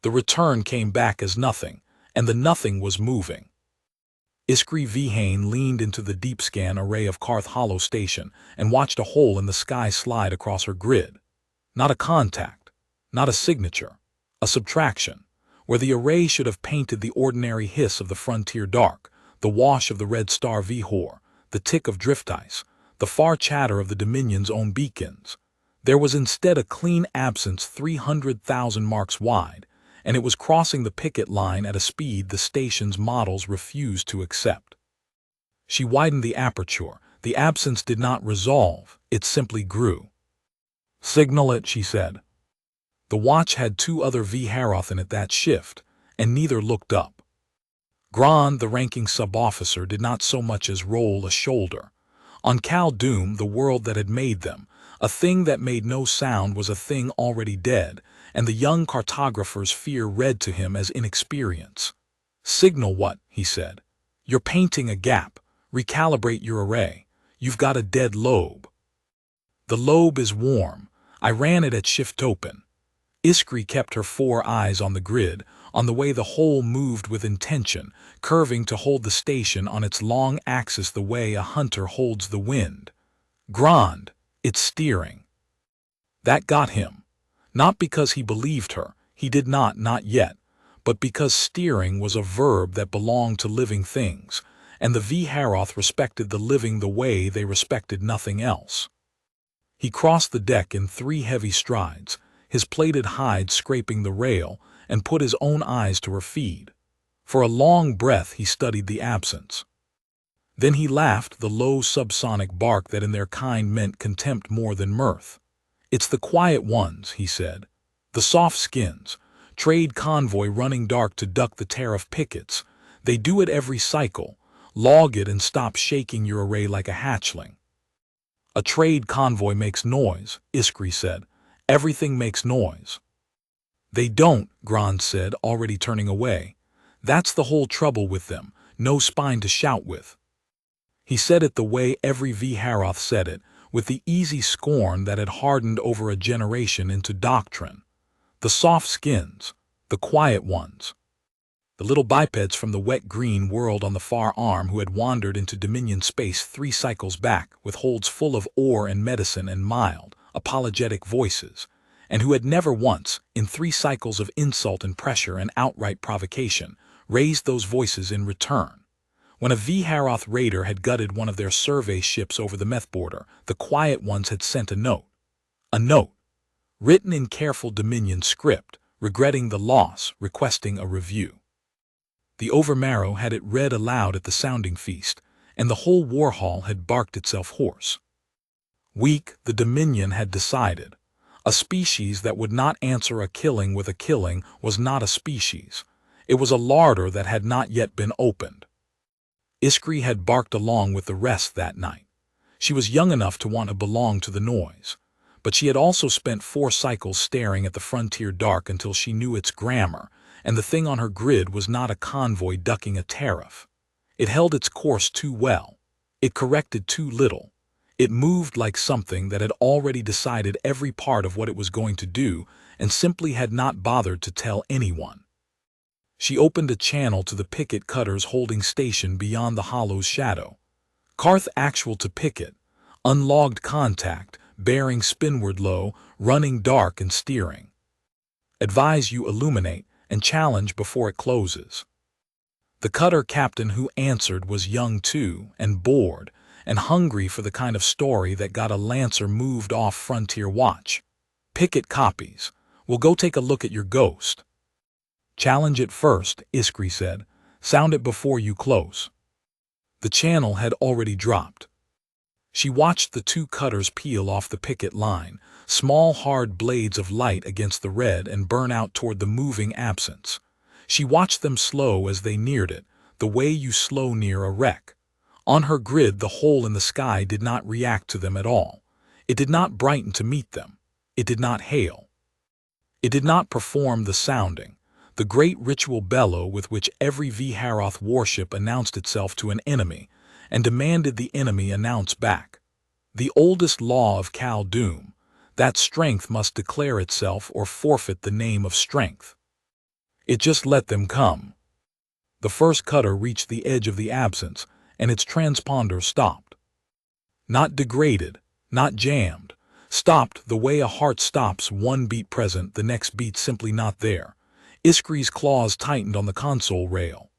The return came back as nothing, and the nothing was moving. Iskri Vihane leaned into the deep scan array of Karth Hollow Station and watched a hole in the sky slide across her grid. Not a contact, not a signature, a subtraction, where the array should have painted the ordinary hiss of the frontier dark, the wash of the red star Vihor, the tick of drift ice, the far chatter of the Dominion's own beacons. There was instead a clean absence 300,000 marks wide, and it was crossing the picket line at a speed the station's models refused to accept. She widened the aperture. The absence did not resolve, it simply grew. "Signal it," she said. The watch had 2 other V'Haroth in it that shift, and neither looked up. Grond, the ranking sub-officer, did not so much as roll a shoulder. On Khaldun, the world that had made them, a thing that made no sound was a thing already dead, and the young cartographer's fear read to him as inexperience. "Signal what?" he said. "You're painting a gap. Recalibrate your array. You've got a dead lobe." "The lobe is warm. I ran it at shift open." Iskri kept her 4 eyes on the grid, on the way the hole moved with intention, curving to hold the station on its long axis the way a hunter holds the wind. "Grond, it's steering." That got him. Not because he believed her, he did not yet, but because steering was a verb that belonged to living things, and the V'Haroth respected the living the way they respected nothing else. He crossed the deck in 3 heavy strides, his plated hide scraping the rail, and put his own eyes to her feed. For a long breath he studied the absence. Then he laughed, the low subsonic bark that in their kind meant contempt more than mirth. "It's the quiet ones," he said. "The soft skins. Trade convoy running dark to duck the tariff pickets. They do it every cycle. Log it and stop shaking your array like a hatchling." "A trade convoy makes noise," Iskri said. "Everything makes noise." "They don't," Grond said, already turning away. "That's the whole trouble with them. No spine to shout with." He said it the way every V'Haroth said it, with the easy scorn that had hardened over a generation into doctrine. The soft skins, the quiet ones. The little bipeds from the wet green world on the far arm who had wandered into Dominion space 3 cycles back with holds full of ore and medicine and mild, apologetic voices, and who had never once, in 3 cycles of insult and pressure and outright provocation, raised those voices in return. When a V'Haroth raider had gutted one of their survey ships over the meth border, the quiet ones had sent a note. A note, written in careful Dominion script, regretting the loss, requesting a review. The Overmarrow had it read aloud at the sounding feast, and the whole war hall had barked itself hoarse. Weak, the Dominion had decided. A species that would not answer a killing with a killing was not a species. It was a larder that had not yet been opened. Iskri had barked along with the rest that night. She was young enough to want to belong to the noise, but she had also spent 4 cycles staring at the frontier dark until she knew its grammar, and the thing on her grid was not a convoy ducking a tariff. It held its course too well. It corrected too little. It moved like something that had already decided every part of what it was going to do and simply had not bothered to tell anyone. She opened a channel to the picket cutters holding station beyond the hollow's shadow. Karth actual to picket, unlogged contact, bearing spinward low, running dark and steering. Advise you illuminate and challenge before it closes. The cutter captain who answered was young too, and bored, and hungry for the kind of story that got a lancer moved off frontier watch. "Picket copies. We'll go take a look at your ghost." "Challenge it first," Iskri said. "Sound it before you close." The channel had already dropped. She watched the 2 cutters peel off the picket line, small hard blades of light against the red, and burn out toward the moving absence. She watched them slow as they neared it, the way you slow near a wreck. On her grid, the hole in the sky did not react to them at all. It did not brighten to meet them. It did not hail. It did not perform the sounding, the great ritual bellow with which every V'Haroth warship announced itself to an enemy and demanded the enemy announce back. The oldest law of Khaldun, that strength must declare itself or forfeit the name of strength. It just let them come. The first cutter reached the edge of the absence, and its transponder stopped. Not degraded, not jammed. Stopped the way a heart stops, one beat present, the next beat simply not there. Iskri's claws tightened on the console rail.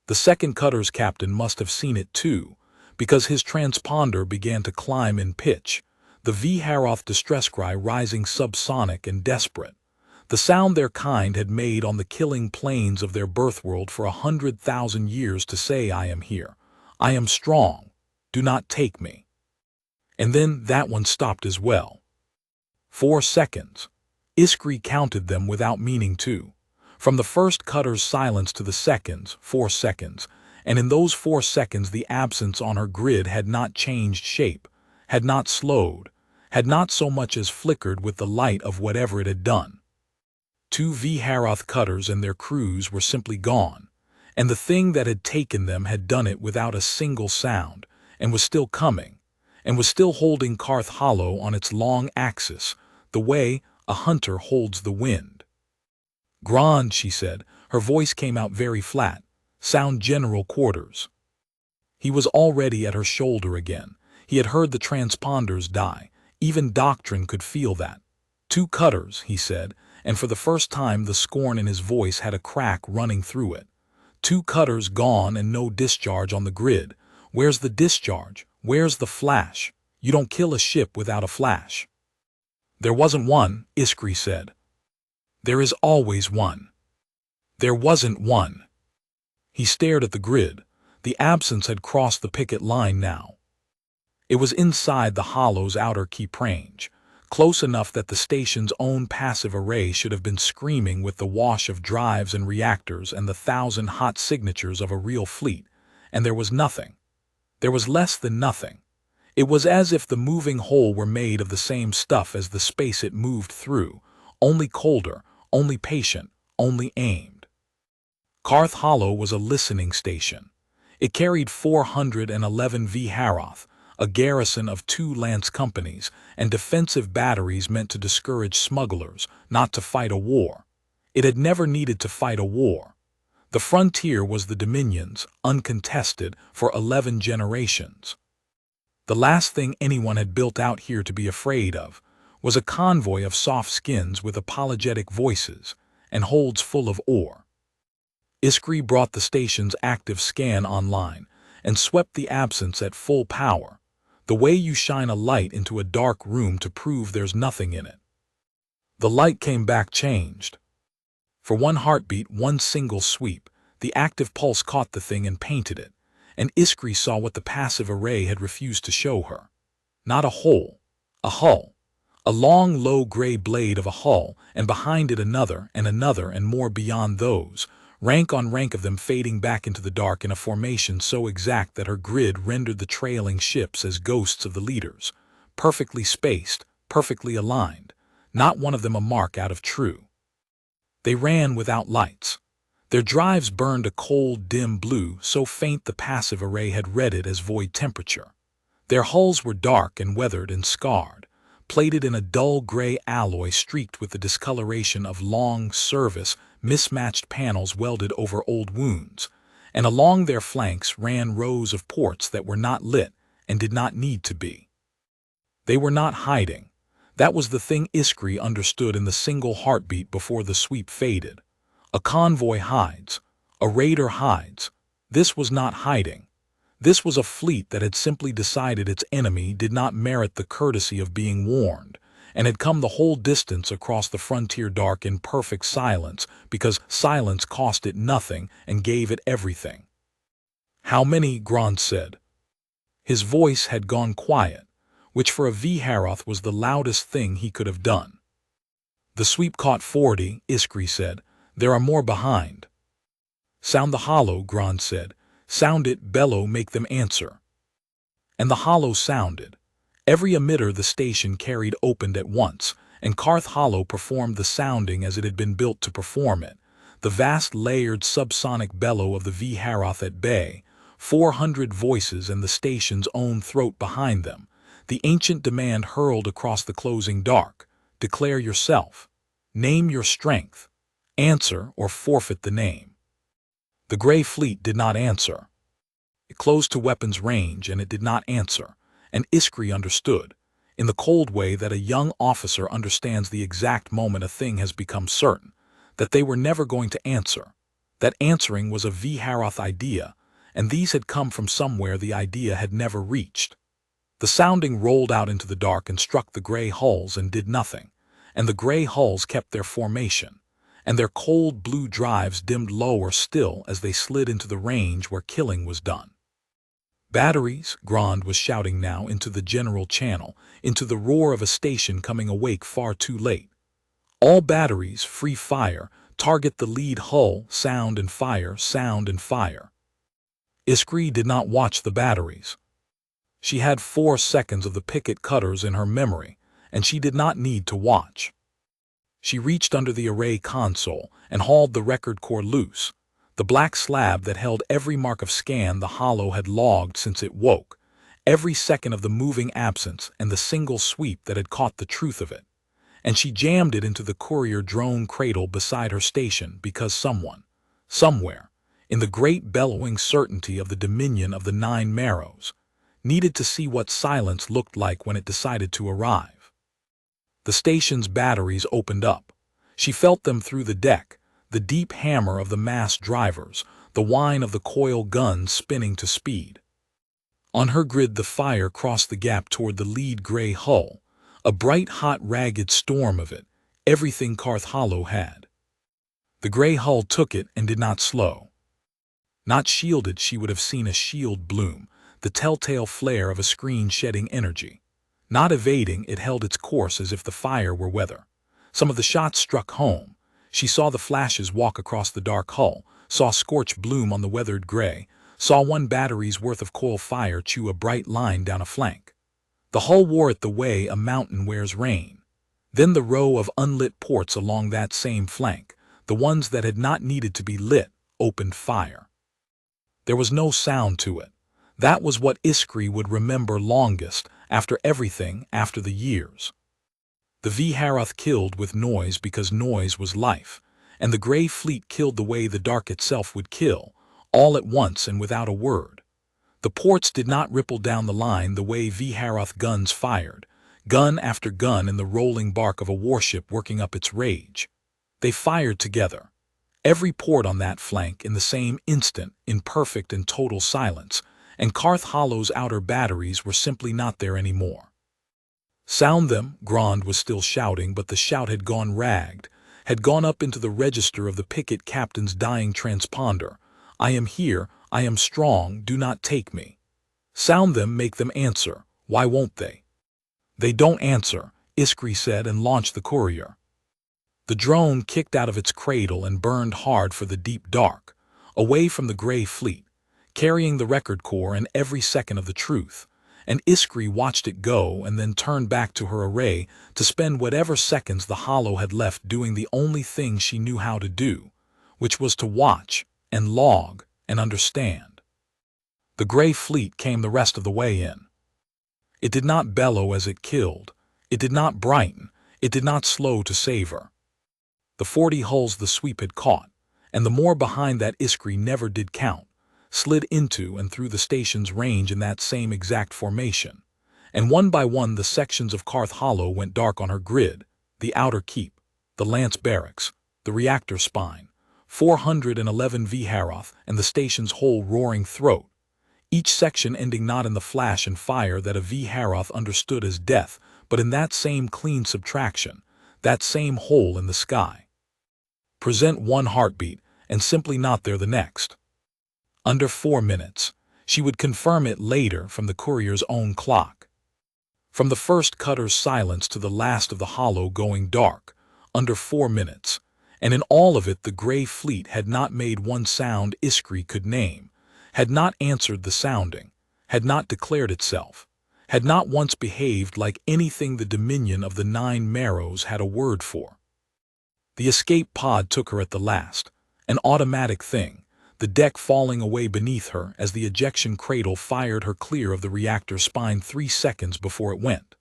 The second cutter's captain must have seen it too, because his transponder began to climb in pitch, the V-Haroth distress cry rising subsonic and desperate, the sound their kind had made on the killing plains of their birthworld for 100,000 years to say, I am here, I am strong, do not take me. And then that one stopped as well. 4 seconds. Iskri counted them without meaning to. From the first cutter's silence to the seconds, 4 seconds, and in those 4 seconds the absence on her grid had not changed shape, had not slowed, had not so much as flickered with the light of whatever it had done. 2 V-Haroth cutters and their crews were simply gone, and the thing that had taken them had done it without a single sound, and was still coming, and was still holding Karth Hollow on its long axis, the way a hunter holds the wind. Grand, she said, her voice came out very flat, sound general quarters. He was already at her shoulder again. He had heard the transponders die. Even Doctrine could feel that. 2 cutters, he said, and for the first time the scorn in his voice had a crack running through it. 2 cutters gone and no discharge on the grid. Where's the discharge? Where's the flash? You don't kill a ship without a flash. There wasn't one, Iskri said. There is always one. There wasn't one. He stared at the grid. The absence had crossed the picket line now. It was inside the Hollow's outer keep range, close enough that the station's own passive array should have been screaming with the wash of drives and reactors and the 1,000 hot signatures of a real fleet, and there was nothing. There was less than nothing. It was as if the moving whole were made of the same stuff as the space it moved through, only colder, only patient, only aimed. Karth Hollow was a listening station. It carried 411 V-Haroth, a garrison of 2 lance companies, and defensive batteries meant to discourage smugglers, not to fight a war. It had never needed to fight a war. The frontier was the Dominion's, uncontested, for 11 generations. The last thing anyone had built out here to be afraid of was a convoy of soft skins with apologetic voices and holds full of ore. Iskri brought the station's active scan online and swept the absence at full power, the way you shine a light into a dark room to prove there's nothing in it. The light came back changed. For one heartbeat, one single sweep, the active pulse caught the thing and painted it, and Iskri saw what the passive array had refused to show her. Not a hole, a hull. A long, low gray blade of a hull, and behind it another and more beyond those, rank on rank of them fading back into the dark in a formation so exact that her grid rendered the trailing ships as ghosts of the leaders, perfectly spaced, perfectly aligned, not one of them a mark out of true. They ran without lights. Their drives burned a cold, dim blue so faint the passive array had read it as void temperature. Their hulls were dark and weathered and scarred, plated in a dull gray alloy streaked with the discoloration of long service, mismatched panels welded over old wounds, and along their flanks ran rows of ports that were not lit and did not need to be. They were not hiding. That was the thing Iskri understood in the single heartbeat before the sweep faded. A convoy hides. A raider hides. This was not hiding. This was a fleet that had simply decided its enemy did not merit the courtesy of being warned, and had come the whole distance across the frontier dark in perfect silence, because silence cost it nothing and gave it everything. How many? Grand said. His voice had gone quiet, which for a V-Haroth was the loudest thing he could have done. The sweep caught 40, Iskri said. There are more behind. Sound the hollow, Grand said. Sound it, bellow, make them answer. And the hollow sounded. Every emitter the station carried opened at once, and Karth Hollow performed the sounding as it had been built to perform it. The vast layered subsonic bellow of the V-Haroth at bay, 400 voices and the station's own throat behind them. The ancient demand hurled across the closing dark. Declare yourself. Name your strength. Answer or forfeit the name. The Gray Fleet did not answer. It closed to weapons range, and it did not answer, and Iskri understood, in the cold way that a young officer understands the exact moment a thing has become certain, that they were never going to answer, that answering was a V'Haroth idea, and these had come from somewhere the idea had never reached. The sounding rolled out into the dark and struck the gray hulls and did nothing, and the gray hulls kept their formation, and their cold blue drives dimmed lower still as they slid into the range where killing was done. Batteries, Grand was shouting now into the general channel, into the roar of a station coming awake far too late. All batteries, free fire, target the lead hull, sound and fire, sound and fire. Iskri did not watch the batteries. She had 4 seconds of the picket cutters in her memory, and she did not need to watch. She reached under the array console and hauled the record core loose, the black slab that held every mark of scan the hollow had logged since it woke, every second of the moving absence and the single sweep that had caught the truth of it, and she jammed it into the courier drone cradle beside her station because someone, somewhere, in the great bellowing certainty of the dominion of the 9 Marrows, needed to see what silence looked like when it decided to arrive. The station's batteries opened up. She felt them through the deck, the deep hammer of the mass drivers, the whine of the coil guns spinning to speed. On her grid the fire crossed the gap toward the lead gray hull, a bright hot ragged storm of it, everything Karth Hollow had. The gray hull took it and did not slow. Not shielded, she would have seen a shield bloom, the telltale flare of a screen shedding energy. Not evading, it held its course as if the fire were weather. Some of the shots struck home. She saw the flashes walk across the dark hull, saw scorch bloom on the weathered gray, saw one battery's worth of coil fire chew a bright line down a flank. The hull wore it the way a mountain wears rain. Then the row of unlit ports along that same flank, the ones that had not needed to be lit, opened fire. There was no sound to it. That was what Iskri would remember longest, after everything, after the years. The V'Haroth killed with noise because noise was life, and the Gray Fleet killed the way the dark itself would kill, all at once and without a word. The ports did not ripple down the line the way V'Haroth guns fired, gun after gun in the rolling bark of a warship working up its rage. They fired together. Every port on that flank in the same instant, in perfect and total silence, and Karth Hollow's outer batteries were simply not there anymore. Sound them, Grand was still shouting, but the shout had gone ragged, had gone up into the register of the picket captain's dying transponder. I am here, I am strong, do not take me. Sound them, make them answer, why won't they? They don't answer, Iskri said and launched the courier. The drone kicked out of its cradle and burned hard for the deep dark, away from the Gray Fleet, carrying the record core and every second of the truth, and Iskri watched it go and then turned back to her array to spend whatever seconds the hollow had left doing the only thing she knew how to do, which was to watch and log and understand. The Gray Fleet came the rest of the way in. It did not bellow as it killed, it did not brighten, it did not slow to savor. The 40 hulls the sweep had caught, and the more behind that Iskri never did count, slid into and through the station's range in that same exact formation, and one by one the sections of Karth Hollow went dark on her grid, the outer keep, the lance barracks, the reactor spine, 411 V'Haroth and the station's whole roaring throat, each section ending not in the flash and fire that a V'Haroth understood as death, but in that same clean subtraction, that same hole in the sky. Present one heartbeat, and simply not there the next. Under 4 minutes, she would confirm it later from the courier's own clock. From the first cutter's silence to the last of the hollow going dark, under 4 minutes, and in all of it the Gray Fleet had not made one sound Iskri could name, had not answered the sounding, had not declared itself, had not once behaved like anything the dominion of the 9 Marrows had a word for. The escape pod took her at the last, an automatic thing, the deck falling away beneath her as the ejection cradle fired her clear of the reactor spine 3 seconds before it went.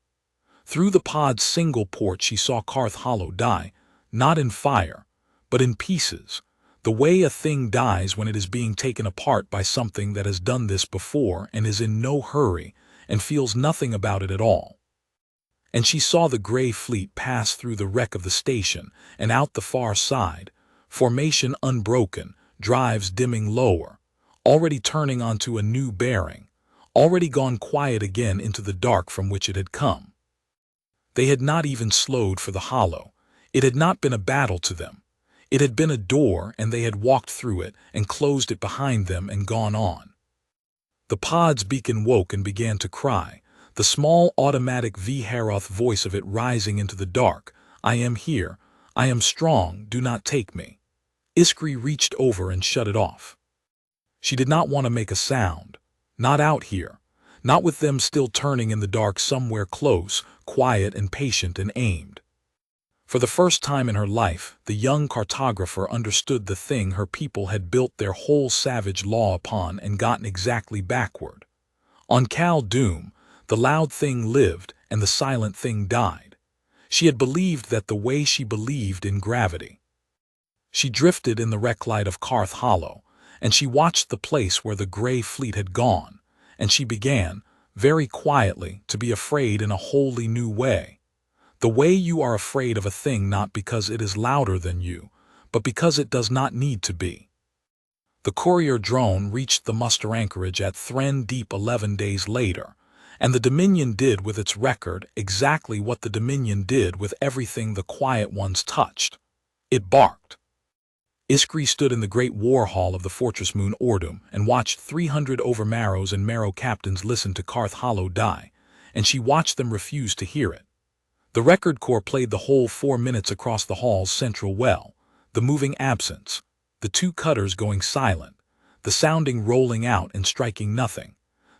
Through the pod's single port she saw Karth Hollow die, not in fire, but in pieces, the way a thing dies when it is being taken apart by something that has done this before and is in no hurry and feels nothing about it at all. And she saw the gray fleet pass through the wreck of the station and out the far side, formation unbroken, drives dimming lower, already turning onto a new bearing, already gone quiet again into the dark from which it had come. They had not even slowed for the hollow. It had not been a battle to them. It had been a door, and they had walked through it and closed it behind them and gone on. The pod's beacon woke and began to cry, the small automatic V-Haroth voice of it rising into the dark. I am here. I am strong. Do not take me. Iskri reached over and shut it off. She did not want to make a sound. Not out here. Not with them still turning in the dark somewhere close, quiet and patient and aimed. For the first time in her life, the young cartographer understood the thing her people had built their whole savage law upon and gotten exactly backward. On Cal Doom, the loud thing lived and the silent thing died. She had believed that the way she believed in gravity. She drifted in the wreck light of Karth Hollow, and she watched the place where the gray fleet had gone, and she began, very quietly, to be afraid in a wholly new way. The way you are afraid of a thing not because it is louder than you, but because it does not need to be. The courier drone reached the muster anchorage at Thren Deep 11 days later, and the Dominion did with its record exactly what the Dominion did with everything the Quiet Ones touched. It barked. Iskri stood in the great war hall of the Fortress Moon Ordum and watched 300 Overmarrows and Marrow captains listen to Karth Hollow die, and she watched them refuse to hear it. The record corps played the whole 4 minutes across the hall's central well, the moving absence, the two cutters going silent, the sounding rolling out and striking nothing,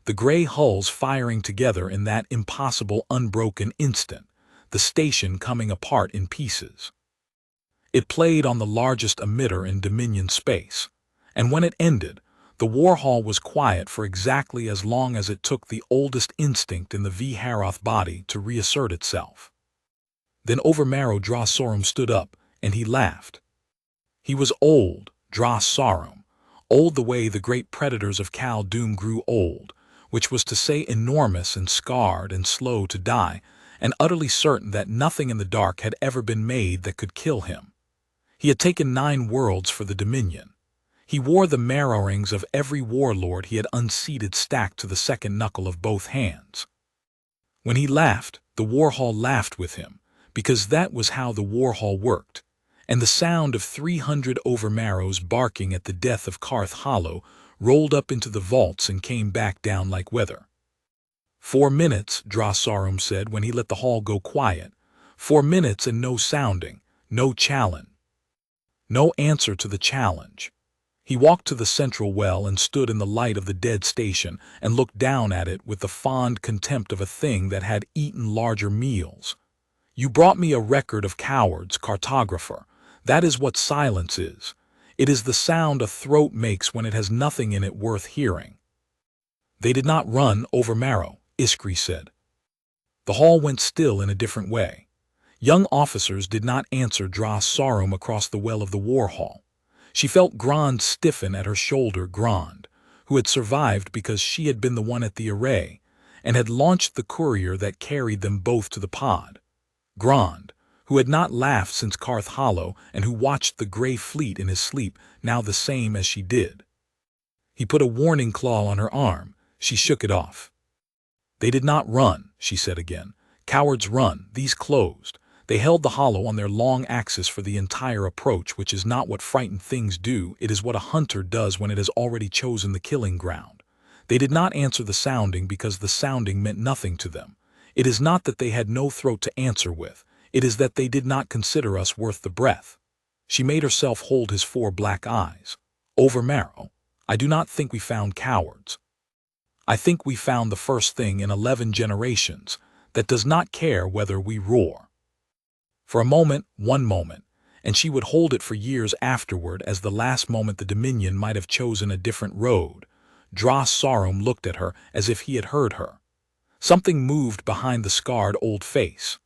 the gray hulls firing together in that impossible unbroken instant, the station coming apart in pieces. It played on the largest emitter in Dominion space, and when it ended, the war hall was quiet for exactly as long as it took the oldest instinct in the V-Haroth body to reassert itself. Then Overmarrow Dras Sorum stood up, and he laughed. He was old, Dras Sorum, old the way the great predators of Cal Doom grew old, which was to say enormous and scarred and slow to die, and utterly certain that nothing in the dark had ever been made that could kill him. He had taken 9 worlds for the Dominion. He wore the marrow rings of every warlord he had unseated stacked to the second knuckle of both hands. When he laughed, the war hall laughed with him, because that was how the war hall worked, and the sound of 300 Overmarrows barking at the death of Karth Hollow rolled up into the vaults and came back down like weather. 4 minutes, Dras Sorum said when he let the hall go quiet. 4 minutes and no sounding, no challenge. No answer to the challenge. He walked to the central well and stood in the light of the dead station and looked down at it with the fond contempt of a thing that had eaten larger meals. You brought me a record of cowards, cartographer. That is what silence is. It is the sound a throat makes when it has nothing in it worth hearing. They did not run Overmarrow, Iskri said. The hall went still in a different way. Young officers did not answer Dras Sorum across the well of the war hall. She felt Grond stiffen at her shoulder, Grond, who had survived because she had been the one at the array, and had launched the courier that carried them both to the pod. Grond, who had not laughed since Karth Hollow and who watched the gray fleet in his sleep, now the same as she did. He put a warning claw on her arm. She shook it off. They did not run, she said again. Cowards run, these closed. They held the hollow on their long axis for the entire approach, which is not what frightened things do, it is what a hunter does when it has already chosen the killing ground. They did not answer the sounding because the sounding meant nothing to them. It is not that they had no throat to answer with, it is that they did not consider us worth the breath. She made herself hold his 4 black eyes. Overmarrow, I do not think we found cowards. I think we found the first thing in 11 generations that does not care whether we roar. For a moment, 1 moment, and she would hold it for years afterward as the last moment the Dominion might have chosen a different road. Dras Sorum looked at her as if he had heard her. Something moved behind the scarred old face.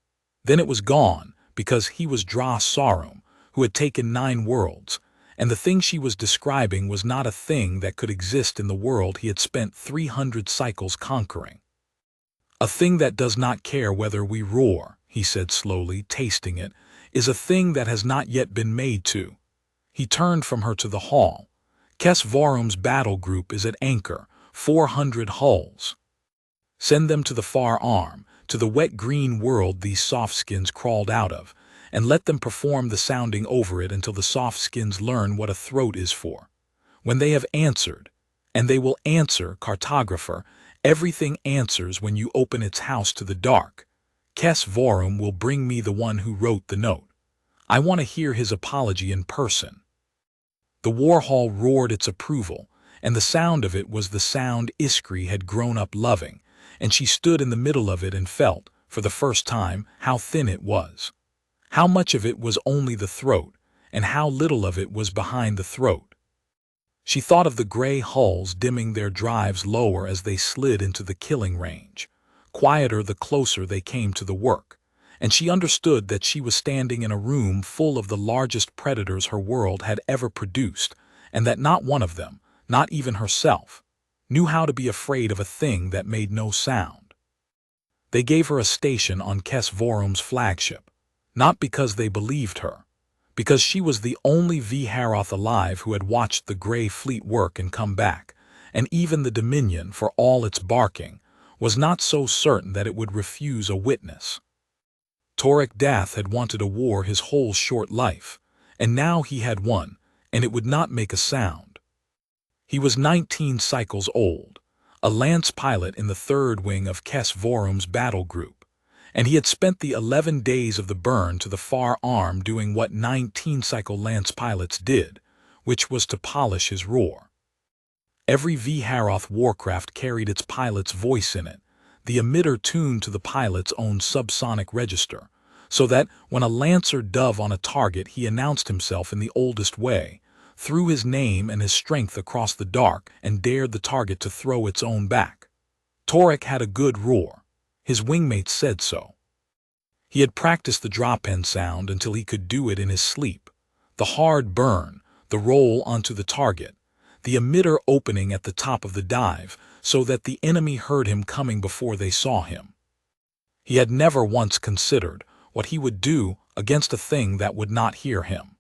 Then it was gone, because he was Dras Sorum, who had taken 9 worlds, and the thing she was describing was not a thing that could exist in the world he had spent 300 cycles conquering. A thing that does not care whether we roar, he said slowly, tasting it, is a thing that has not yet been made to. He turned from her to the hall. Kes Varum's battle group is at anchor, 400 hulls. Send them to the far arm, to the wet green world these soft skins crawled out of, and let them perform the sounding over it until the soft skins learn what a throat is for. When they have answered, and they will answer, cartographer, everything answers when you open its house to the dark. Kes Varum will bring me the one who wrote the note. I want to hear his apology in person. The war hall roared its approval, and the sound of it was the sound Iskri had grown up loving, and she stood in the middle of it and felt, for the first time, how thin it was. How much of it was only the throat, and how little of it was behind the throat. She thought of the gray hulls dimming their drives lower as they slid into the killing range, quieter the closer they came to the work, and she understood that she was standing in a room full of the largest predators her world had ever produced, and that not one of them, not even herself, knew how to be afraid of a thing that made no sound. They gave her a station on Kes Vorum's flagship, not because they believed her, because she was the only Vharoth alive who had watched the Grey Fleet work and come back, and even the Dominion, for all its barking, was not so certain that it would refuse a witness. Torek Dath had wanted a war his whole short life, and now he had one, and it would not make a sound. He was 19 cycles old, a lance pilot in the 3rd wing of Kes Vorum's battle group, and he had spent the 11 days of the burn to the far arm doing what 19-cycle lance pilots did, which was to polish his roar. Every Vharoth warcraft carried its pilot's voice in it, the emitter tuned to the pilot's own subsonic register, so that when a lancer dove on a target he announced himself in the oldest way, threw his name and his strength across the dark and dared the target to throw its own back. Torek had a good roar. His wingmates said so. He had practiced the drop-in sound until he could do it in his sleep. The hard burn, the roll onto the target, the emitter opening at the top of the dive so that the enemy heard him coming before they saw him. He had never once considered what he would do against a thing that would not hear him.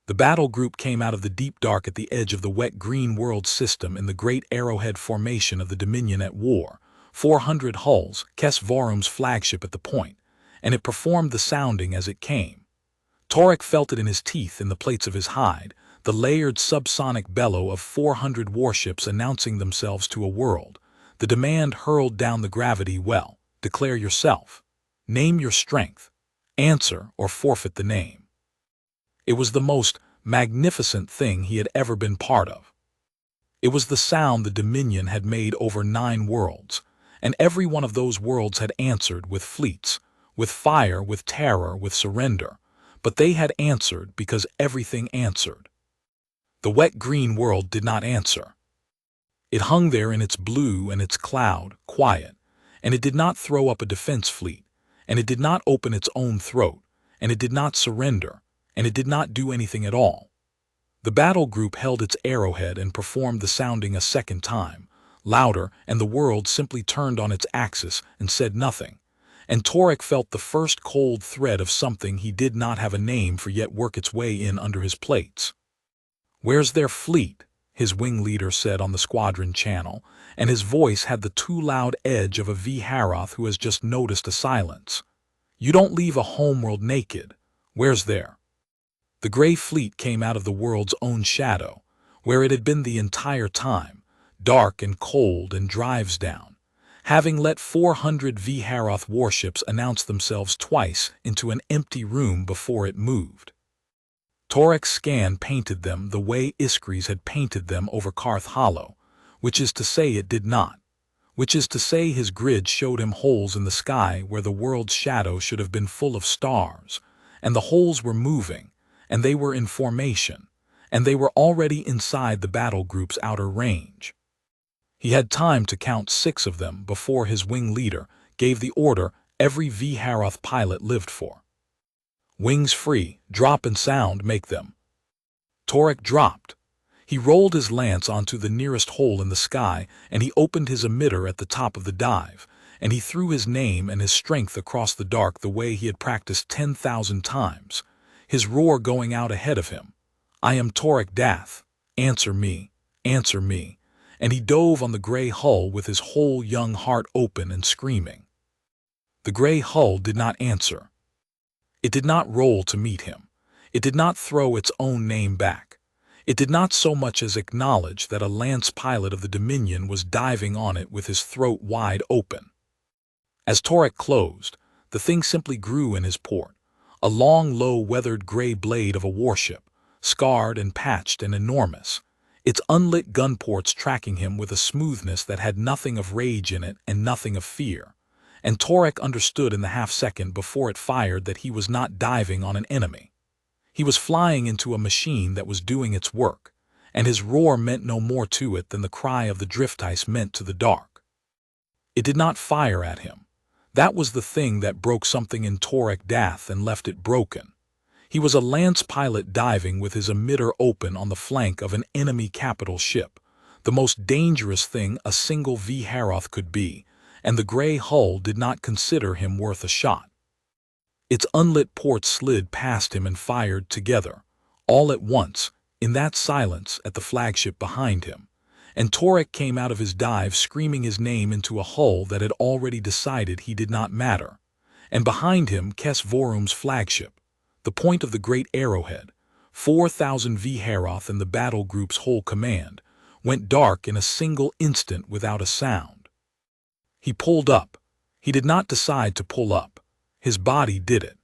The battle group came out of the deep dark at the edge of the wet green world system in the great arrowhead formation of the Dominion at war, 400 hulls, Kes Varum's flagship at the point, and it performed the sounding as it came. Torek felt it in his teeth, in the plates of his hide, the layered subsonic bellow of 400 warships announcing themselves to a world. The demand hurled down the gravity well. Declare yourself. Name your strength. Answer or forfeit the name. It was the most magnificent thing he had ever been part of. It was the sound the Dominion had made over 9 worlds, and every one of those worlds had answered with fleets, with fire, with terror, with surrender, but they had answered because everything answered. The wet green world did not answer. It hung there in its blue and its cloud, quiet, and it did not throw up a defense fleet, and it did not open its own throat, and it did not surrender, and it did not do anything at all. The battle group held its arrowhead and performed the sounding a second time, louder, and the world simply turned on its axis and said nothing, and Torek felt the first cold thread of something he did not have a name for yet work its way in under his plates. "Where's their fleet?" his wing leader said on the squadron channel, and his voice had the too loud edge of a Vharoth who has just noticed a silence. "You don't leave a homeworld naked. Where's their?" The gray fleet came out of the world's own shadow, where it had been the entire time, dark and cold and drives down, having let 400 Vharoth warships announce themselves twice into an empty room before it moved. Torek's scan painted them the way Iskri's had painted them over Karth Hollow, which is to say it did not, which is to say his grid showed him holes in the sky where the world's shadow should have been full of stars, and the holes were moving, and they were in formation, and they were already inside the battle group's outer range. He had time to count 6 of them before his wing leader gave the order every Vharoth pilot lived for. Wings free, drop and sound make them. Torek dropped. He rolled his lance onto the nearest hole in the sky, and he opened his emitter at the top of the dive, and he threw his name and his strength across the dark the way he had practiced 10,000 times, his roar going out ahead of him. I am Torek Dath. Answer me, answer me. And he dove on the gray hull with his whole young heart open and screaming. The gray hull did not answer. It did not roll to meet him. It did not throw its own name back. It did not so much as acknowledge that a lance pilot of the Dominion was diving on it with his throat wide open. As Torek closed, the thing simply grew in his port, a long, low-weathered gray blade of a warship, scarred and patched and enormous, its unlit gun ports tracking him with a smoothness that had nothing of rage in it and nothing of fear. And Torek understood in the half-second before it fired that he was not diving on an enemy. He was flying into a machine that was doing its work, and his roar meant no more to it than the cry of the drift ice meant to the dark. It did not fire at him. That was the thing that broke something in Torek Dath and left it broken. He was a lance pilot diving with his emitter open on the flank of an enemy capital ship, the most dangerous thing a single V'Haroth could be, and the gray hull did not consider him worth a shot. Its unlit ports slid past him and fired together, all at once, in that silence at the flagship behind him, and Torek came out of his dive screaming his name into a hull that had already decided he did not matter, and behind him Kes Vorum's flagship, the point of the great arrowhead, 4,000 V'Haroth and the battle group's whole command, went dark in a single instant without a sound. He pulled up. He did not decide to pull up. His body did it.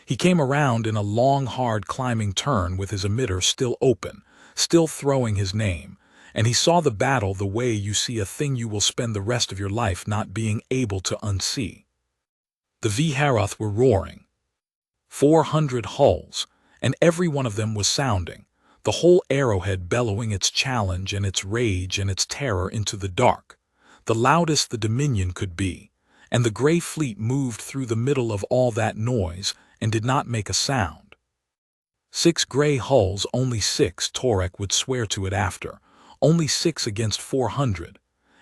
He came around in a long, hard climbing turn with his emitter still open, still throwing his name, and he saw the battle the way you see a thing you will spend the rest of your life not being able to unsee. The V'Haroth were roaring. 400 hulls, and every one of them was sounding, the whole arrowhead bellowing its challenge and its rage and its terror into the dark, the loudest the Dominion could be, and the gray fleet moved through the middle of all that noise and did not make a sound. 6 gray hulls, only 6, Torek would swear to it after, only 6 against 400,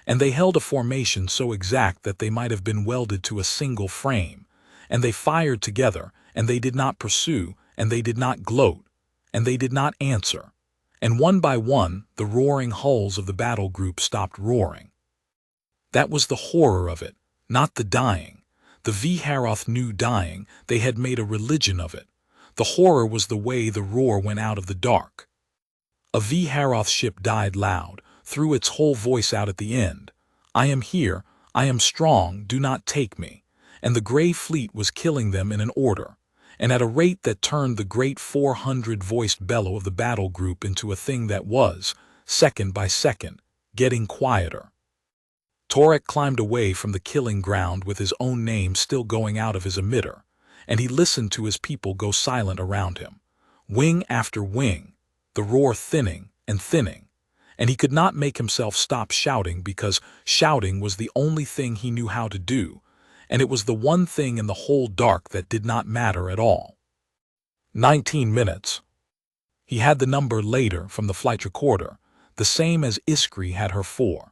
and they held a formation so exact that they might have been welded to a single frame, and they fired together, and they did not pursue, and they did not gloat, and they did not answer, and one by one the roaring hulls of the battle group stopped roaring. That was the horror of it, not the dying. The V'Haroth knew dying, they had made a religion of it. The horror was the way the roar went out of the dark. A V'Haroth ship died loud, threw its whole voice out at the end. I am here, I am strong, do not take me. And the gray fleet was killing them in an order, and at a rate that turned the great 400-voiced bellow of the battle group into a thing that was, second by second, getting quieter. Torek climbed away from the killing ground with his own name still going out of his emitter, and he listened to his people go silent around him, wing after wing, the roar thinning and thinning, and he could not make himself stop shouting because shouting was the only thing he knew how to do, and it was the one thing in the whole dark that did not matter at all. 19 minutes. He had the number later from the flight recorder, the same as Iskri had her 4.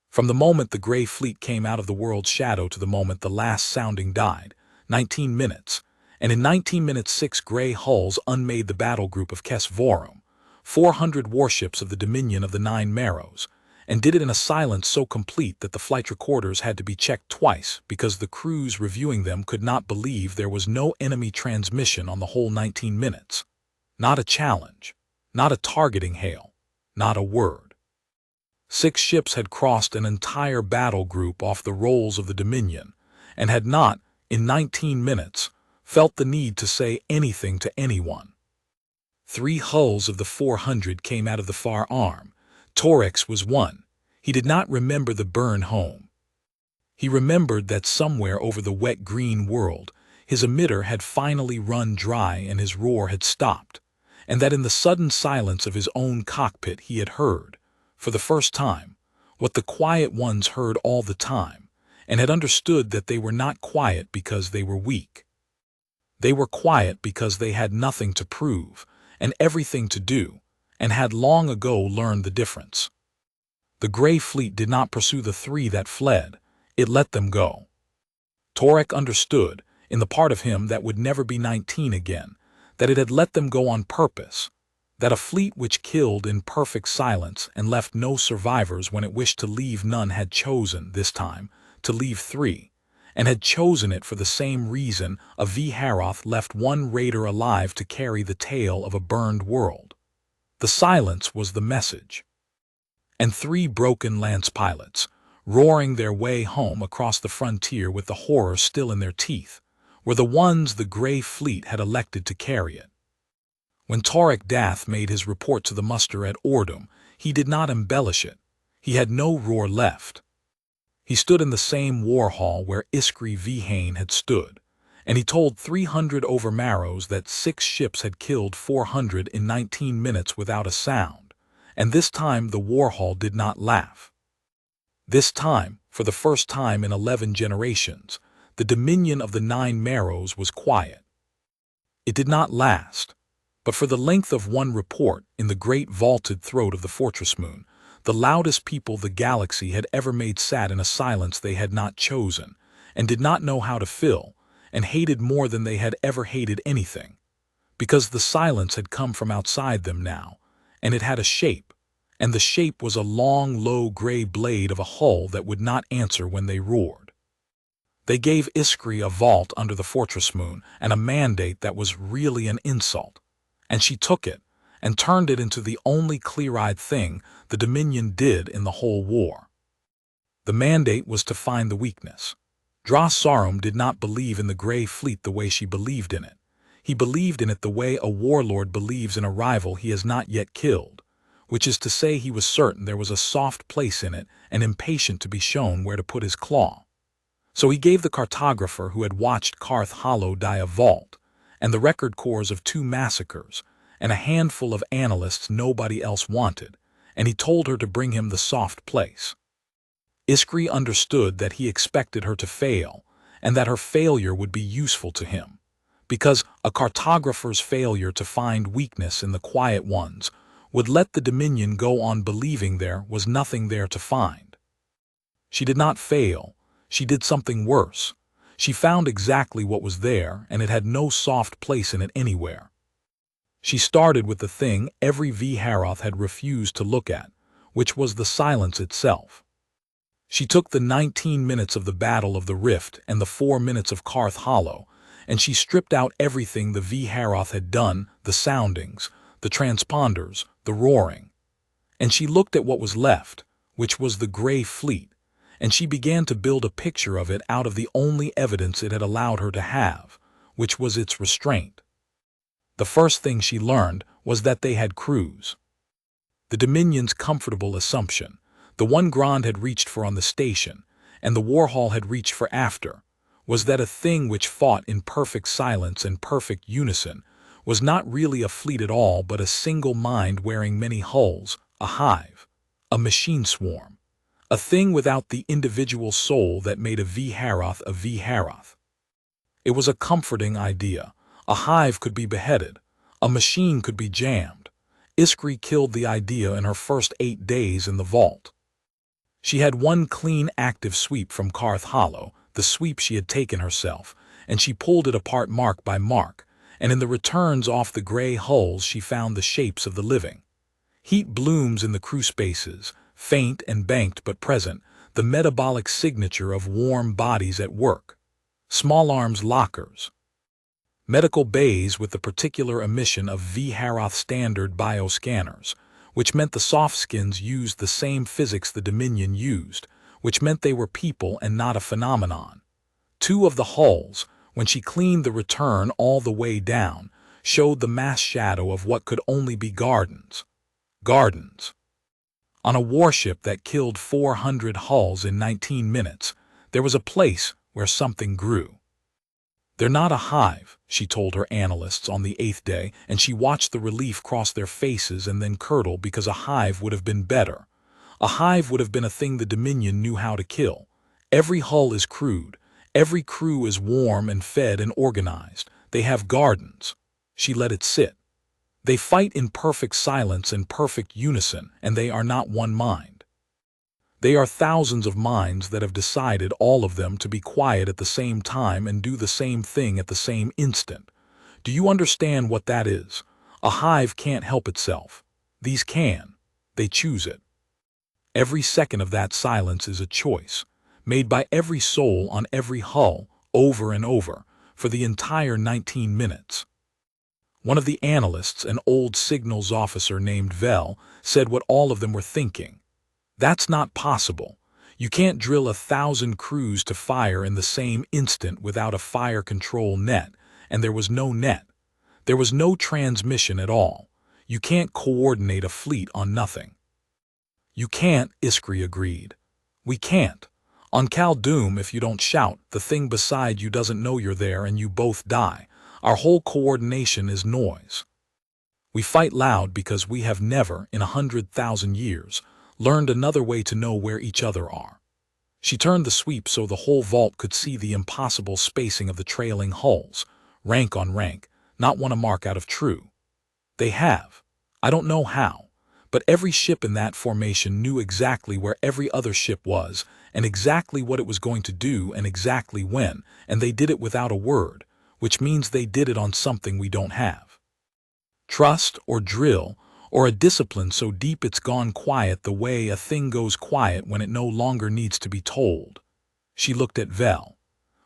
From the moment the gray fleet came out of the world's shadow to the moment the last sounding died, 19 minutes, and in 19 minutes 6 gray hulls unmade the battle group of Kes Vorum, 400 warships of the Dominion of the Nine Marrows, and did it in a silence so complete that the flight recorders had to be checked twice because the crews reviewing them could not believe there was no enemy transmission on the whole 19 minutes. Not a challenge, not a targeting hail, not a word. 6 ships had crossed an entire battle group off the rolls of the Dominion, and had not, in 19 minutes, felt the need to say anything to anyone. 3 hulls of the 400 came out of the far arm. Torek's was one. He did not remember the burn home. He remembered that somewhere over the wet green world, his emitter had finally run dry and his roar had stopped, and that in the sudden silence of his own cockpit he had heard, for the first time, what the quiet ones heard all the time, and had understood that they were not quiet because they were weak. They were quiet because they had nothing to prove, and everything to do, and had long ago learned the difference. The Grey Fleet did not pursue the three that fled, it let them go. Torek understood, in the part of him that would never be 19 again, that it had let them go on purpose, that a fleet which killed in perfect silence and left no survivors when it wished to leave none had chosen, this time, to leave three, and had chosen it for the same reason a Haroth left one raider alive to carry the tale of a burned world. The silence was the message. And three broken lance pilots, roaring their way home across the frontier with the horror still in their teeth, were the ones the Grey Fleet had elected to carry it. When Torek Dath made his report to the muster at Ordum, he did not embellish it. He had no roar left. He stood in the same war hall where Iskri Vihane had stood, and he told 300 overmarrows that 6 ships had killed 400 in 19 minutes without a sound, and this time the war hall did not laugh. This time, for the first time in 11 generations, the dominion of the 9 marrows was quiet. It did not last, but for the length of one report in the great vaulted throat of the fortress moon, the loudest people the galaxy had ever made sat in a silence they had not chosen, and did not know how to fill, and hated more than they had ever hated anything, because the silence had come from outside them now, and it had a shape, and the shape was a long, low gray blade of a hull that would not answer when they roared. They gave Iskri a vault under the fortress moon and a mandate that was really an insult, and she took it and turned it into the only clear-eyed thing the Dominion did in the whole war. The mandate was to find the weakness. Dras Sarum did not believe in the Grey Fleet the way she believed in it. He believed in it the way a warlord believes in a rival he has not yet killed, which is to say he was certain there was a soft place in it and impatient to be shown where to put his claw. So he gave the cartographer who had watched Karth Hollow die a vault, and the record cores of 2 massacres, and a handful of analysts nobody else wanted, and he told her to bring him the soft place. Iskri understood that he expected her to fail, and that her failure would be useful to him, because a cartographer's failure to find weakness in the quiet ones would let the Dominion go on believing there was nothing there to find. She did not fail, she did something worse. She found exactly what was there, and it had no soft place in it anywhere. She started with the thing every Haroth had refused to look at, which was the silence itself. She took the 19 minutes of the Battle of the Rift and the 4 minutes of Karth Hollow, and she stripped out everything the Haroth had done, the soundings, the transponders, the roaring. And she looked at what was left, which was the Grey Fleet, and she began to build a picture of it out of the only evidence it had allowed her to have, which was its restraint. The first thing she learned was that they had crews. The Dominion's comfortable assumption, the one Grand had reached for on the station, and the Warhall had reached for after, was that a thing which fought in perfect silence and perfect unison was not really a fleet at all but a single mind wearing many hulls, a hive, a machine swarm, a thing without the individual soul that made a Haroth a Haroth. It was a comforting idea. A hive could be beheaded. A machine could be jammed. Iskri killed the idea in her first 8 days in the vault. She had one clean active sweep from Karth Hollow, the sweep she had taken herself, and she pulled it apart mark by mark, and in the returns off the gray hulls she found the shapes of the living. Heat blooms in the crew spaces, faint and banked but present, the metabolic signature of warm bodies at work. Small arms lockers. Medical bays with the particular emission of Haroth standard bioscanners, which meant the softskins used the same physics the Dominion used, which meant they were people and not a phenomenon. 2 of the hulls, when she cleaned the return all the way down, showed the mass shadow of what could only be gardens. Gardens. On a warship that killed 400 hulls in 19 minutes, there was a place where something grew. They're not a hive, she told her analysts on the 8th day, and she watched the relief cross their faces and then curdle because a hive would have been better. A hive would have been a thing the Dominion knew how to kill. Every hull is crewed. Every crew is warm and fed and organized. They have gardens. She let it sit. They fight in perfect silence and perfect unison, and they are not one mind. They are thousands of minds that have decided, all of them, to be quiet at the same time and do the same thing at the same instant. Do you understand what that is? A hive can't help itself. These can. They choose it. Every second of that silence is a choice, made by every soul on every hull, over and over, for the entire 19 minutes. One of the analysts, an old signals officer named Vel, said what all of them were thinking. That's not possible. You can't drill 1,000 crews to fire in the same instant without a fire control net, and there was no net. There was no transmission at all. You can't coordinate a fleet on nothing. You can't, Iskry agreed. We can't. On Khaldun, if you don't shout, the thing beside you doesn't know you're there and you both die. Our whole coordination is noise. We fight loud because we have never, in 100,000 years, learned another way to know where each other are. She turned the sweep so the whole vault could see the impossible spacing of the trailing hulls, rank on rank, not one a mark out of true. They have. I don't know how, but every ship in that formation knew exactly where every other ship was, and exactly what it was going to do and exactly when, and they did it without a word, which means they did it on something we don't have. Trust, or drill, or a discipline so deep it's gone quiet the way a thing goes quiet when it no longer needs to be told. She looked at Vel.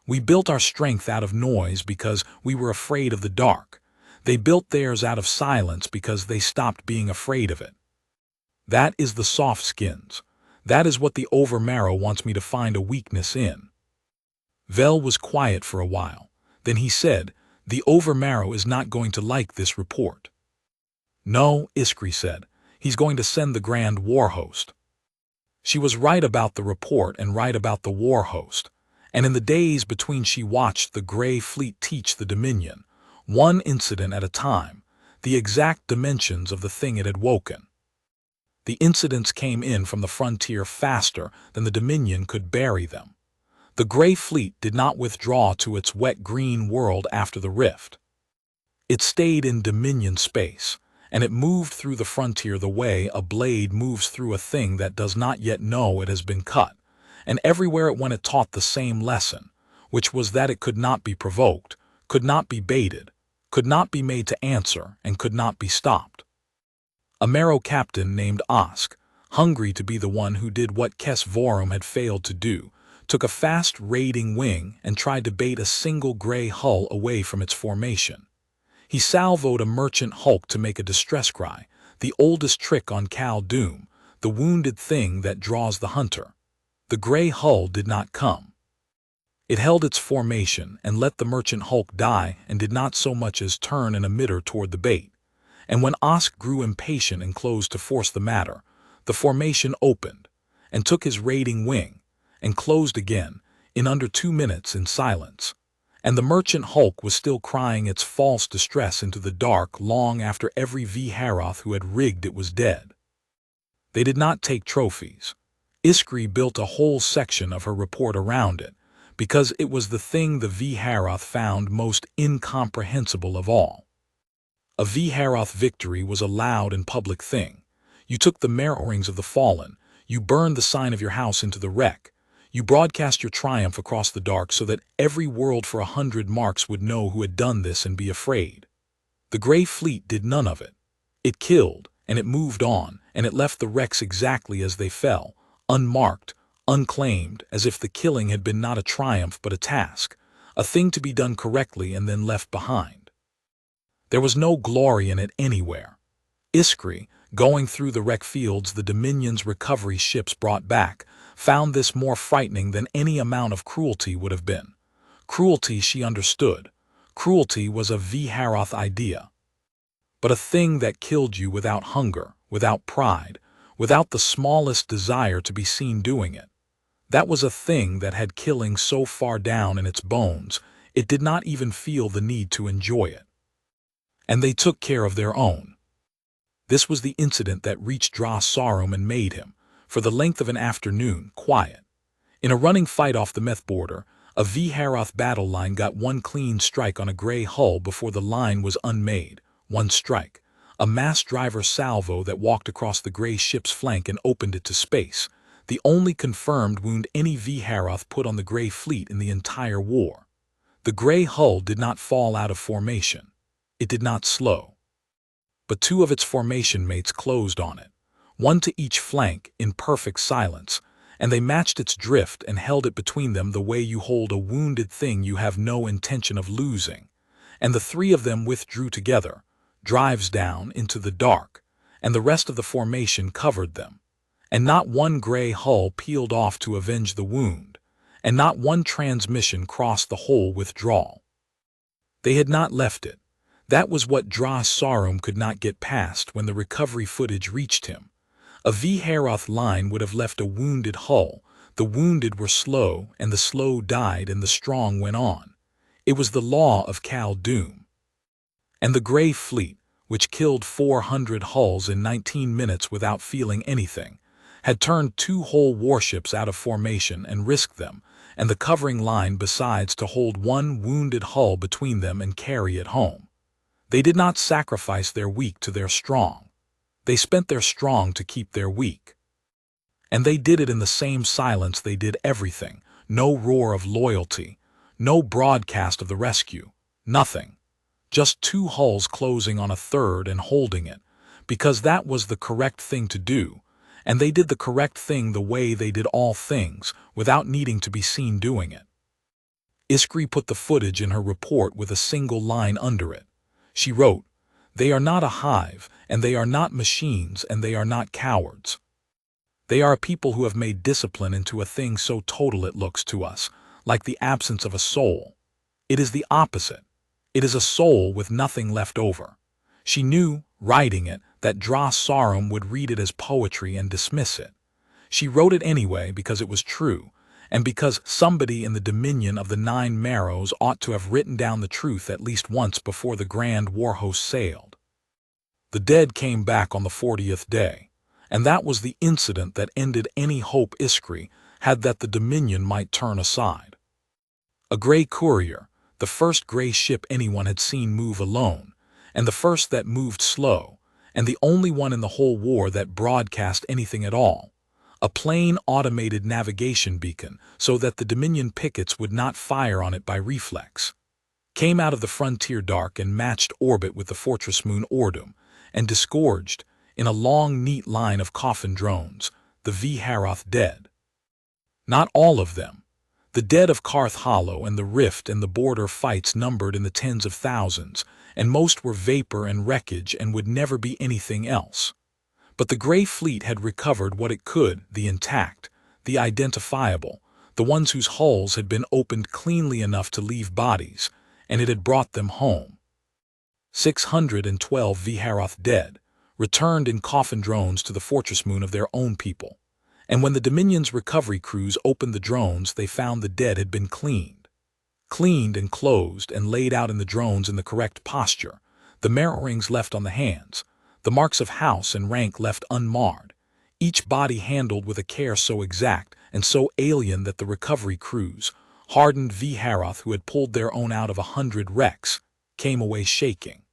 We built our strength out of noise because we were afraid of the dark. They built theirs out of silence because they stopped being afraid of it. That is the soft skins. That is what the overmarrow wants me to find a weakness in. Vel was quiet for a while. Then he said, the overmarrow is not going to like this report. No, Iskry said. He's going to send the Grand War Host. She was right about the report and right about the War Host. And in the days between she watched the Grey Fleet teach the Dominion, one incident at a time, the exact dimensions of the thing it had woken. The incidents came in from the frontier faster than the Dominion could bury them. The Grey Fleet did not withdraw to its wet green world after the rift. It stayed in Dominion space, and it moved through the frontier the way a blade moves through a thing that does not yet know it has been cut, and everywhere it went it taught the same lesson, which was that it could not be provoked, could not be baited, could not be made to answer, and could not be stopped. A marrow captain named Osk, hungry to be the one who did what Kes Vorum had failed to do, took a fast raiding wing and tried to bait a single gray hull away from its formation. He salvoed a merchant hulk to make a distress cry, the oldest trick on Khaldun, the wounded thing that draws the hunter. The gray hull did not come. It held its formation and let the merchant hulk die and did not so much as turn an emitter toward the bait. And when Osk grew impatient and closed to force the matter, the formation opened and took his raiding wing and closed again in under 2 minutes in silence. And the merchant hulk was still crying its false distress into the dark long after every V'Haroth who had rigged it was dead. They did not take trophies. Iskry built a whole section of her report around it, because it was the thing the V'Haroth found most incomprehensible of all. A V'Haroth victory was a loud and public thing. You took the mirrorings of the fallen, you burned the sign of your house into the wreck, you broadcast your triumph across the dark so that every world for 100 marks would know who had done this and be afraid. The Grey Fleet did none of it. It killed, and it moved on, and it left the wrecks exactly as they fell, unmarked, unclaimed, as if the killing had been not a triumph but a task, a thing to be done correctly and then left behind. There was no glory in it anywhere. Iskry, going through the wreck fields the Dominion's recovery ships brought back, found this more frightening than any amount of cruelty would have been. Cruelty she understood. Cruelty was a V'Haroth idea. But a thing that killed you without hunger, without pride, without the smallest desire to be seen doing it. That was a thing that had killing so far down in its bones, it did not even feel the need to enjoy it. And they took care of their own. This was the incident that reached Dras Sarum and made him, for the length of an afternoon, quiet. In a running fight off the meth border, A Viharath battle line got one clean strike on a gray hull before the line was unmade. One strike. A mass driver salvo that walked across the gray ship's flank and opened it to space. The only confirmed wound any Viharath put on the gray fleet in the entire war. The gray hull did not fall out of formation. It did not slow. But two of its formation mates closed on it, one to each flank in perfect silence, and they matched its drift and held it between them the way you hold a wounded thing you have no intention of losing. And the three of them withdrew together, drives down into the dark, and the rest of the formation covered them. And not one gray hull peeled off to avenge the wound, and not one transmission crossed the whole withdrawal. They had not left it. That was what Dras Sarum could not get past when the recovery footage reached him. A Viharath line would have left a wounded hull. The wounded were slow, and the slow died, and the strong went on. It was the law of Khal-Dum. And the Grey Fleet, which killed 400 hulls in 19 minutes without feeling anything, had turned 2 whole warships out of formation and risked them, and the covering line besides to hold 1 wounded hull between them and carry it home. They did not sacrifice their weak to their strong. They spent their strong to keep their weak. And they did it in the same silence they did everything. No roar of loyalty, no broadcast of the rescue, nothing. Just 2 hulls closing on a third and holding it, because that was the correct thing to do, and they did the correct thing the way they did all things, without needing to be seen doing it. Iskri put the footage in her report with a single line under it. She wrote, "They are not a hive, and they are not machines, and they are not cowards. They are a people who have made discipline into a thing so total it looks to us, like the absence of a soul. It is the opposite. It is a soul with nothing left over." She knew, writing it, that Dras Sarum would read it as poetry and dismiss it. She wrote it anyway because it was true, and because somebody in the dominion of the 9 Marrows ought to have written down the truth at least once before the grand war-host sailed. The dead came back on the 40th day, and that was the incident that ended any hope Iskri had that the dominion might turn aside. A gray courier, the first gray ship anyone had seen move alone, and the first that moved slow, and the only one in the whole war that broadcast anything at all. A plain automated navigation beacon so that the Dominion pickets would not fire on it by reflex. Came out of the frontier dark and matched orbit with the fortress moon Ordum, and disgorged, in a long neat line of coffin drones, the Viharath dead. Not all of them. The dead of Karth Hollow and the Rift and the border fights numbered in the tens of thousands, and most were vapor and wreckage and would never be anything else. But the Grey Fleet had recovered what it could, the intact, the identifiable, the ones whose hulls had been opened cleanly enough to leave bodies, and it had brought them home. 612 Viharath dead, returned in coffin drones to the fortress moon of their own people, and when the Dominion's recovery crews opened the drones they found the dead had been cleaned. Cleaned and closed and laid out in the drones in the correct posture, the marrow rings left on the hands, the marks of house and rank left unmarred, each body handled with a care so exact and so alien that the recovery crews, hardened Viharath who had pulled their own out of 100 wrecks, came away shaking.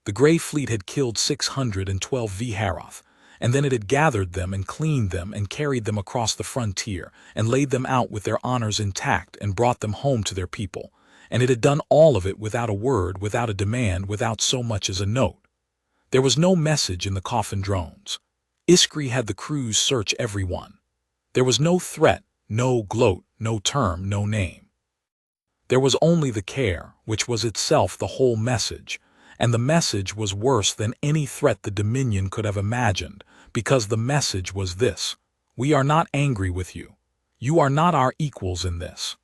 The Grey Fleet had killed 612 Viharath, and then it had gathered them and cleaned them and carried them across the frontier and laid them out with their honors intact and brought them home to their people, and it had done all of it without a word, without a demand, without so much as a note. There was no message in the coffin drones. Iskri had the crews search everyone. There was no threat, no gloat, no term, no name. There was only the care, which was itself the whole message, and the message was worse than any threat the Dominion could have imagined, because the message was this: "We are not angry with you. You are not our equals in this.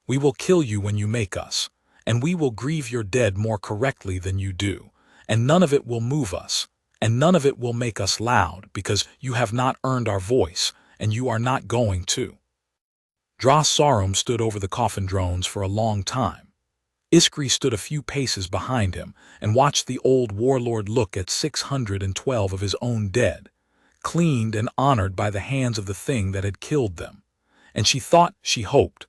We will kill you when you make us, and we will grieve your dead more correctly than you do. And none of it will move us, and none of it will make us loud, because you have not earned our voice, and you are not going to." Dras Sarum stood over the coffin drones for a long time. Iskri stood a few paces behind him and watched the old warlord look at 612 of his own dead, cleaned and honored by the hands of the thing that had killed them. And she thought, she hoped,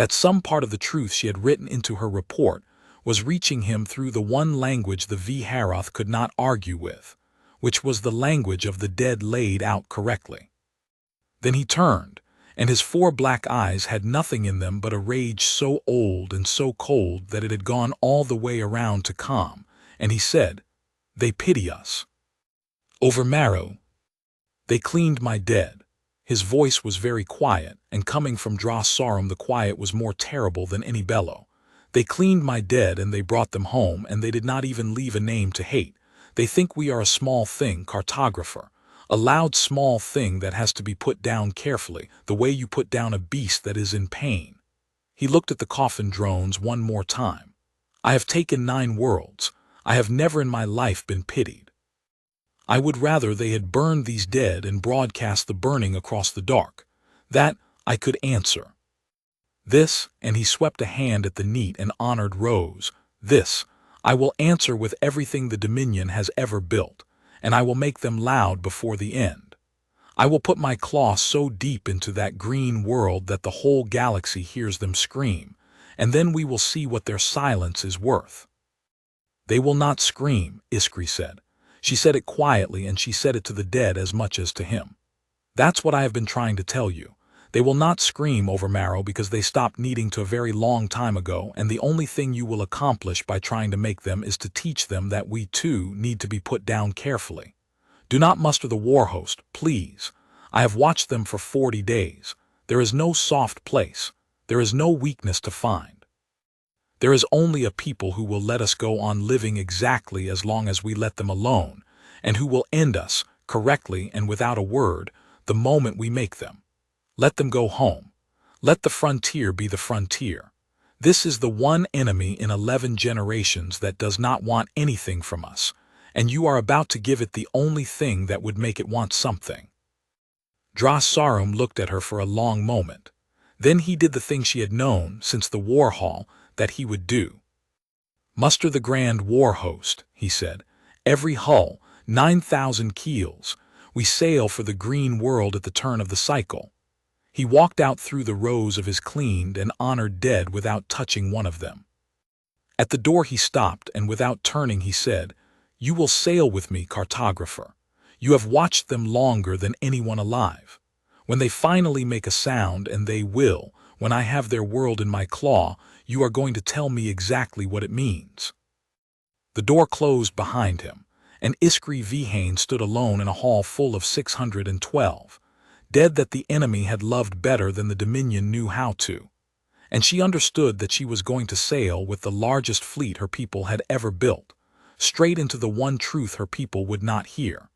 that some part of the truth she had written into her report was reaching him through the one language the V'Haroth could not argue with, which was the language of the dead laid out correctly. Then he turned, and his 4 black eyes had nothing in them but a rage so old and so cold that it had gone all the way around to calm, and he said, "They pity us. Over marrow. They cleaned my dead." His voice was very quiet, and coming from Dras Sarum the quiet was more terrible than any bellow. "They cleaned my dead and they brought them home, and they did not even leave a name to hate. They think we are a small thing, cartographer. A loud small thing that has to be put down carefully, the way you put down a beast that is in pain." He looked at the coffin drones one more time. "I have taken 9 worlds. I have never in my life been pitied. I would rather they had burned these dead and broadcast the burning across the dark. That I could answer. This," and he swept a hand at the neat and honored rows, "this I will answer with everything the Dominion has ever built, and I will make them loud before the end. I will put my claw so deep into that green world that the whole galaxy hears them scream, and then we will see what their silence is worth." "They will not scream," Iskri said. She said it quietly, and she said it to the dead as much as to him. "That's what I have been trying to tell you. They will not scream over marrow because they stopped needing to a very long time ago, and the only thing you will accomplish by trying to make them is to teach them that we too need to be put down carefully. Do not muster the war host, please. I have watched them for 40 days. There is no soft place. There is no weakness to find. There is only a people who will let us go on living exactly as long as we let them alone, and who will end us, correctly and without a word, the moment we make them. Let them go home. Let the frontier be the frontier. This is the one enemy in 11 generations that does not want anything from us, and you are about to give it the only thing that would make it want something." Dras Sarum looked at her for a long moment. Then he did the thing she had known, since the war hall, that he would do. "Muster the grand war host," he said. "Every hull, 9,000 keels. We sail for the green world at the turn of the cycle." He walked out through the rows of his cleaned and honored dead without touching one of them. At the door he stopped, and without turning he said, "You will sail with me, cartographer. You have watched them longer than anyone alive. When they finally make a sound, and they will, when I have their world in my claw, you are going to tell me exactly what it means." The door closed behind him, and Iskri V'Hain stood alone in a hall full of 612. Dead that the enemy had loved better than the Dominion knew how to. And she understood that she was going to sail with the largest fleet her people had ever built, straight into the one truth her people would not hear,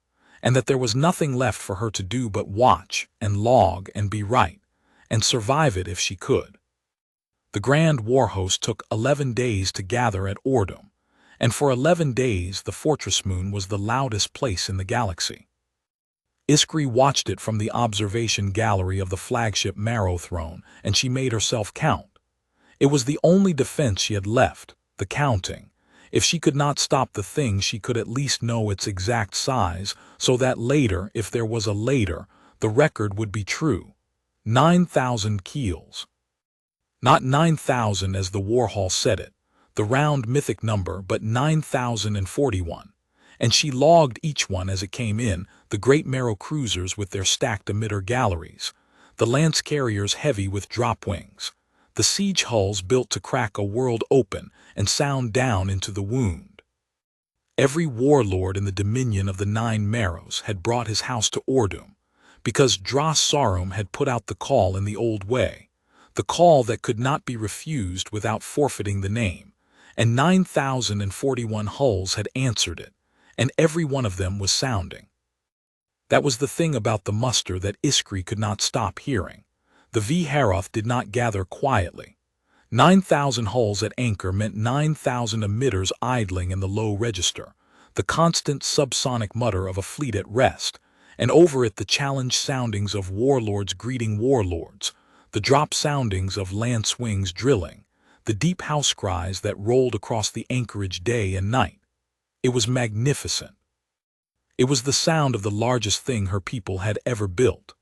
and that there was nothing left for her to do but watch and log and be right, and survive it if she could. The Grand War Host took 11 days to gather at Ordum, and for 11 days the fortress moon was the loudest place in the galaxy. Iskri watched it from the observation gallery of the flagship Marrow Throne, and she made herself count. It was the only defense she had left, the counting. If she could not stop the thing, she could at least know its exact size, so that later, if there was a later, the record would be true. 9,000 keels. Not 9,000 as the Warhall said it, the round mythic number, but 9,041. And she logged each one as it came in, the great Marrow cruisers with their stacked emitter galleries, the lance carriers heavy with drop wings, the siege hulls built to crack a world open and sound down into the wound. Every warlord in the dominion of the 9 Marrows had brought his house to Ordum, because Dras Sarum had put out the call in the old way, the call that could not be refused without forfeiting the name, and 9,041 hulls had answered it, and every one of them was sounding. That was the thing about the muster that Iskri could not stop hearing. The V'Haroth did not gather quietly. 9,000 hulls at anchor meant 9,000 emitters idling in the low register, the constant subsonic mutter of a fleet at rest, and over it the challenge soundings of warlords greeting warlords, the drop soundings of lance wings drilling, the deep house cries that rolled across the anchorage day and night. It was magnificent. It was the sound of the largest thing her people had ever built.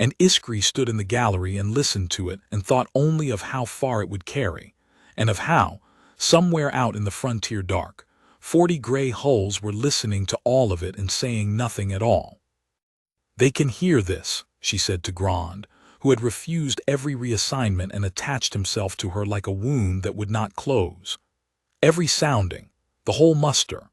and Iskri stood in the gallery and listened to it and thought only of how far it would carry, and of how, somewhere out in the frontier dark, 40 gray hulls were listening to all of it and saying nothing at all. "They can hear this," she said to Grand, who had refused every reassignment and attached himself to her like a wound that would not close. "Every sounding, the whole muster.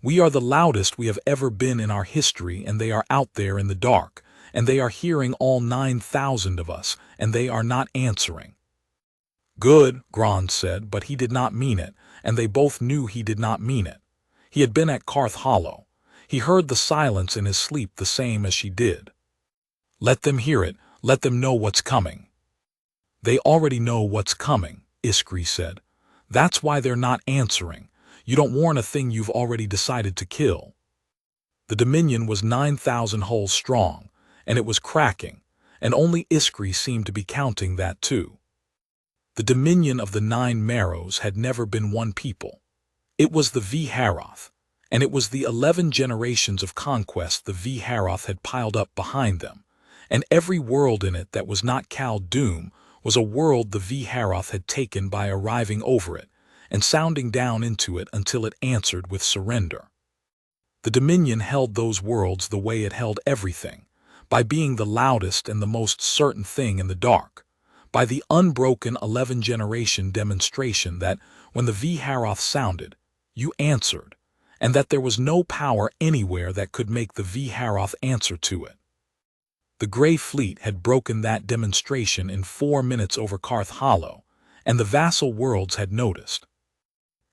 We are the loudest we have ever been in our history, and they are out there in the dark, and they are hearing all 9,000 of us, and they are not answering." "Good," Grand said, but he did not mean it, and they both knew he did not mean it. He had been at Karth Hollow. He heard the silence in his sleep the same as she did. "Let them hear it. Let them know what's coming." "They already know what's coming," Iskri said. "That's why they're not answering. You don't warn a thing you've already decided to kill." The Dominion was 9,000 hulls strong, and it was cracking, and only Iskri seemed to be counting that too. The Dominion of the 9 Marrows had never been one people. It was the V'Haroth, and it was the 11 generations of conquest the V'Haroth had piled up behind them, and every world in it that was not Khal-Dûm was a world the V'Haroth had taken by arriving over it and sounding down into it until it answered with surrender. The Dominion held those worlds the way it held everything, by being the loudest and the most certain thing in the dark, by the unbroken 11-generation demonstration that, when the V'Haroth sounded, you answered, and that there was no power anywhere that could make the V'Haroth answer to it. The Grey Fleet had broken that demonstration in 4 minutes over Karth Hollow, and the vassal worlds had noticed.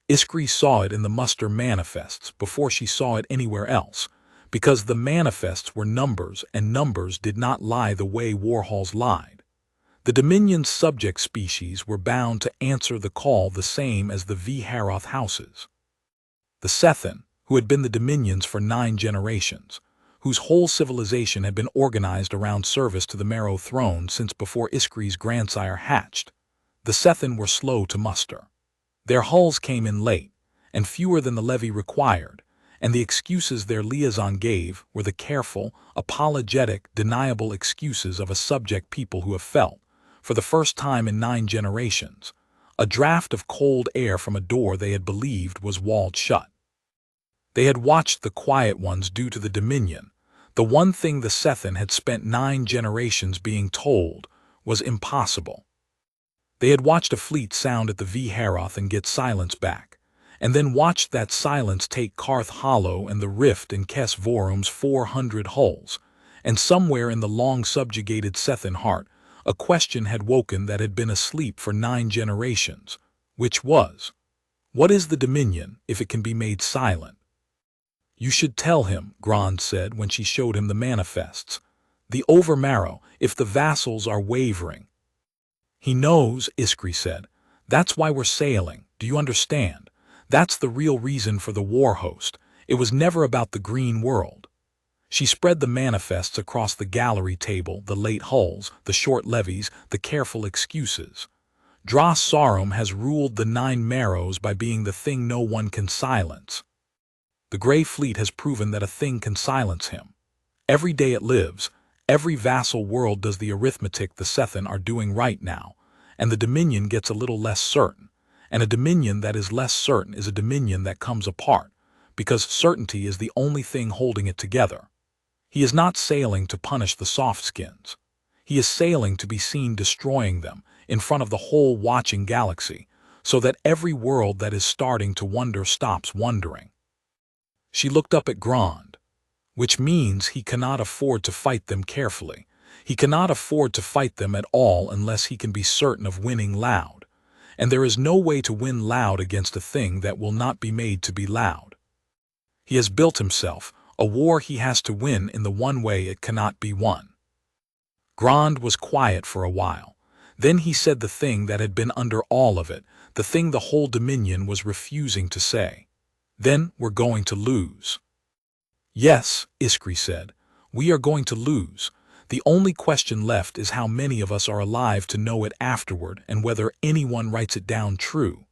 Iskri saw it in the muster manifests before she saw it anywhere else, because the manifests were numbers and numbers did not lie the way warhalls lied. The Dominion's subject species were bound to answer the call the same as the V'Haroth houses. The Sethen, who had been the Dominion's for 9 generations, whose whole civilization had been organized around service to the Marrow throne since before Iskri's grandsire hatched, the Sethen were slow to muster. Their hulls came in late, and fewer than the levy required, and the excuses their liaison gave were the careful, apologetic, deniable excuses of a subject people who have felt, for the first time in 9 generations, a draft of cold air from a door they had believed was walled shut. They had watched the quiet ones do to the Dominion. The one thing the Sethen had spent 9 generations being told was impossible. They had watched a fleet sound at the V'Haroth and get silence back, and then watched that silence take Karth Hollow and the rift in Kes Vorum's 400 hulls, and somewhere in the long subjugated Sethen heart, a question had woken that had been asleep for 9 generations, which was, what is the Dominion if it can be made silent? "You should tell him," Grand said when she showed him the manifests. "The Overmarrow, if the vassals are wavering." "He knows," Iskri said. "That's why we're sailing, do you understand? That's the real reason for the war host. It was never about the green world." She spread the manifests across the gallery table, the late hulls, the short levies, the careful excuses. Dras Sarum has ruled the 9 Marrows by being the thing no one can silence. The Grey Fleet has proven that a thing can silence him. Every day it lives, every vassal world does the arithmetic the Sethen are doing right now, and the Dominion gets a little less certain, and a Dominion that is less certain is a Dominion that comes apart, because certainty is the only thing holding it together. He is not sailing to punish the softskins. He is sailing to be seen destroying them in front of the whole watching galaxy, so that every world that is starting to wonder stops wondering. She looked up at Grand. "Which means he cannot afford to fight them carefully. He cannot afford to fight them at all unless he can be certain of winning loud. And there is no way to win loud against a thing that will not be made to be loud. He has built himself a war he has to win in the one way it cannot be won." Grand was quiet for a while. Then he said the thing that had been under all of it, the thing the whole Dominion was refusing to say. "Then we're going to lose." "Yes," Iskri said, "we are going to lose. The only question left is how many of us are alive to know it afterward and whether anyone writes it down true."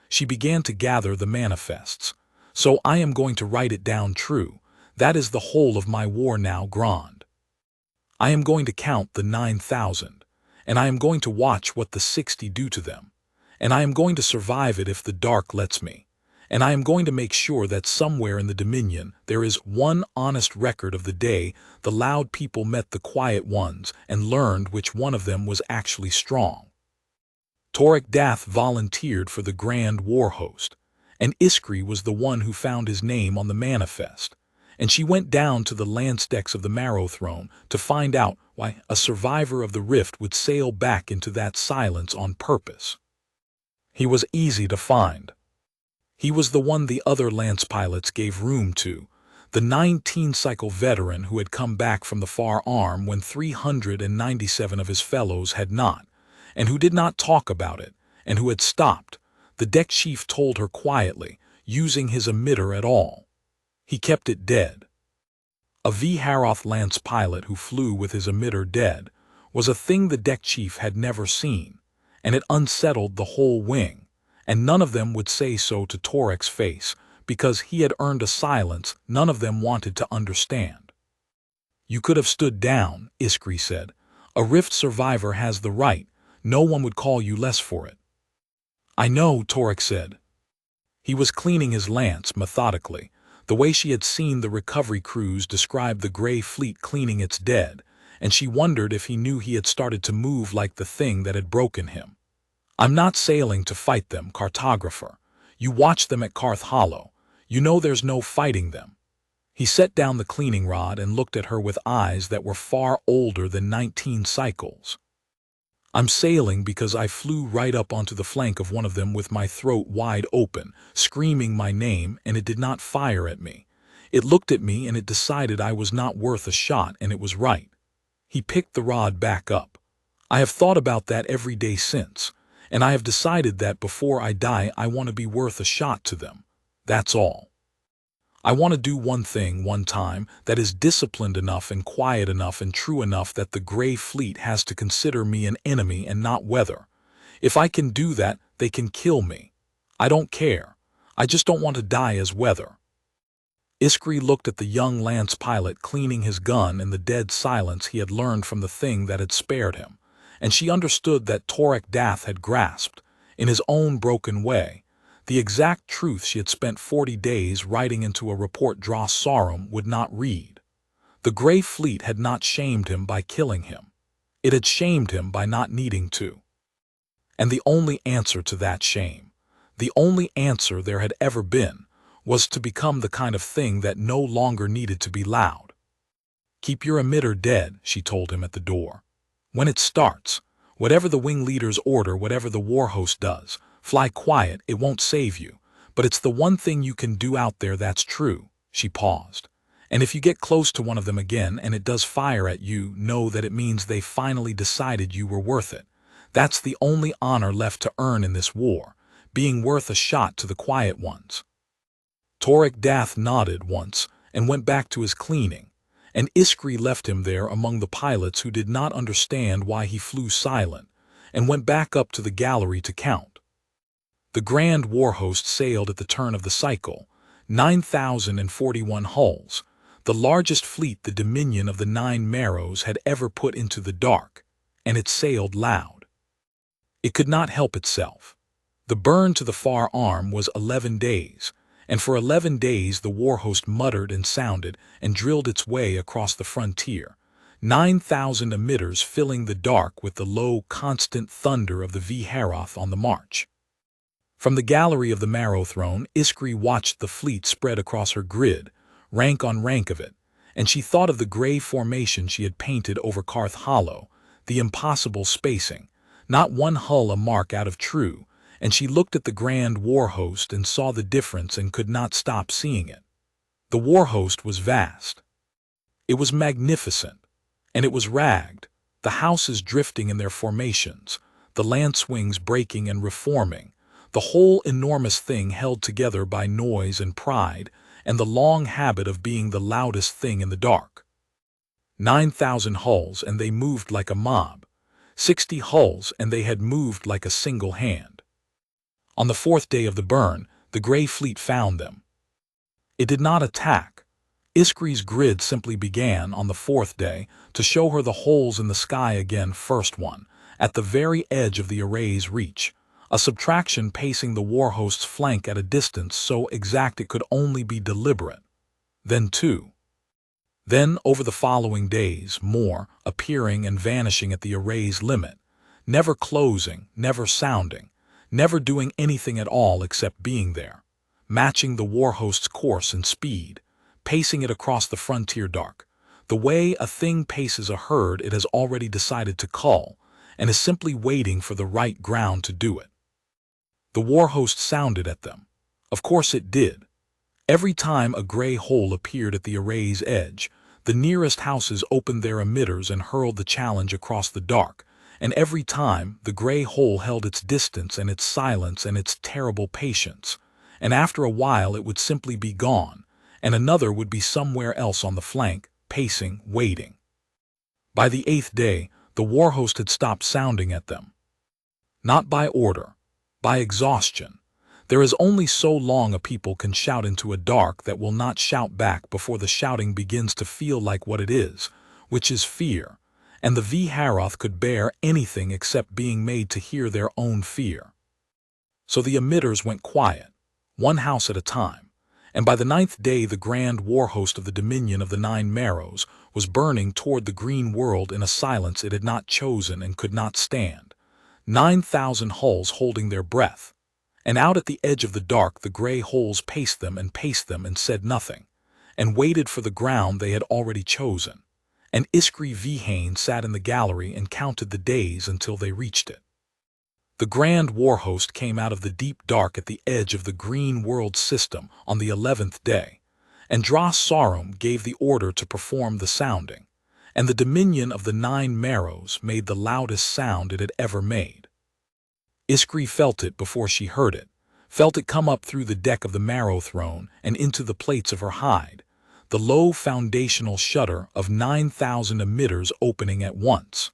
She began to gather the manifests. "So I am going to write it down true. That is the whole of my war now, Grand." I am going to count the 9,000, and I am going to watch what the 60 do to them, and I am going to survive it if the dark lets me, and I am going to make sure that somewhere in the Dominion there is one honest record of the day the loud people met the quiet ones and learned which one of them was actually strong. Torek Dath volunteered for the Grand War Host, and Iskri was the one who found his name on the manifest, and she went down to the lance decks of the Marrow Throne to find out why a survivor of the rift would sail back into that silence on purpose. He was easy to find. He was the one the other lance pilots gave room to, the 19-cycle veteran who had come back from the far arm when 397 of his fellows had not, and who did not talk about it, and who had stopped, the deck chief told her quietly, using his emitter at all. He kept it dead. A V-Haroth lance pilot who flew with his emitter dead was a thing the deck chief had never seen, and it unsettled the whole wing, and none of them would say so to Torek's face, because he had earned a silence none of them wanted to understand. You could have stood down, Iskri said. A rift survivor has the right. No one would call you less for it. I know, Torek said. He was cleaning his lance methodically, the way she had seen the recovery crews describe the Grey Fleet cleaning its dead, and she wondered if he knew he had started to move like the thing that had broken him. I'm not sailing to fight them, cartographer. You watch them at Karth Hollow. You know there's no fighting them. He set down the cleaning rod and looked at her with eyes that were far older than 19 cycles. I'm sailing because I flew right up onto the flank of one of them with my throat wide open, screaming my name, and it did not fire at me. It looked at me and it decided I was not worth a shot, and it was right. He picked the rod back up. I have thought about that every day since, and I have decided that before I die I want to be worth a shot to them. That's all. I want to do one thing one time that is disciplined enough and quiet enough and true enough that the Grey Fleet has to consider me an enemy and not weather. If I can do that, they can kill me. I don't care. I just don't want to die as weather. Iskri looked at the young lance pilot cleaning his gun in the dead silence he had learned from the thing that had spared him, and she understood that Torek Dath had grasped, in his own broken way, the exact truth she had spent 40 days writing into a report Dras Sarum would not read. The Grey Fleet had not shamed him by killing him. It had shamed him by not needing to. And the only answer to that shame, the only answer there had ever been, was to become the kind of thing that no longer needed to be loud. Keep your emitter dead, she told him at the door. When it starts, whatever the wing leaders order, whatever the war host does, fly quiet, it won't save you, but it's the one thing you can do out there that's true. She paused. And if you get close to one of them again and it does fire at you, know that it means they finally decided you were worth it. That's the only honor left to earn in this war, being worth a shot to the quiet ones. Torek Dath nodded once and went back to his cleaning, and Iskri left him there among the pilots who did not understand why he flew silent, and went back up to the gallery to count. The Grand War Host sailed at the turn of the cycle, 9,041 hulls, the largest fleet the Dominion of the Nine Marrows had ever put into the dark, and it sailed loud. It could not help itself. The burn to the far arm was 11 days, and for 11 days the war host muttered and sounded and drilled its way across the frontier, 9,000 emitters filling the dark with the low, constant thunder of the V-Haroth on the march. From the gallery of the Marrow Throne, Iskri watched the fleet spread across her grid, rank on rank of it, and she thought of the gray formation she had painted over Karth Hollow, the impossible spacing, not one hull a mark out of true, and she looked at the Grand War Host and saw the difference and could not stop seeing it. The War Host was vast. It was magnificent, and it was ragged, the houses drifting in their formations, the lance wings breaking and reforming, the whole enormous thing held together by noise and pride, and the long habit of being the loudest thing in the dark. 9,000 hulls, and they moved like a mob. 60 hulls, and they had moved like a single hand. On the 4th day of the burn, the Grey Fleet found them. It did not attack. Iskri's grid simply began on the fourth day to show her the holes in the sky again. First one, at the very edge of the array's reach, a subtraction pacing the warhost's flank at a distance so exact it could only be deliberate. Then two. Then, over the following days, more, appearing and vanishing at the array's limit, never closing, never sounding, never doing anything at all except being there, matching the warhost's course and speed, pacing it across the frontier dark, the way a thing paces a herd it has already decided to cull, and is simply waiting for the right ground to do it. The warhost sounded at them. Of course it did. Every time a gray hole appeared at the array's edge, the nearest houses opened their emitters and hurled the challenge across the dark, and every time the gray hole held its distance and its silence and its terrible patience, and after a while it would simply be gone, and another would be somewhere else on the flank, pacing, waiting. By the 8th day, the warhost had stopped sounding at them. Not by order, by exhaustion. There is only so long a people can shout into a dark that will not shout back before the shouting begins to feel like what it is, which is fear, and the V'Haroth could bear anything except being made to hear their own fear. So the emitters went quiet, one house at a time, and by the 9th day the grand warhost of the Dominion of the Nine Marrows was burning toward the green world in a silence it had not chosen and could not stand, 9,000 hulls holding their breath, and out at the edge of the dark the gray holes paced them and said nothing, and waited for the ground they had already chosen, and Iskri V'Hain sat in the gallery and counted the days until they reached it. The grand warhost came out of the deep dark at the edge of the green world system on the 11th day, and Dra-Sarum gave the order to perform the sounding, and the Dominion of the Nine Marrows made the loudest sound it had ever made. Iskri felt it before she heard it, felt it come up through the deck of the Marrow throne and into the plates of her hide, the low foundational shutter of 9,000 emitters opening at once.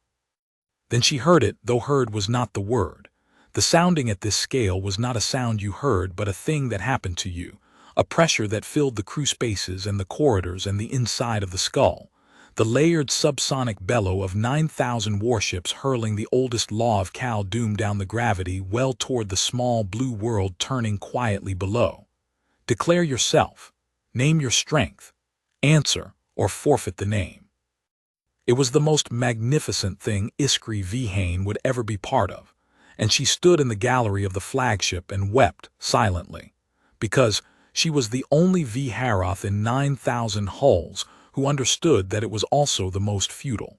Then she heard it, though heard was not the word. The sounding at this scale was not a sound you heard, but a thing that happened to you, a pressure that filled the crew spaces and the corridors and the inside of the skull, the layered subsonic bellow of 9,000 warships hurling the oldest law of Khal-Dum down the gravity well toward the small blue world turning quietly below. Declare yourself. Name your strength. Answer, or forfeit the name. It was the most magnificent thing Iskri V'Hain would ever be part of, and she stood in the gallery of the flagship and wept silently, because she was the only V'Haroth in 9,000 hulls who understood that it was also the most futile.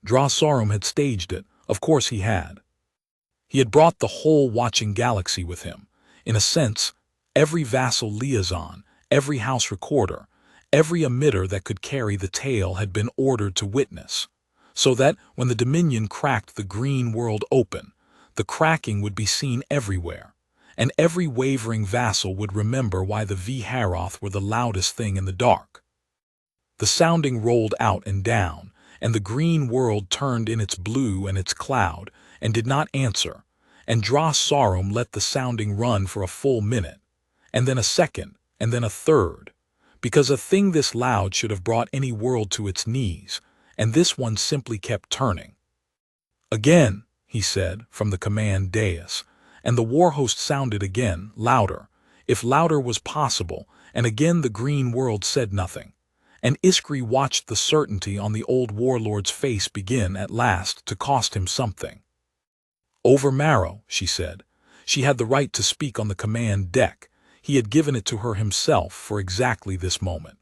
Dra-Sarum had staged it, of course he had. He had brought the whole watching galaxy with him. In a sense, every vassal liaison, every house recorder, every emitter that could carry the tale had been ordered to witness, so that when the Dominion cracked the green world open, the cracking would be seen everywhere, and every wavering vassal would remember why the V'Haroth were the loudest thing in the dark. The sounding rolled out and down, and the green world turned in its blue and its cloud, and did not answer, and Dra-Sarum let the sounding run for a full minute, and then a second, and then a third, because a thing this loud should have brought any world to its knees, and this one simply kept turning. Again, he said, from the command dais, and the warhost sounded again, louder, if louder was possible, and again the green world said nothing, and Iskri watched the certainty on the old warlord's face begin at last to cost him something. Over Marrow, she said. She had the right to speak on the command deck. He had given it to her himself for exactly this moment.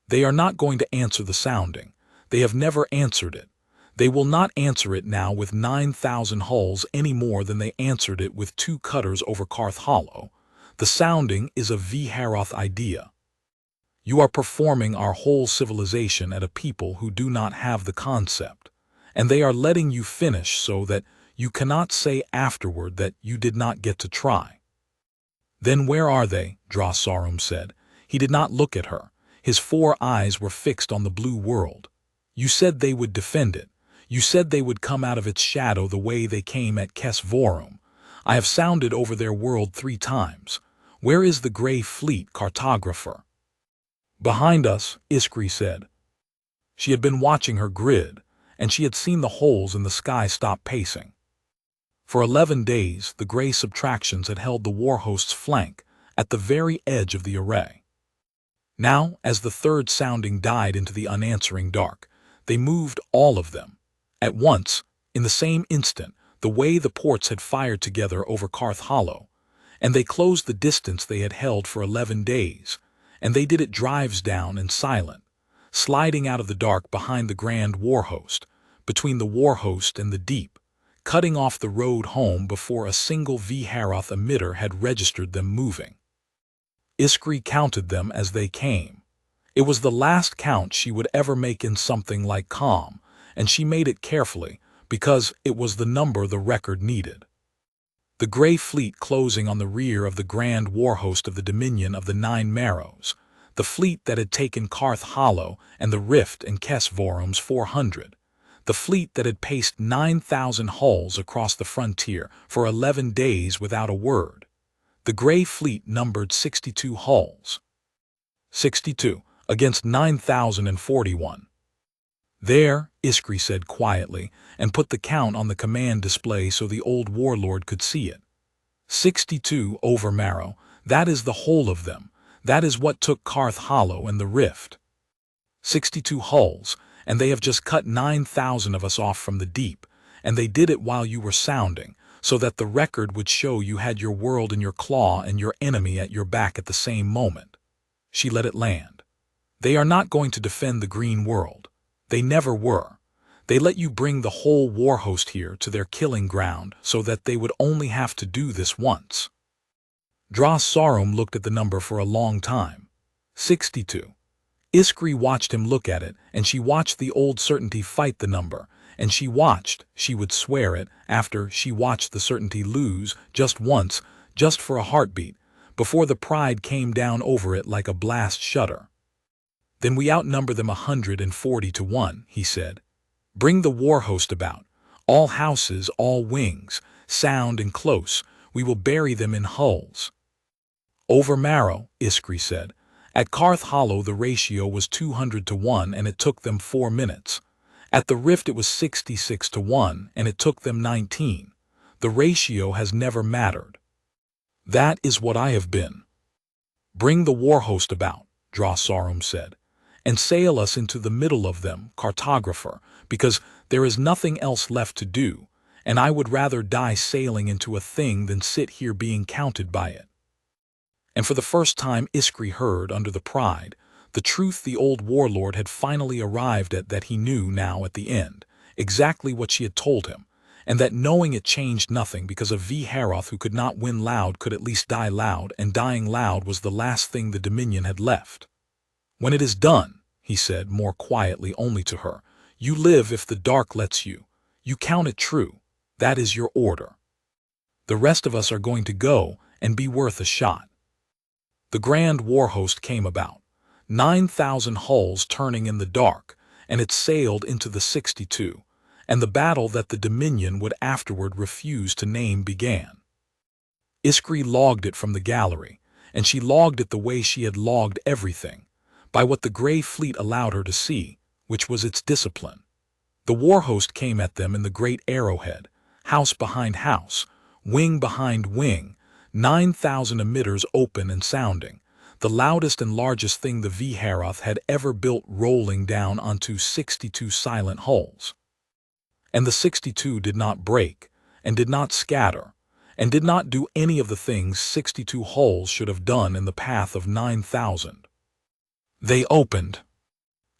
They are not going to answer the sounding. They have never answered it. They will not answer it now with 9,000 hulls any more than they answered it with 2 cutters over Karth Hollow. The sounding is a V'Haroth idea. You are performing our whole civilization at a people who do not have the concept, and they are letting you finish so that you cannot say afterward that you did not get to try. Then where are they? Dra-Sarum said. He did not look at her. His 4 eyes were fixed on the blue world. You said they would defend it. You said they would come out of its shadow the way they came at Kes-Vorum. I have sounded over their world 3 times. Where is the gray fleet cartographer? Behind us, Iskri said. She had been watching her grid, and she had seen the holes in the sky stop pacing. For 11 days, the gray subtractions had held the warhost's flank at the very edge of the array. Now, as the third sounding died into the unanswering dark, they moved all of them. At once, in the same instant, the way the ports had fired together over Karth Hollow, and they closed the distance they had held for 11 days, and they did it drives down and silent, sliding out of the dark behind the grand warhost, between the warhost and the deep, cutting off the road home before a single Vharoth emitter had registered them moving. Iskri counted them as they came. It was the last count she would ever make in something like calm, and she made it carefully, because it was the number the record needed. The gray fleet closing on the rear of the grand warhost of the Dominion of the Nine Marrows, the fleet that had taken Karth Hollow and the Rift and Kesvorum's 400, the fleet that had paced 9,000 hulls across the frontier for 11 days without a word. The gray fleet numbered 62 hulls. 62, against 9,041. There, Iskri said quietly, and put the count on the command display so the old warlord could see it. 62 over Marrow, that is the whole of them. That is what took Karth Hollow and the Rift. 62 hulls, and they have just cut 9,000 of us off from the deep, and they did it while you were sounding, so that the record would show you had your world in your claw and your enemy at your back at the same moment. She let it land. They are not going to defend the green world. They never were. They let you bring the whole warhost here to their killing ground so that they would only have to do this once. Dras Sarum looked at the number for a long time. 62. Iskri watched him look at it, and she watched the old certainty fight the number, and she would swear it, after she watched the certainty lose, just once, just for a heartbeat, before the pride came down over it like a blast shudder. Then we outnumber them 140 to 1, he said. Bring the warhost about. All houses, all wings, sound and close, we will bury them in hulls. Over Marrow, Iskri said. At Karth Hollow the ratio was 200 to 1 and it took them 4 minutes. At the Rift it was 66 to 1 and it took them 19. The ratio has never mattered. That is what I have been. Bring the warhost about, Dras Sarum said, and sail us into the middle of them, cartographer, because there is nothing else left to do, and I would rather die sailing into a thing than sit here being counted by it. And for the first time Iskri heard, under the pride, the truth the old warlord had finally arrived at, that he knew now at the end, exactly what she had told him, and that knowing it changed nothing because a Vharoth who could not win loud could at least die loud, and dying loud was the last thing the Dominion had left. When it is done, he said more quietly only to her, you live if the dark lets you. You count it true. That is your order. The rest of us are going to go and be worth a shot. The grand warhost came about, 9,000 hulls turning in the dark, and it sailed into the 62, and the battle that the Dominion would afterward refuse to name began. Iskri logged it from the gallery, and she logged it the way she had logged everything, by what the gray fleet allowed her to see, which was its discipline. The warhost came at them in the great arrowhead, house behind house, wing behind wing, 9,000 emitters open and sounding, the loudest and largest thing the Vharoth had ever built, rolling down onto 62 silent hulls. And the 62 did not break, and did not scatter, and did not do any of the things 62 hulls should have done in the path of 9,000. They opened.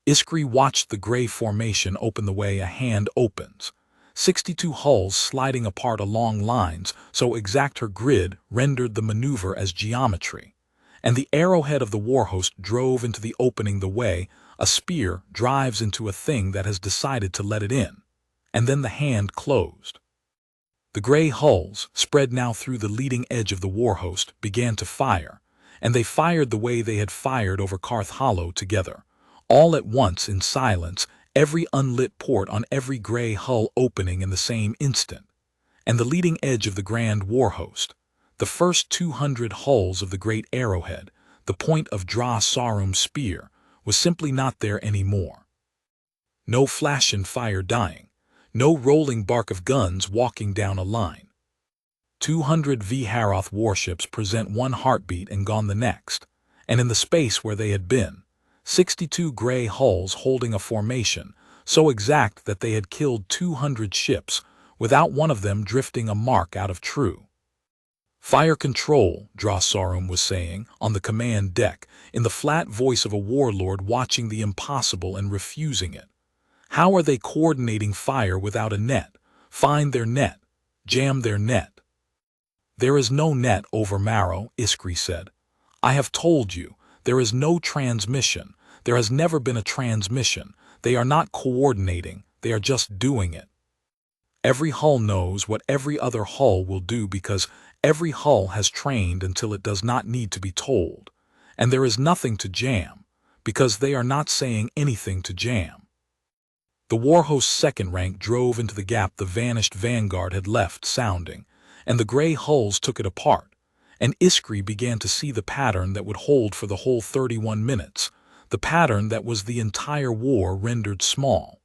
Iskri watched the gray formation open the way a hand opens, 62 hulls sliding apart along lines so exact her grid rendered the maneuver as geometry, and the arrowhead of the warhost drove into the opening the way a spear drives into a thing that has decided to let it in, and then the hand closed. The gray hulls, spread now through the leading edge of the warhost, began to fire, and they fired the way they had fired over Karth Hollow together, all at once in silence, every unlit port on every gray hull opening in the same instant, and the leading edge of the grand warhost, the first 200 hulls of the great arrowhead, the point of Dras Sarum's spear, was simply not there anymore. No flash and fire dying, no rolling bark of guns walking down a line. 200 Haroth warships present one heartbeat and gone the next, and in the space where they had been, 62 gray hulls holding a formation so exact that they had killed 200 ships without one of them drifting a mark out of true. Fire control, Drossarum was saying, on the command deck, in the flat voice of a warlord watching the impossible and refusing it. How are they coordinating fire without a net? Find their net. Jam their net. There is no net over Marrow, Iskri said. I have told you, there is no transmission. There has never been a transmission. They are not coordinating, they are just doing it. Every hull knows what every other hull will do because every hull has trained until it does not need to be told. And there is nothing to jam, because they are not saying anything to jam. The warhost's second rank drove into the gap the vanished vanguard had left sounding, and the gray hulls took it apart, and Iskri began to see the pattern that would hold for the whole 31 minutes, the pattern that was the entire war rendered small.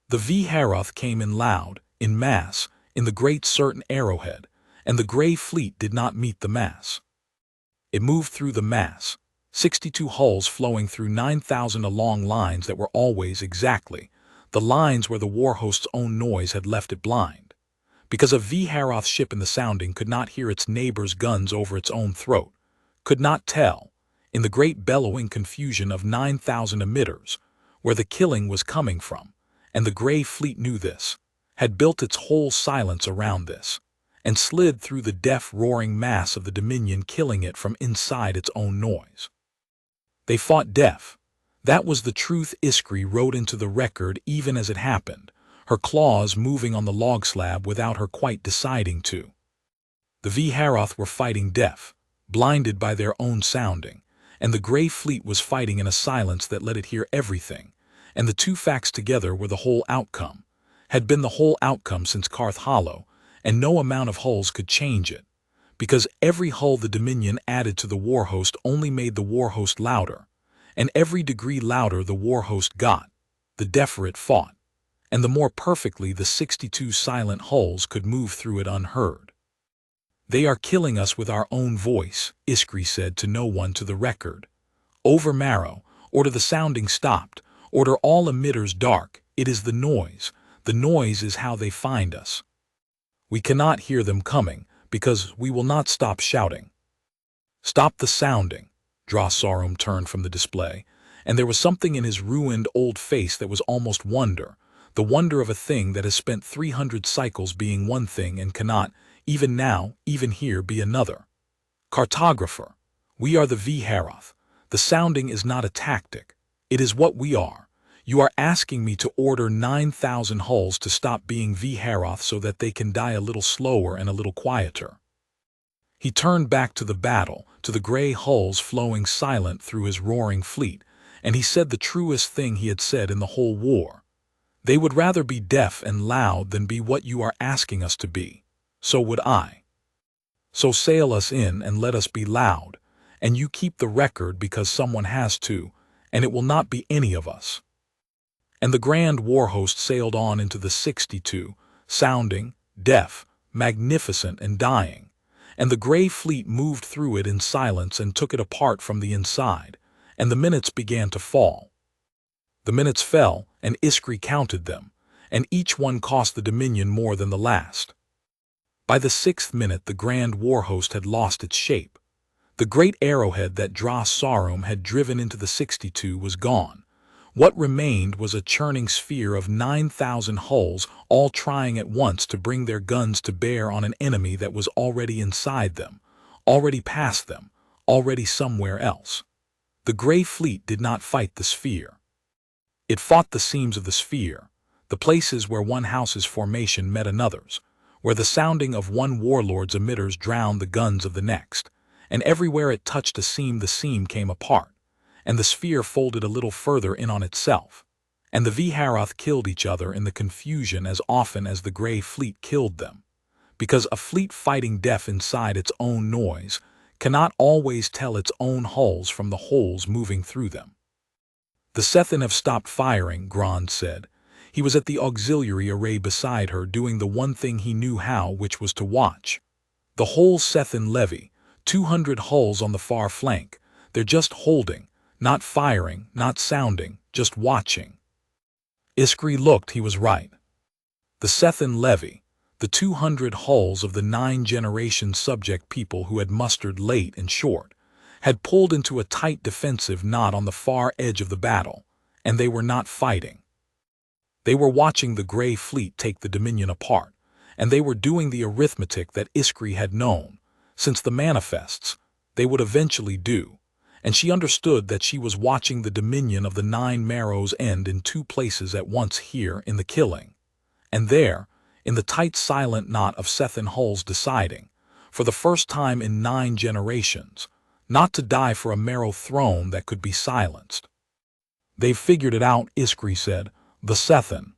The Haroth came in loud, in mass, in the great certain arrowhead, and the gray fleet did not meet the mass. It moved through the mass, 62 hulls flowing through 9,000 along lines that were always exactly the lines where the warhost's own noise had left it blind, because a Haroth ship in the sounding could not hear its neighbor's guns over its own throat, could not tell, in the great bellowing confusion of 9,000 emitters, where the killing was coming from, and the gray fleet knew this, had built its whole silence around this, and slid through the deaf roaring mass of the Dominion, killing it from inside its own noise. They fought deaf. That was the truth. Iskri wrote into the record even as it happened, her claws moving on the log slab without her quite deciding to. The Haroth were fighting deaf, blinded by their own sounding, and the gray fleet was fighting in a silence that let it hear everything, and the two facts together were the whole outcome, had been the whole outcome since Karth Hollow, and no amount of hulls could change it, because every hull the Dominion added to the warhost only made the warhost louder, and every degree louder the warhost got, the deafer it fought, and the more perfectly the 62 silent hulls could move through it unheard. They are killing us with our own voice, Iskri said to no one to the record. Over Marrow, order the sounding stopped, order all emitters dark, it is the noise is how they find us. We cannot hear them coming, because we will not stop shouting. Stop the sounding. Drossarum turned from the display, and there was something in his ruined old face that was almost wonder, the wonder of a thing that has spent 300 cycles being one thing and cannot, even now, even here, be another. Cartographer, we are the Haroth. The sounding is not a tactic. It is what we are. You are asking me to order 9,000 hulls to stop being Haroth so that they can die a little slower and a little quieter. He turned back to the battle, to the gray hulls flowing silent through his roaring fleet, and he said the truest thing he had said in the whole war. They would rather be deaf and loud than be what you are asking us to be. So would I. So sail us in and let us be loud, and you keep the record because someone has to, and it will not be any of us. And the grand warhost sailed on into the 62, sounding, deaf, magnificent and dying, and the gray fleet moved through it in silence and took it apart from the inside, and the minutes began to fall. The minutes fell, and Iskri counted them, and each one cost the Dominion more than the last. By the 6th minute the grand warhost had lost its shape. The great arrowhead that Drossarum had driven into the 62 was gone. What remained was a churning sphere of 9,000 hulls, all trying at once to bring their guns to bear on an enemy that was already inside them, already past them, already somewhere else. The gray fleet did not fight the sphere. It fought the seams of the sphere, the places where one house's formation met another's, where the sounding of one warlord's emitters drowned the guns of the next, and everywhere it touched a seam the seam came apart, and the sphere folded a little further in on itself, and the Haroth killed each other in the confusion as often as the gray fleet killed them, because a fleet fighting deaf inside its own noise cannot always tell its own hulls from the holes moving through them. The Sethin have stopped firing, Grand said. He was at the auxiliary array beside her doing the one thing he knew how, which was to watch. The whole Sethin levy, 200 hulls on the far flank, they're just holding, not firing, not sounding, just watching. Iskry looked, he was right. The Sethin levy, the 200 hulls of the 9-generation subject people who had mustered late and short, had pulled into a tight defensive knot on the far edge of the battle, and they were not fighting. They were watching the Grey Fleet take the Dominion apart, and they were doing the arithmetic that Iskry had known, since the manifests, they would eventually do, and she understood that she was watching the Dominion of the 9 Marrows end in 2 places at once, here in the killing, and there, in the tight silent knot of Sethin hulls deciding, for the first time in 9 generations, not to die for a Marrow throne that could be silenced. They've figured it out, Iskry said, the Sethin.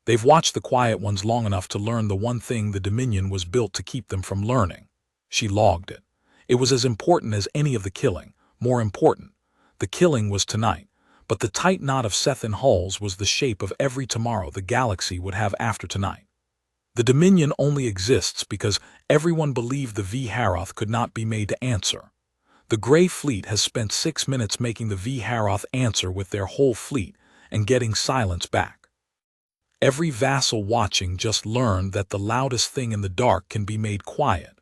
They've watched the quiet ones long enough to learn the one thing the Dominion was built to keep them from learning. She logged it. It was as important as any of the killing, more important. The killing was tonight, but the tight knot of Sethin hulls was the shape of every tomorrow the galaxy would have after tonight. The Dominion only exists because everyone believed the V-Haroth could not be made to answer. The Grey Fleet has spent 6 minutes making the V-Haroth answer with their whole fleet and getting silence back. Every vassal watching just learned that the loudest thing in the dark can be made quiet.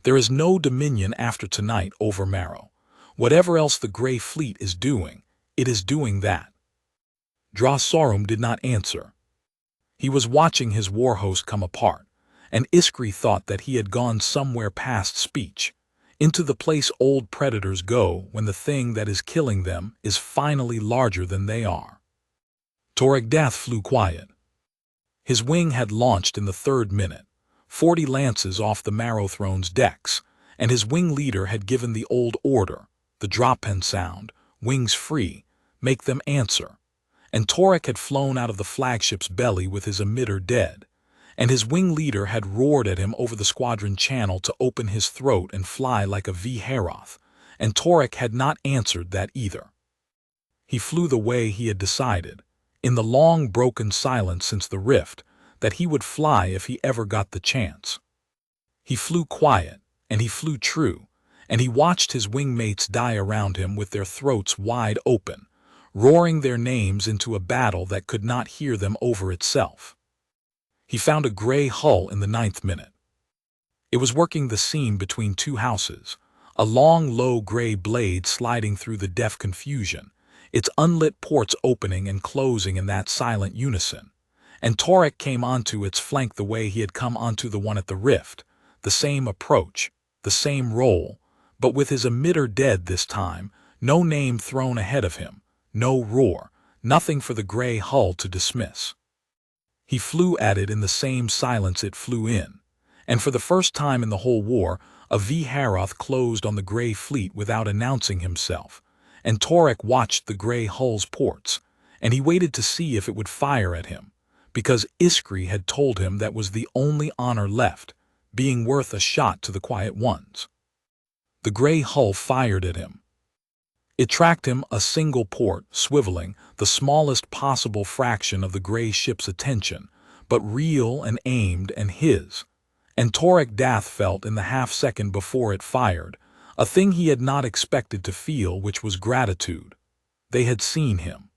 There is no Dominion after tonight over Marrow. Whatever else the Grey Fleet is doing, it is doing that. Dra-Sorum did not answer. He was watching his war host come apart, and Iskry thought that he had gone somewhere past speech, into the place old predators go when the thing that is killing them is finally larger than they are. Toragdath flew quiet. His wing had launched in the 3rd minute, 40 lances off the Marrow Throne's decks, and his wing leader had given the old order, the drop-pen sound, wings free, make them answer. And Torek had flown out of the flagship's belly with his emitter dead, and his wing leader had roared at him over the squadron channel to open his throat and fly like a V-Haroth, and Torek had not answered that either. He flew the way he had decided, in the long broken silence since the rift, that he would fly if he ever got the chance. He flew quiet, and he flew true, and he watched his wingmates die around him with their throats wide open, roaring their names into a battle that could not hear them over itself. He found a gray hull in the 9th minute. It was working the seam between 2 houses, a long, low gray blade sliding through the deaf confusion, its unlit ports opening and closing in that silent unison. And Torek came onto its flank the way he had come onto the one at the rift, the same approach, the same roll, but with his emitter dead this time, no name thrown ahead of him, no roar, nothing for the gray hull to dismiss. He flew at it in the same silence it flew in, and for the first time in the whole war, a V-Haroth closed on the Grey Fleet without announcing himself, and Torek watched the gray hull's ports, and he waited to see if it would fire at him, because Iskry had told him that was the only honor left, being worth a shot to the quiet ones. The gray hull fired at him. It tracked him a single port, swiveling, the smallest possible fraction of the gray ship's attention, but real and aimed and his. And Torek Dath felt in the half-second before it fired, a thing he had not expected to feel, which was gratitude. They had seen him.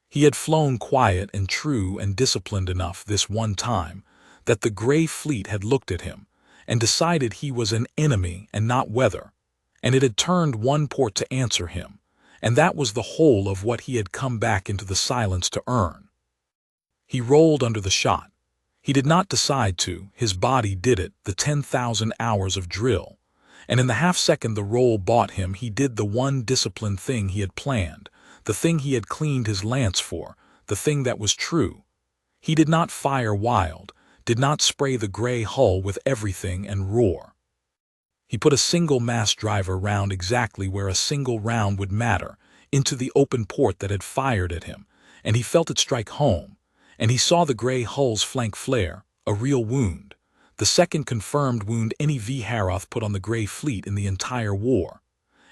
He had flown quiet and true and disciplined enough this one time that the Grey Fleet had looked at him and decided he was an enemy and not weather, and it had turned one port to answer him, and that was the whole of what he had come back into the silence to earn. He rolled under the shot. He did not decide to, his body did it, the 10,000 hours of drill, and in the half-second the roll bought him he did the one disciplined thing he had planned, the thing he had cleaned his lance for, the thing that was true. He did not fire wild, did not spray the gray hull with everything and roar. He put a single mass driver round exactly where a single round would matter, into the open port that had fired at him, and he felt it strike home, and he saw the gray hull's flank flare, a real wound, the second confirmed wound any V-Haroth put on the Grey Fleet in the entire war.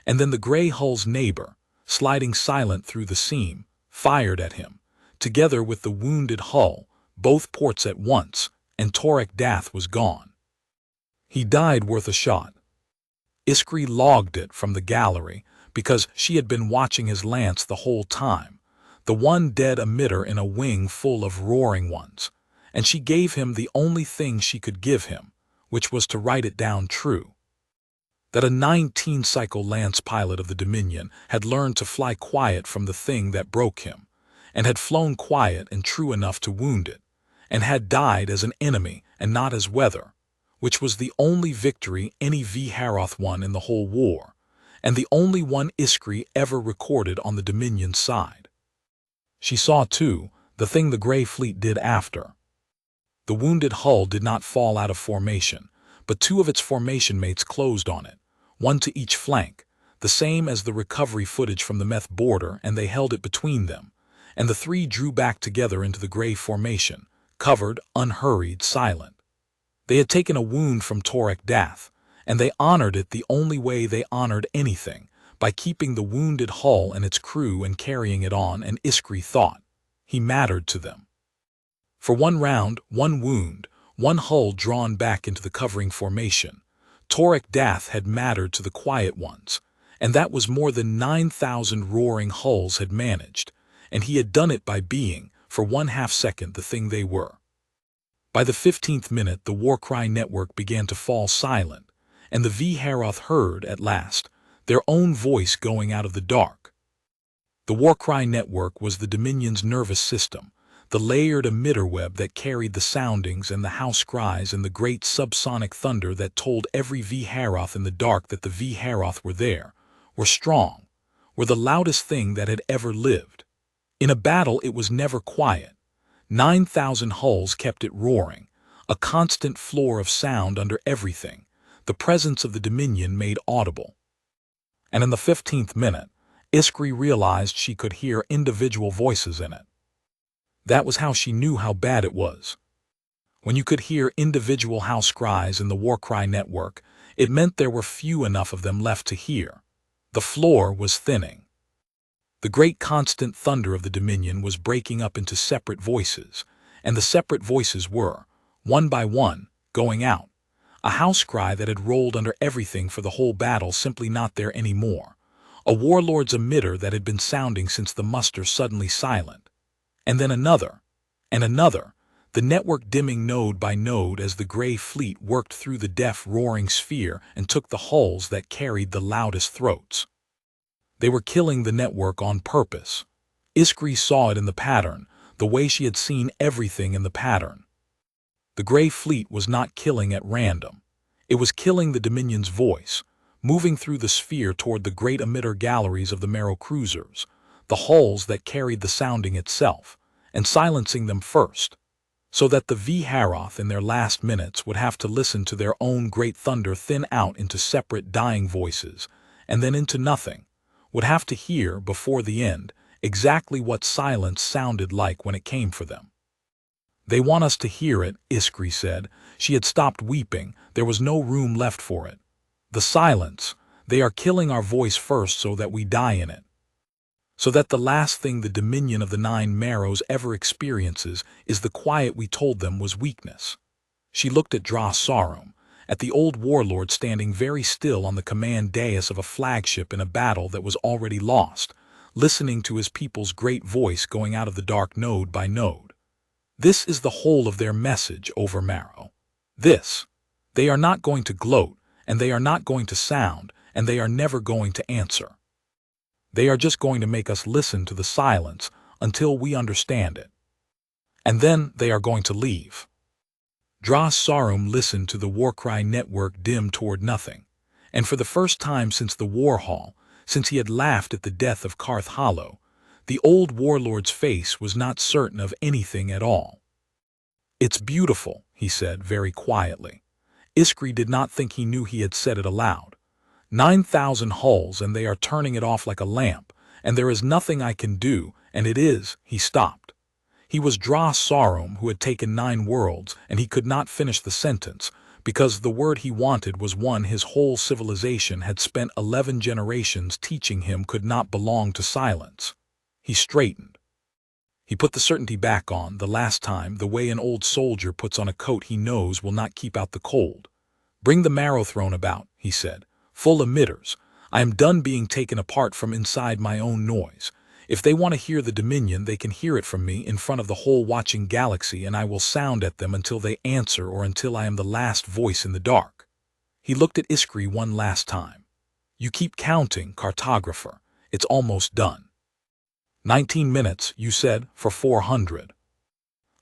And then the gray hull's neighbor, sliding silent through the seam, fired at him, together with the wounded hull, both ports at once, and Torek Dath was gone. He died worth a shot. Iskri logged it from the gallery, because she had been watching his lance the whole time, the one dead emitter in a wing full of roaring ones, and she gave him the only thing she could give him, which was to write it down true. That a 19-cycle lance pilot of the Dominion had learned to fly quiet from the thing that broke him, and had flown quiet and true enough to wound it, and had died as an enemy and not as weather, which was the only victory any V'Haroth won in the whole war, and the only one Iskri ever recorded on the Dominion side. She saw, too, the thing the Grey Fleet did after. The wounded hull did not fall out of formation, but two of its formation mates closed on it, one to each flank, the same as the recovery footage from the Meth border, and they held it between them, and the three drew back together into the Grey formation, covered, unhurried, silent. They had taken a wound from Torek Dath, and they honored it the only way they honored anything, by keeping the wounded hull and its crew and carrying it on, and Iskri thought he mattered to them. For one round, one wound, one hull drawn back into the covering formation, Torek Dath had mattered to the quiet ones, and that was more than 9,000 roaring hulls had managed, and he had done it by being, for 1/2 second, the thing they were. By the 15th minute the Warcry network began to fall silent, and the V'Haroth heard, at last, their own voice going out of the dark. The Warcry network was the Dominion's nervous system, the layered emitter web that carried the soundings and the house cries and the great subsonic thunder that told every V'Haroth in the dark that the V'Haroth were there, were strong, were the loudest thing that had ever lived. In a battle it was never quiet. 9,000 hulls kept it roaring, a constant floor of sound under everything, the presence of the Dominion made audible. And in the 15th minute, Iskri realized she could hear individual voices in it. That was how she knew how bad it was. When you could hear individual house cries in the Warcry network, it meant there were few enough of them left to hear. The floor was thinning. The great constant thunder of the Dominion was breaking up into separate voices, and the separate voices were, one by one, going out. A house cry that had rolled under everything for the whole battle simply not there anymore. A warlord's emitter that had been sounding since the muster suddenly silent. And then another, and another, the network dimming node by node as the Grey Fleet worked through the deaf roaring sphere and took the hulls that carried the loudest throats. They were killing the network on purpose. Iskri saw it in the pattern, the way she had seen everything in the pattern. The Grey Fleet was not killing at random. It was killing the Dominion's voice, moving through the sphere toward the great emitter galleries of the Marrow cruisers, the hulls that carried the sounding itself, and silencing them first, so that the V'Haroth in their last minutes would have to listen to their own great thunder thin out into separate dying voices, and then into nothing, would have to hear, before the end, exactly what silence sounded like when it came for them. They want us to hear it, Iskri said. She had stopped weeping, there was no room left for it. The silence, they are killing our voice first so that we die in it. So that the last thing the Dominion of the 9 Marrows ever experiences is the quiet we told them was weakness. She looked at Dra Sarum, at the old warlord standing very still on the command dais of a flagship in a battle that was already lost, listening to his people's great voice going out of the dark node by node. This is the whole of their message over Marrow. This. They are not going to gloat, and they are not going to sound, and they are never going to answer. They are just going to make us listen to the silence until we understand it. And then they are going to leave. Dra Sarum listened to the Warcry network dim toward nothing, and for the first time since the War Hall, since he had laughed at the death of Karth Hollow, the old warlord's face was not certain of anything at all. "It's beautiful," he said very quietly. Iskri did not think he knew he had said it aloud. 9,000 hulls, and they are turning it off like a lamp, and there is nothing I can do, and it is, he stopped. He was Dra Sarum who had taken 9 worlds, and he could not finish the sentence, because the word he wanted was one his whole civilization had spent 11 generations teaching him could not belong to silence. He straightened. He put the certainty back on, the last time, the way an old soldier puts on a coat he knows will not keep out the cold. "Bring the marrow throne about," he said. "Full emitters. I am done being taken apart from inside my own noise. If they want to hear the Dominion, they can hear it from me in front of the whole watching galaxy, and I will sound at them until they answer or until I am the last voice in the dark." He looked at Iskry one last time. "You keep counting, cartographer. It's almost done. 19 minutes, you said, for 400.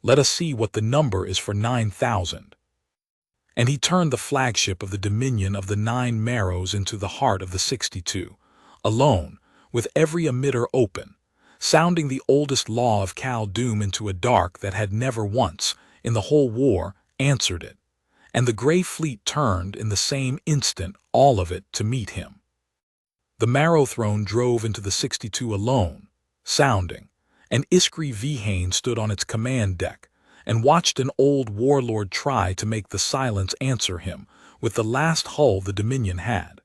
Let us see what the number is for 9,000. And he turned the flagship of the Dominion of the 9 Marrows into the heart of the 62, alone, with every emitter open, sounding the oldest law of Cal Doom into a dark that had never once, in the whole war, answered it. And the gray fleet turned in the same instant, all of it, to meet him. The Marrow Throne drove into the 62 alone, sounding, and Iskry Vihane stood on its command deck and watched an old warlord try to make the silence answer him with the last hull the Dominion had.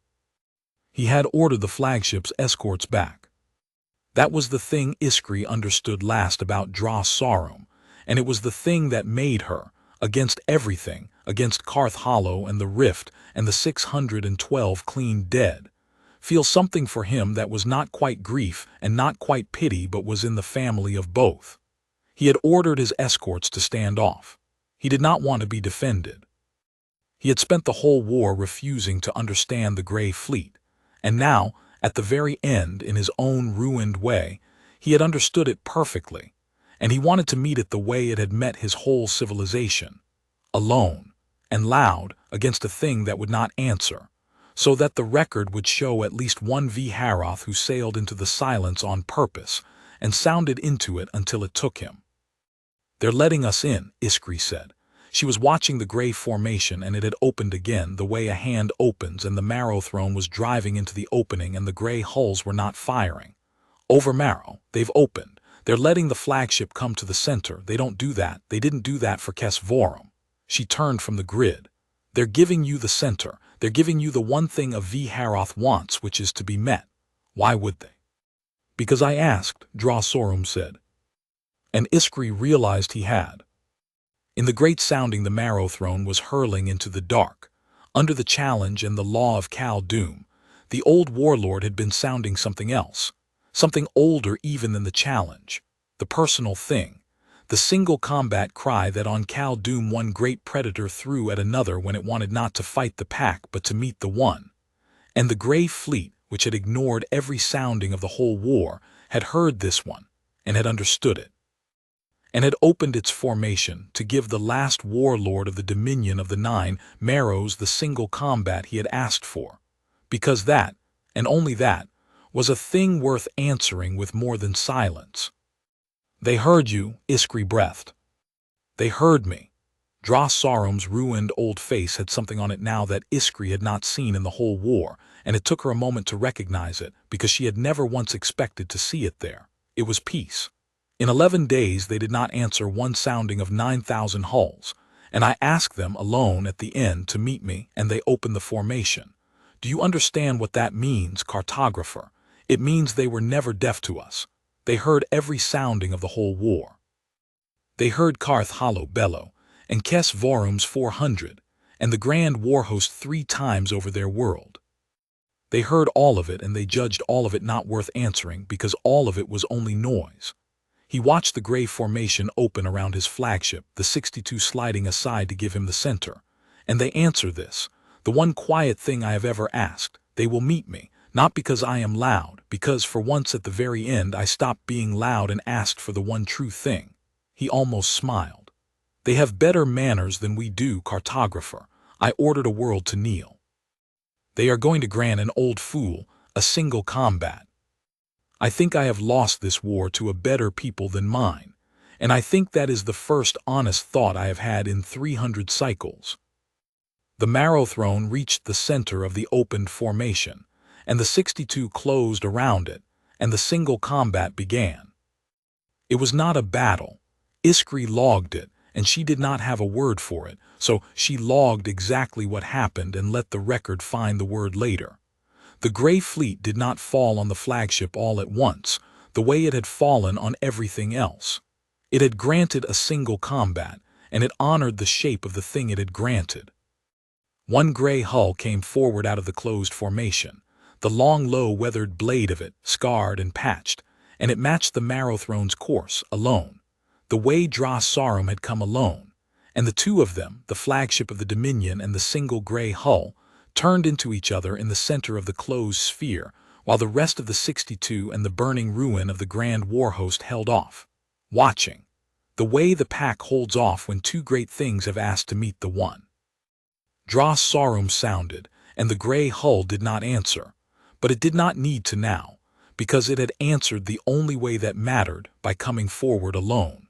He had ordered the flagship's escorts back. That was the thing Iskry understood last about Dras Sarum, and it was the thing that made her, against everything, against Karth Hollow and the Rift and the 612 clean dead, feel something for him that was not quite grief and not quite pity but was in the family of both. He had ordered his escorts to stand off. He did not want to be defended. He had spent the whole war refusing to understand the Grey Fleet, and now, at the very end, in his own ruined way, he had understood it perfectly, and he wanted to meet it the way it had met his whole civilization, alone, and loud, against a thing that would not answer, so that the record would show at least one Viharoth who sailed into the silence on purpose and sounded into it until it took him. "They're letting us in," Iskry said. She was watching the gray formation, and it had opened again, the way a hand opens, and the Marrow Throne was driving into the opening, and the gray hulls were not firing. "Over Marrow, they've opened. They're letting the flagship come to the center. They don't do that. They didn't do that for Kes Vorum." She turned from the grid. "They're giving you the center. They're giving you the one thing a Viharoth wants, which is to be met. Why would they?" "Because I asked," Dras Sarum said. And Iskry realized he had. In the great sounding, the Marrow Throne was hurling into the dark. Under the challenge and the law of Cal Doom, the old warlord had been sounding something else, something older even than the challenge, the personal thing, the single combat cry that on Cal Doom one great predator threw at another when it wanted not to fight the pack but to meet the one. And the Grey Fleet, which had ignored every sounding of the whole war, had heard this one, and had understood it, and had opened its formation to give the last warlord of the Dominion of the 9 Marrows the single combat he had asked for, because that, and only that, was a thing worth answering with more than silence. "They heard you," Iskry breathed. "They heard me." Dras Sarum's ruined old face had something on it now that Iskry had not seen in the whole war, and it took her a moment to recognize it, because she had never once expected to see it there. It was peace. In 11 days they did not answer one sounding of 9,000 hulls, and I asked them alone at the end to meet me, and they opened the formation. Do you understand what that means, cartographer? It means they were never deaf to us. They heard every sounding of the whole war. They heard Karth Hollow bellow, and Kes Vorum's 400, and the grand war host 3 times over their world. They heard all of it, and they judged all of it not worth answering because all of it was only noise. He watched the gray formation open around his flagship, the 62 sliding aside to give him the center. And they answer this, the one quiet thing I have ever asked. They will meet me, not because I am loud, because for once at the very end I stopped being loud and asked for the one true thing. He almost smiled. They have better manners than we do, cartographer. I ordered a world to kneel. They are going to grant an old fool a single combat. I think I have lost this war to a better people than mine, and I think that is the first honest thought I have had in 300 cycles. The Marrow Throne reached the center of the opened formation, and the 62 closed around it, and the single combat began. It was not a battle. Iskry logged it, and she did not have a word for it, so she logged exactly what happened and let the record find the word later. The Grey Fleet did not fall on the flagship all at once, the way it had fallen on everything else. It had granted a single combat, and it honored the shape of the thing it had granted. One gray hull came forward out of the closed formation, the long, low, weathered blade of it, scarred and patched, and it matched the Marrowthrone's course, alone. The way Dras Sarum had come alone, and the two of them, the flagship of the Dominion and the single gray hull, turned into each other in the center of the closed sphere, while the rest of the 62 and the burning ruin of the Grand Warhost held off, watching. The way the pack holds off when two great things have asked to meet the one. Dras Sarum sounded, and the gray hull did not answer, but it did not need to now, because it had answered the only way that mattered, by coming forward alone.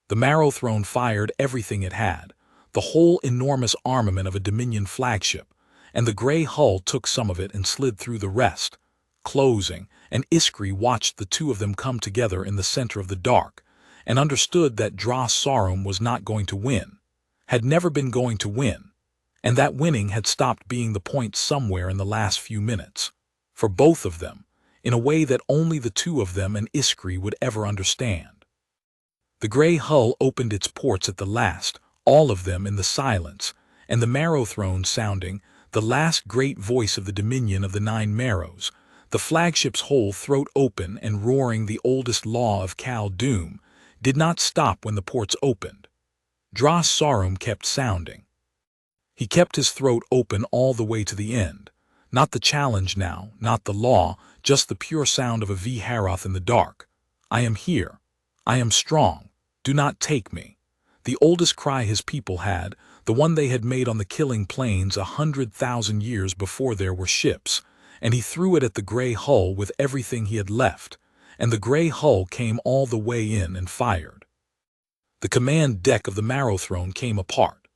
The Marrowthrone fired everything it had, the whole enormous armament of a Dominion flagship, and the gray hull took some of it and slid through the rest, closing, and Iskri watched the two of them come together in the center of the dark, and understood that Dras Sarum was not going to win, had never been going to win, and that winning had stopped being the point somewhere in the last few minutes, for both of them, in a way that only the two of them and Iskri would ever understand. The gray hull opened its ports at the last, all of them in the silence, and the Marrowthrone sounding, the last great voice of the Dominion of the Nine Marrows, the flagship's whole throat open and roaring the oldest law of Khal Doom, did not stop when the ports opened. Dras Sarum kept sounding. He kept his throat open all the way to the end. Not the challenge now, not the law, just the pure sound of a V'Haroth in the dark. I am here. I am strong. Do not take me. The oldest cry his people had, the one they had made on the killing plains 100,000 years before there were ships, and he threw it at the gray hull with everything he had left, and the gray hull came all the way in and fired. The command deck of the Marrowthrone came apart.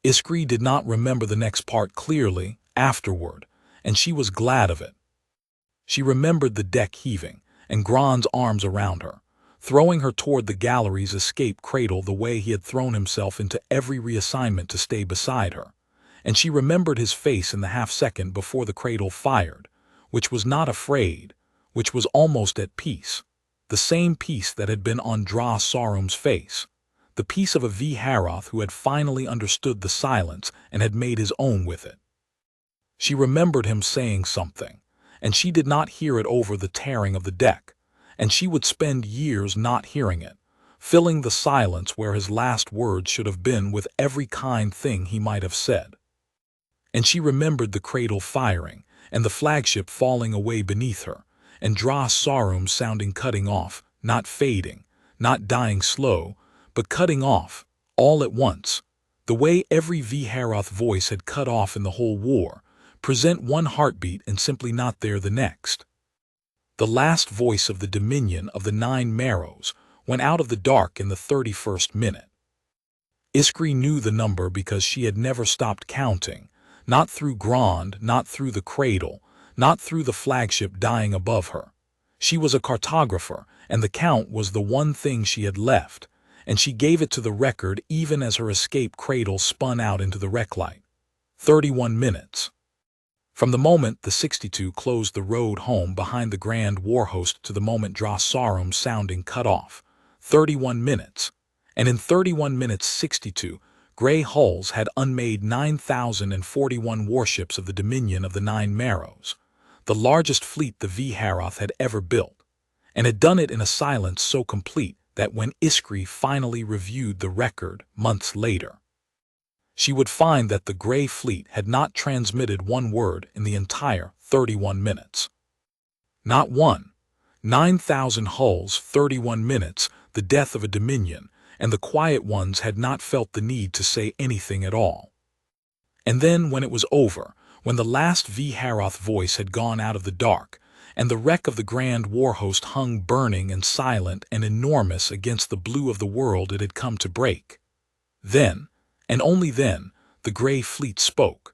Iskri did not remember the next part clearly, afterward, and she was glad of it. She remembered the deck heaving, and Gron's arms around her, throwing her toward the gallery's escape cradle the way he had thrown himself into every reassignment to stay beside her, and she remembered his face in the half-second before the cradle fired, which was not afraid, which was almost at peace, the same peace that had been on Dras Sarum's face, the peace of a V'Haroth who had finally understood the silence and had made his own with it. She remembered him saying something, and she did not hear it over the tearing of the deck, and she would spend years not hearing it, filling the silence where his last words should have been with every kind thing he might have said. And she remembered the cradle firing, and the flagship falling away beneath her, and Dras Sarum sounding cutting off, not fading, not dying slow, but cutting off, all at once, the way every V'Haroth voice had cut off in the whole war, present one heartbeat and simply not there the next. The last voice of the Dominion of the Nine Marrows went out of the dark in the 31st minute. Iskri knew the number because she had never stopped counting, not through Grond, not through the cradle, not through the flagship dying above her. She was a cartographer, and the count was the one thing she had left, and she gave it to the record even as her escape cradle spun out into the wreck light. 31 minutes. From the moment the 62 closed the road home behind the Grand Warhost to the moment Dras Sarum sounding cut off, 31 minutes, and in 31 minutes 62, gray hulls had unmade 9,041 warships of the Dominion of the Nine Marrows, the largest fleet the V'Haroth had ever built, and had done it in a silence so complete that when Iskri finally reviewed the record months later, she would find that the Grey Fleet had not transmitted one word in the entire 31 minutes. Not one. 9,000 hulls, 31 minutes, the death of a Dominion, and the quiet ones had not felt the need to say anything at all. And then, when it was over, when the last V'Haroth voice had gone out of the dark, and the wreck of the Grand Warhost hung burning and silent and enormous against the blue of the world it had come to break, then, and only then, the Grey Fleet spoke.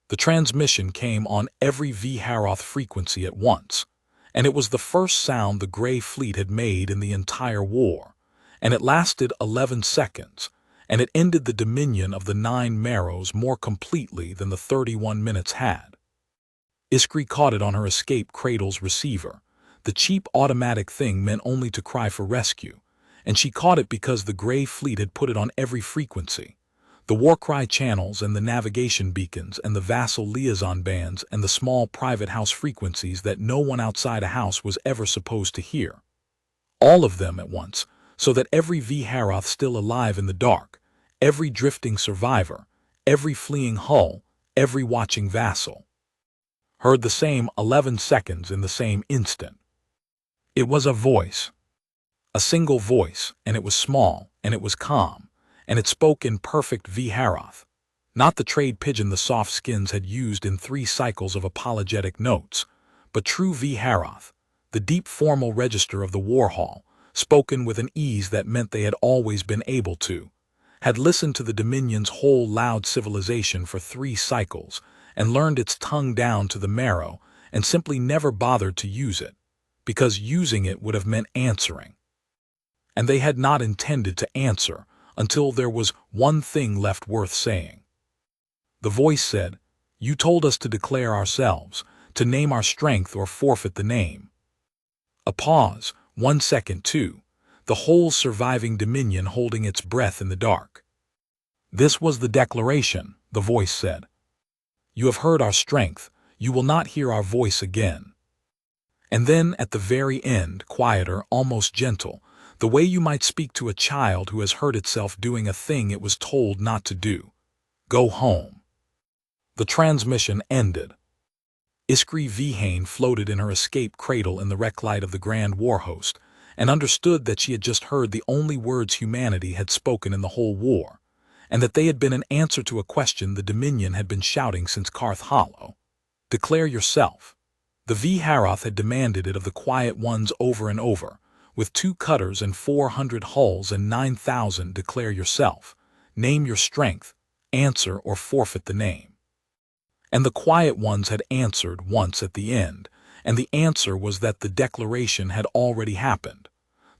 The transmission came on every V'Haroth frequency at once, and it was the first sound the Grey Fleet had made in the entire war, and it lasted 11 seconds, and it ended the dominion of the 9 Marrows more completely than the 31 minutes had. Iskri caught it on her escape cradle's receiver. The cheap automatic thing meant only to cry for rescue, and she caught it because the Grey Fleet had put it on every frequency. The warcry channels and the navigation beacons and the vassal liaison bands and the small private house frequencies that no one outside a house was ever supposed to hear. All of them at once, so that every V'Haroth still alive in the dark, every drifting survivor, every fleeing hull, every watching vassal, heard the same 11 seconds in the same instant. It was a voice. A single voice, and it was small, and it was calm, and it spoke in perfect V'Haroth. Not the trade pigeon the soft skins had used in 3 cycles of apologetic notes, but true V'Haroth, the deep formal register of the war hall, spoken with an ease that meant they had always been able to, had listened to the Dominion's whole loud civilization for 3 cycles, and learned its tongue down to the marrow, and simply never bothered to use it, because using it would have meant answering. And they had not intended to answer until there was one thing left worth saying. The voice said, "You told us to declare ourselves, to name our strength or forfeit the name." A pause, 1 second too, the whole surviving Dominion holding its breath in the dark. "This was the declaration," the voice said. "You have heard our strength, you will not hear our voice again." And then at the very end, quieter, almost gentle, the way you might speak to a child who has heard itself doing a thing it was told not to do. "Go home." The transmission ended. Iskri V'Hain floated in her escape cradle in the wreck light of the Grand War Host, and understood that she had just heard the only words humanity had spoken in the whole war, and that they had been an answer to a question the Dominion had been shouting since Karth Hollow. "Declare yourself." The V'Haroth had demanded it of the Quiet Ones over and over, with 2 cutters and 400 hulls and 9,000. "Declare yourself. Name your strength. Answer or forfeit the name." And the Quiet Ones had answered once at the end, and the answer was that the declaration had already happened.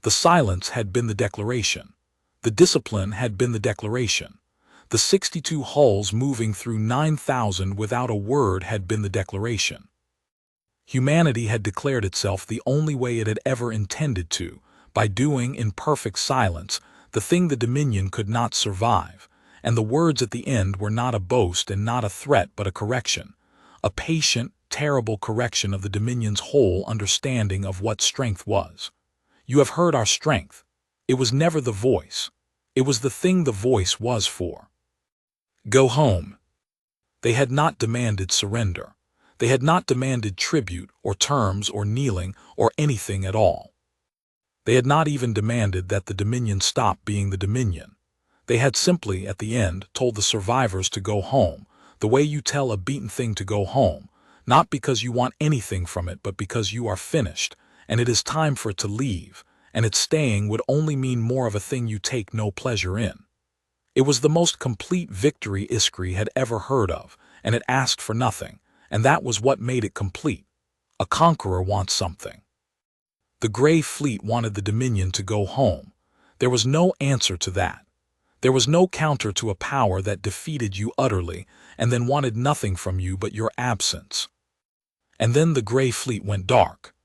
The silence had been the declaration. The discipline had been the declaration. The 62 hulls moving through 9,000 without a word had been the declaration. Humanity had declared itself the only way it had ever intended to, by doing in perfect silence the thing the Dominion could not survive, and the words at the end were not a boast and not a threat but a correction, a patient, terrible correction of the Dominion's whole understanding of what strength was. "You have heard our strength." It was never the voice. It was the thing the voice was for. "Go home." They had not demanded surrender. They had not demanded tribute or terms or kneeling or anything at all. They had not even demanded that the Dominion stop being the Dominion. They had simply, at the end, told the survivors to go home, the way you tell a beaten thing to go home, not because you want anything from it but because you are finished, and it is time for it to leave, and its staying would only mean more of a thing you take no pleasure in. It was the most complete victory Iskri had ever heard of, and it asked for nothing, and that was what made it complete. A conqueror wants something. The Grey Fleet wanted the Dominion to go home. There was no answer to that. There was no counter to a power that defeated you utterly and then wanted nothing from you but your absence. And then the Grey Fleet went dark.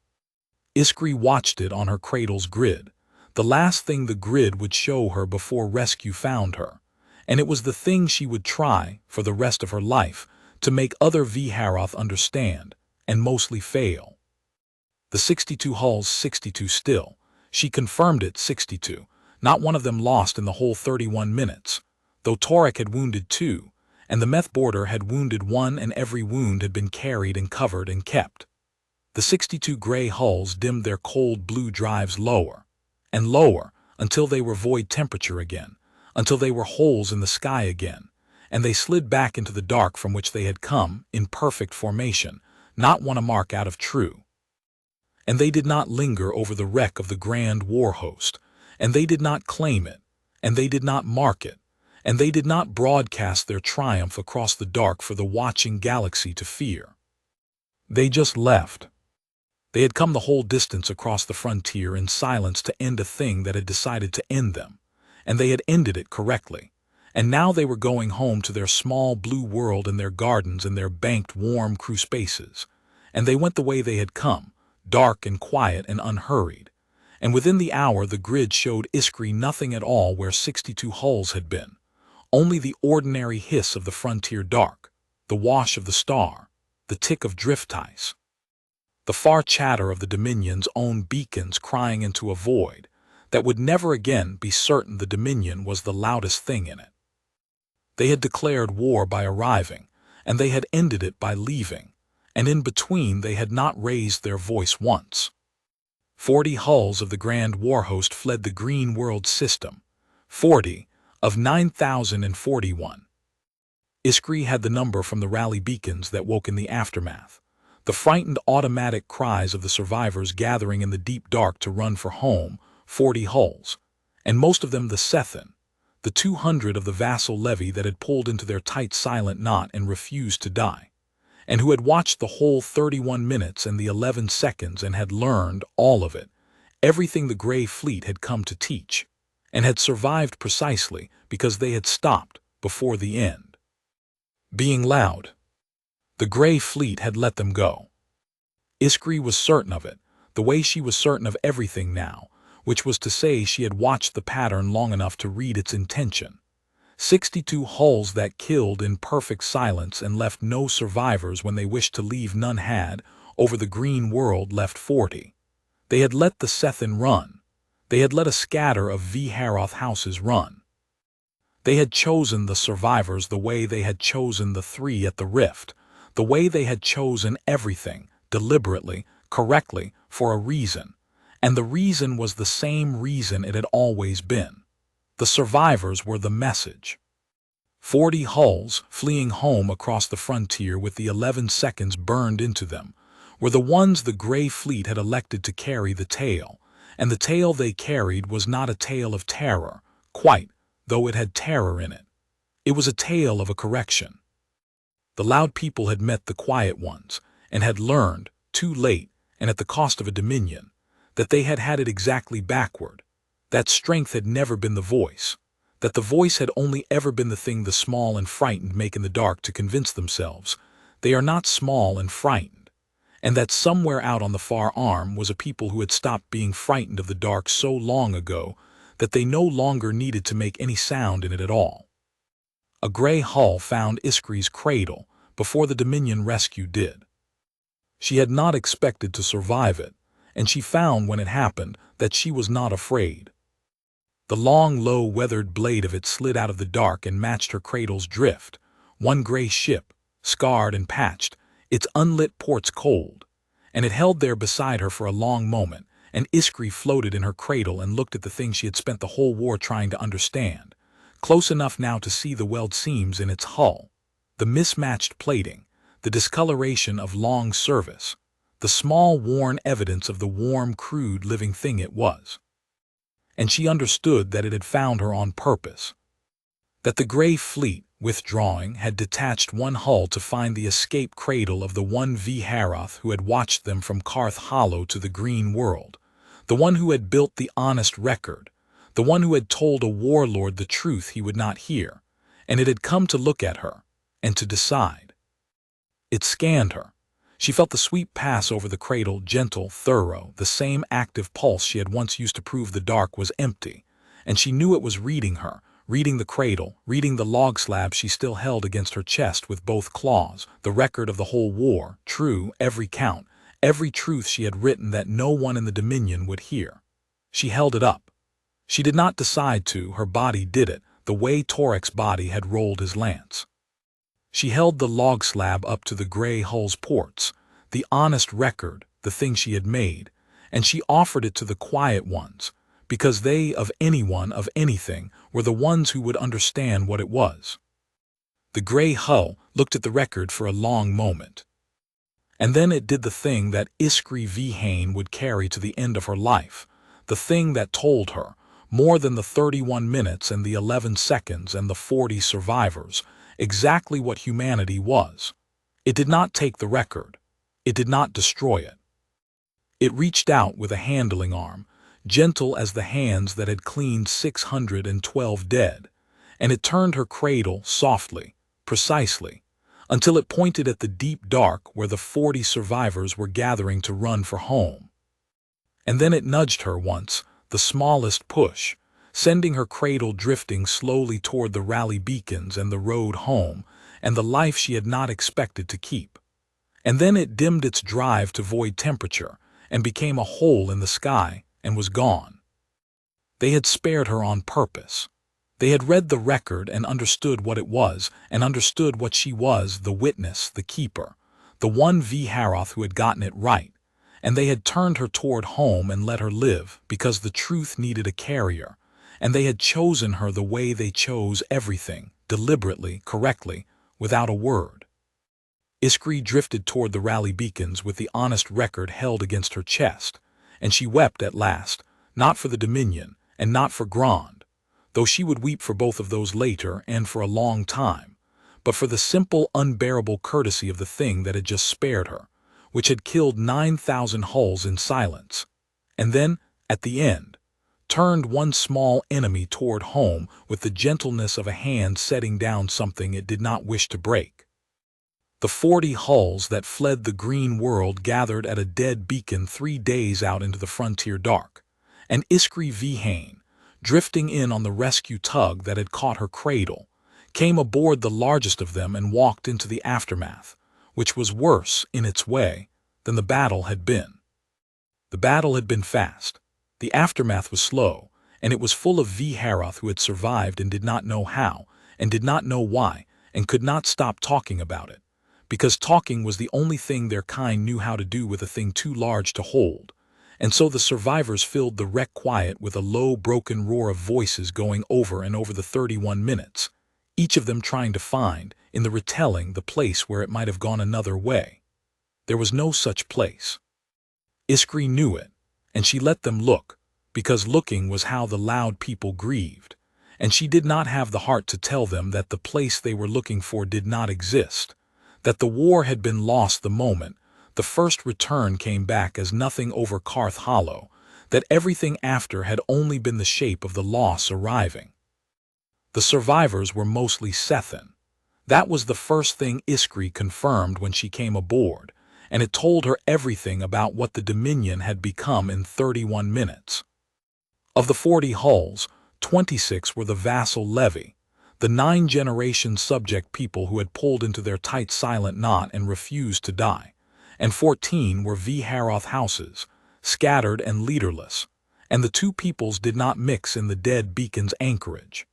Iskri watched it on her cradle's grid, the last thing the grid would show her before rescue found her, and it was the thing she would try, for the rest of her life, to make other V'Haroth understand, and mostly fail. The 62 hulls 62 still. She confirmed it 62. Not one of them lost in the whole 31 minutes, though Torek had wounded 2, and the Meth Border had wounded 1, and every wound had been carried and covered and kept. The 62 gray hulls dimmed their cold blue drives lower and lower until they were void temperature again, until they were holes in the sky again, and they slid back into the dark from which they had come, in perfect formation, not one a mark out of true. And they did not linger over the wreck of the Grand War Host, and they did not claim it, and they did not mark it, and they did not broadcast their triumph across the dark for the watching galaxy to fear. They just left. They had come the whole distance across the frontier in silence to end a thing that had decided to end them, and they had ended it correctly. And now they were going home to their small blue world and their gardens and their banked warm crew spaces. And they went the way they had come, dark and quiet and unhurried. And within the hour the grid showed Iskry nothing at all where 62 hulls had been. Only the ordinary hiss of the frontier dark, the wash of the star, the tick of drift ice. The far chatter of the Dominion's own beacons crying into a void that would never again be certain the Dominion was the loudest thing in it. They had declared war by arriving, and they had ended it by leaving, and in between they had not raised their voice once. 40 hulls of the Grand Warhost fled the Green World system, 40 of 9,041. Iskry had the number from the rally beacons that woke in the aftermath, the frightened automatic cries of the survivors gathering in the deep dark to run for home, 40 hulls, and most of them the Sethin, the 200 of the vassal levy that had pulled into their tight silent knot and refused to die, and who had watched the whole 31 minutes and the 11 seconds and had learned, all of it, everything the Grey Fleet had come to teach, and had survived precisely because they had stopped before the end. Being loud. The Grey Fleet had let them go. Iskry was certain of it, the way she was certain of everything now, which was to say she had watched the pattern long enough to read its intention. 62 hulls that killed in perfect silence and left no survivors when they wished to leave none had, over the green world, left 40. They had let the Sethin run. They had let a scatter of Haroth houses run. They had chosen the survivors the way they had chosen the 3 at the rift, the way they had chosen everything, deliberately, correctly, for a reason. And the reason was the same reason it had always been. The survivors were the message. 40 hulls, fleeing home across the frontier with the 11 seconds burned into them, were the ones the Grey Fleet had elected to carry the tale, and the tale they carried was not a tale of terror, quite, though it had terror in it. It was a tale of a correction. The loud people had met the quiet ones, and had learned, too late, and at the cost of a dominion, that they had had it exactly backward, that strength had never been the voice, that the voice had only ever been the thing the small and frightened make in the dark to convince themselves they are not small and frightened, and that somewhere out on the far arm was a people who had stopped being frightened of the dark so long ago that they no longer needed to make any sound in it at all. A gray hull found Iskry's cradle before the Dominion rescue did. She had not expected to survive it, and she found when it happened that she was not afraid. The long, low, weathered blade of it slid out of the dark and matched her cradle's drift, one gray ship, scarred and patched, its unlit ports cold, and it held there beside her for a long moment, and Iskry floated in her cradle and looked at the thing she had spent the whole war trying to understand, close enough now to see the weld seams in its hull, the mismatched plating, the discoloration of long service, the small worn evidence of the warm, crude, living thing it was. And she understood that it had found her on purpose. That the Grey Fleet, withdrawing, had detached one hull to find the escape cradle of the one Haroth who had watched them from Karth Hollow to the Green World, the one who had built the honest record, the one who had told a warlord the truth he would not hear, and it had come to look at her, and to decide. It scanned her. She felt the sweep pass over the cradle, gentle, thorough, the same active pulse she had once used to prove the dark was empty, and she knew it was reading her, reading the cradle, reading the log slab she still held against her chest with both claws, the record of the whole war, true, every count, every truth she had written that no one in the Dominion would hear. She held it up. She did not decide to, her body did it, the way Torek's body had rolled his lance. She held the log slab up to the gray hull's ports, the honest record, the thing she had made, and she offered it to the quiet ones, because they, of anyone, of anything, were the ones who would understand what it was. The gray hull looked at the record for a long moment. And then it did the thing that Iskry Vihane would carry to the end of her life, the thing that told her, more than the 31 minutes and the 11 seconds and the 40 survivors, exactly what humanity was. It did not take the record. It did not destroy it. It reached out with a handling arm, gentle as the hands that had cleaned 612 dead, and it turned her cradle softly, precisely, until it pointed at the deep dark where the 40 survivors were gathering to run for home. And then it nudged her once, the smallest push, sending her cradle drifting slowly toward the rally beacons and the road home, and the life she had not expected to keep. And then it dimmed its drive to void temperature, and became a hole in the sky, and was gone. They had spared her on purpose. They had read the record and understood what it was, and understood what she was, the witness, the keeper, the one Haroth who had gotten it right, and they had turned her toward home and let her live, because the truth needed a carrier, and they had chosen her the way they chose everything, deliberately, correctly, without a word. Iskri drifted toward the rally beacons with the honest record held against her chest, and she wept at last, not for the Dominion, and not for Grand, though she would weep for both of those later and for a long time, but for the simple, unbearable courtesy of the thing that had just spared her, which had killed 9,000 hulls in silence, and then, at the end, turned one small enemy toward home with the gentleness of a hand setting down something it did not wish to break. The 40 hulls that fled the green world gathered at a dead beacon 3 days out into the frontier dark, and Iskri Vihane, drifting in on the rescue tug that had caught her cradle, came aboard the largest of them and walked into the aftermath, which was worse, in its way, than the battle had been. The battle had been fast. The aftermath was slow, and it was full of Haroth who had survived and did not know how, and did not know why, and could not stop talking about it, because talking was the only thing their kind knew how to do with a thing too large to hold, and so the survivors filled the wreck quiet with a low, broken roar of voices going over and over the 31 minutes, each of them trying to find, in the retelling, the place where it might have gone another way. There was no such place. Iskri knew it, and she let them look, because looking was how the loud people grieved, and she did not have the heart to tell them that the place they were looking for did not exist, that the war had been lost the moment the first return came back as nothing over Karth Hollow, that everything after had only been the shape of the loss arriving. The survivors were mostly Sethan. That was the first thing Iskri confirmed when she came aboard, and it told her everything about what the Dominion had become in 31 minutes. Of the 40 hulls, 26 were the vassal levy, the 9-generation subject people who had pulled into their tight silent knot and refused to die, and 14 were Haroth houses, scattered and leaderless, and the two peoples did not mix in the dead beacon's anchorage.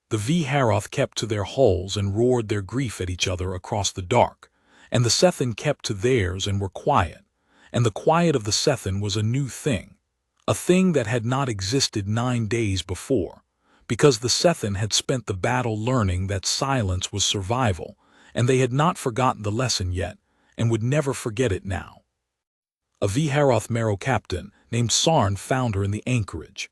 The Haroth kept to their hulls and roared their grief at each other across the dark, and the Sethan kept to theirs and were quiet, and the quiet of the Sethan was a new thing, a thing that had not existed 9 days before, because the Sethan had spent the battle learning that silence was survival, and they had not forgotten the lesson yet, and would never forget it now. A Haroth Marrow captain named Sarn found her in the anchorage.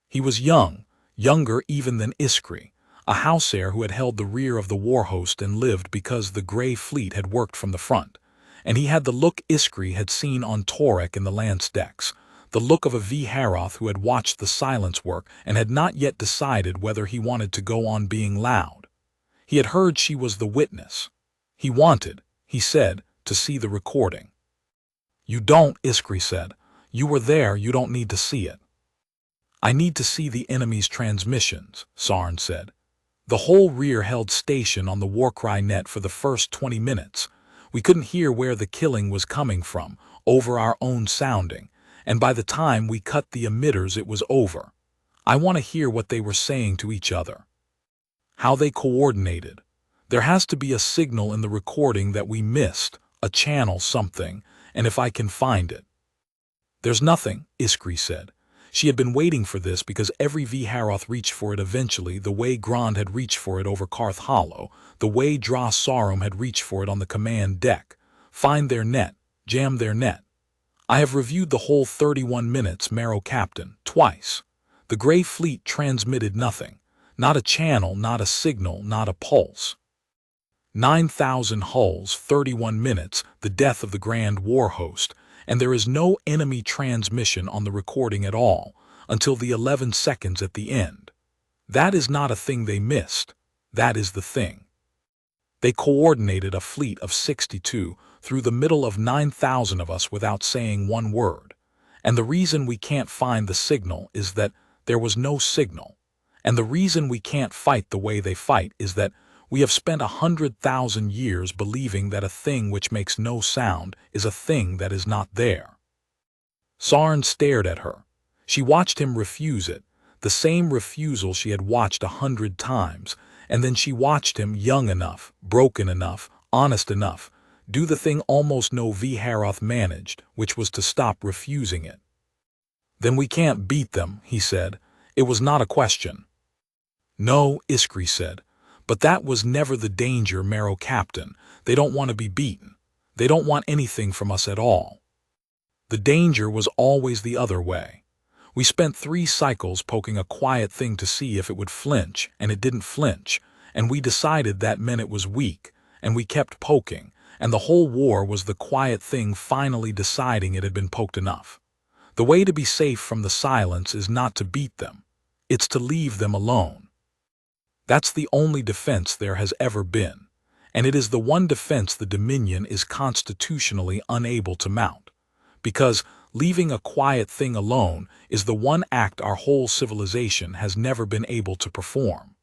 He was young, younger even than Iskri, a house heir who had held the rear of the war host and lived because the Grey Fleet had worked from the front, and he had the look Iskri had seen on Torek in the lance decks, the look of a Haroth who had watched the silence work and had not yet decided whether he wanted to go on being loud. He had heard she was the witness. He wanted, he said, to see the recording. "You don't," Iskri said. "You were there, you don't need to see it." "I need to see the enemy's transmissions," Sarn said. "The whole rear held station on the warcry net for the first 20 minutes. We couldn't hear where the killing was coming from, over our own sounding, and by the time we cut the emitters it was over. I want to hear what they were saying to each other. How they coordinated. There has to be a signal in the recording that we missed, a channel something, and if I can find it." "There's nothing," Iskri said. She had been waiting for this because every Haroth reached for it eventually, the way Grand had reached for it over Karth Hollow, the way Dra Sarum had reached for it on the command deck. Find their net, jam their net. "I have reviewed the whole 31 minutes, Marrow Captain, twice. The Grey Fleet transmitted nothing. Not a channel, not a signal, not a pulse. 9,000 hulls, 31 minutes, the death of the Grand War Host, and there is no enemy transmission on the recording at all until the 11 seconds at the end. That is not a thing they missed. That is the thing. They coordinated a fleet of 62 through the middle of 9,000 of us without saying one word. And the reason we can't find the signal is that there was no signal. And the reason we can't fight the way they fight is that we have spent 100,000 years believing that a thing which makes no sound is a thing that is not there. Sarn stared at her. She watched him refuse it, the same refusal she had watched 100 times, and then she watched him, young enough, broken enough, honest enough, do the thing almost no V'Haroth managed, which was to stop refusing it. "Then we can't beat them," he said. It was not a question. "No," Iskri said, "but that was never the danger, Marrow Captain. They don't want to be beaten. They don't want anything from us at all. The danger was always the other way. We spent 3 cycles poking a quiet thing to see if it would flinch, and it didn't flinch, and we decided that meant it was weak, and we kept poking, and the whole war was the quiet thing finally deciding it had been poked enough. The way to be safe from the silence is not to beat them. It's to leave them alone. That's the only defense there has ever been, and it is the one defense the Dominion is constitutionally unable to mount, because leaving a quiet thing alone is the one act our whole civilization has never been able to perform.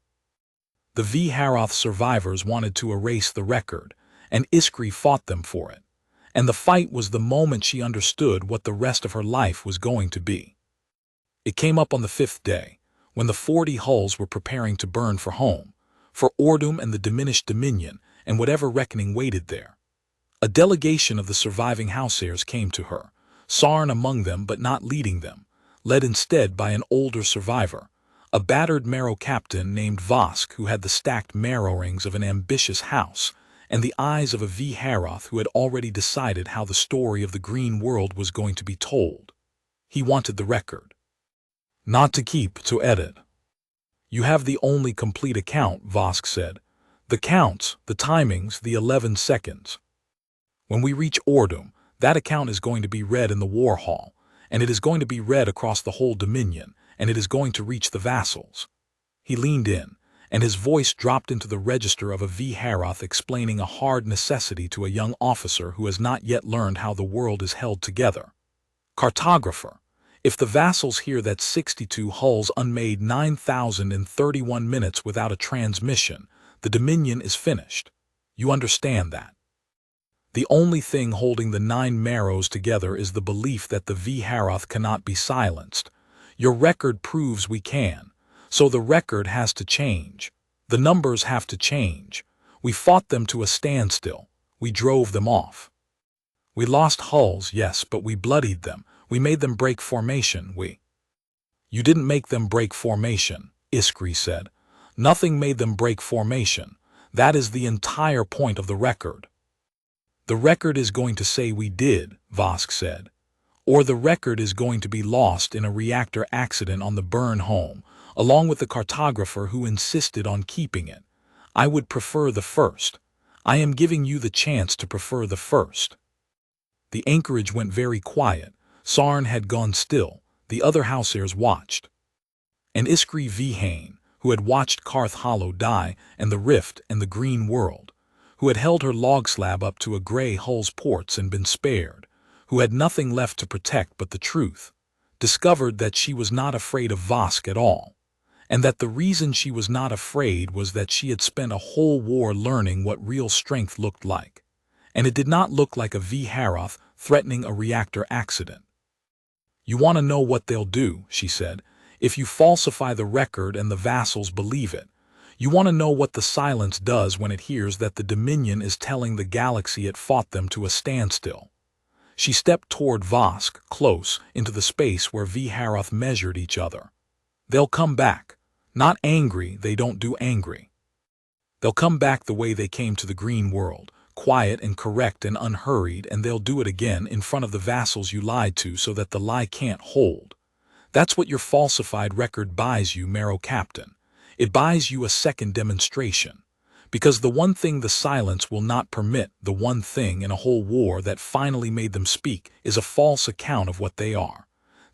The V'Haroth survivors wanted to erase the record, and Iskri fought them for it, and the fight was the moment she understood what the rest of her life was going to be. It came up on the 5th day, when the 40 hulls were preparing to burn for home, for Ordum and the diminished Dominion and whatever reckoning waited there. A delegation of the surviving house heirs came to her, Sarn among them but not leading them, led instead by an older survivor, a battered marrow captain named Vosk who had the stacked marrow rings of an ambitious house and the eyes of a V'Haroth who had already decided how the story of the green world was going to be told. He wanted the record. Not to keep, to edit. "You have the only complete account," Vosk said. "The counts, the timings, the 11 seconds. When we reach Ordum, that account is going to be read in the war hall, and it is going to be read across the whole Dominion, and it is going to reach the vassals." He leaned in, and his voice dropped into the register of a V'Haroth explaining a hard necessity to a young officer who has not yet learned how the world is held together. "Cartographer, if the vassals hear that 62 hulls unmade 9,031 minutes without a transmission, the Dominion is finished. You understand that? The only thing holding the 9 marrows together is the belief that the V'Haroth cannot be silenced. Your record proves we can, so the record has to change. The numbers have to change. We fought them to a standstill. We drove them off. We lost hulls, yes, but we bloodied them. We made them break formation, You didn't make them break formation," Iskri said. "Nothing made them break formation. That is the entire point of the record." "The record is going to say we did," Vosk said. "Or the record is going to be lost in a reactor accident on the burn home, along with the cartographer who insisted on keeping it. I would prefer the first. I am giving you the chance to prefer the first." The anchorage went very quiet. Sarn had gone still. The other house heirs watched. And Iskri V'Hain, who had watched Karth Hollow die and the rift and the green world, who had held her log slab up to a gray hull's ports and been spared, who had nothing left to protect but the truth, discovered that she was not afraid of Vosk at all, and that the reason she was not afraid was that she had spent a whole war learning what real strength looked like, and it did not look like a V'Haroth threatening a reactor accident. "You want to know what they'll do," she said, "if you falsify the record and the vassals believe it. You want to know what the silence does when it hears that the Dominion is telling the galaxy it fought them to a standstill." She stepped toward Vosk, close, into the space where V'Haroth measured each other. "They'll come back. Not angry, they don't do angry. They'll come back the way they came to the green world, quiet and correct and unhurried, and they'll do it again in front of the vassals you lied to so that the lie can't hold. That's what your falsified record buys you, Marrow Captain. It buys you a second demonstration. Because the one thing the silence will not permit, the one thing in a whole war that finally made them speak, is a false account of what they are.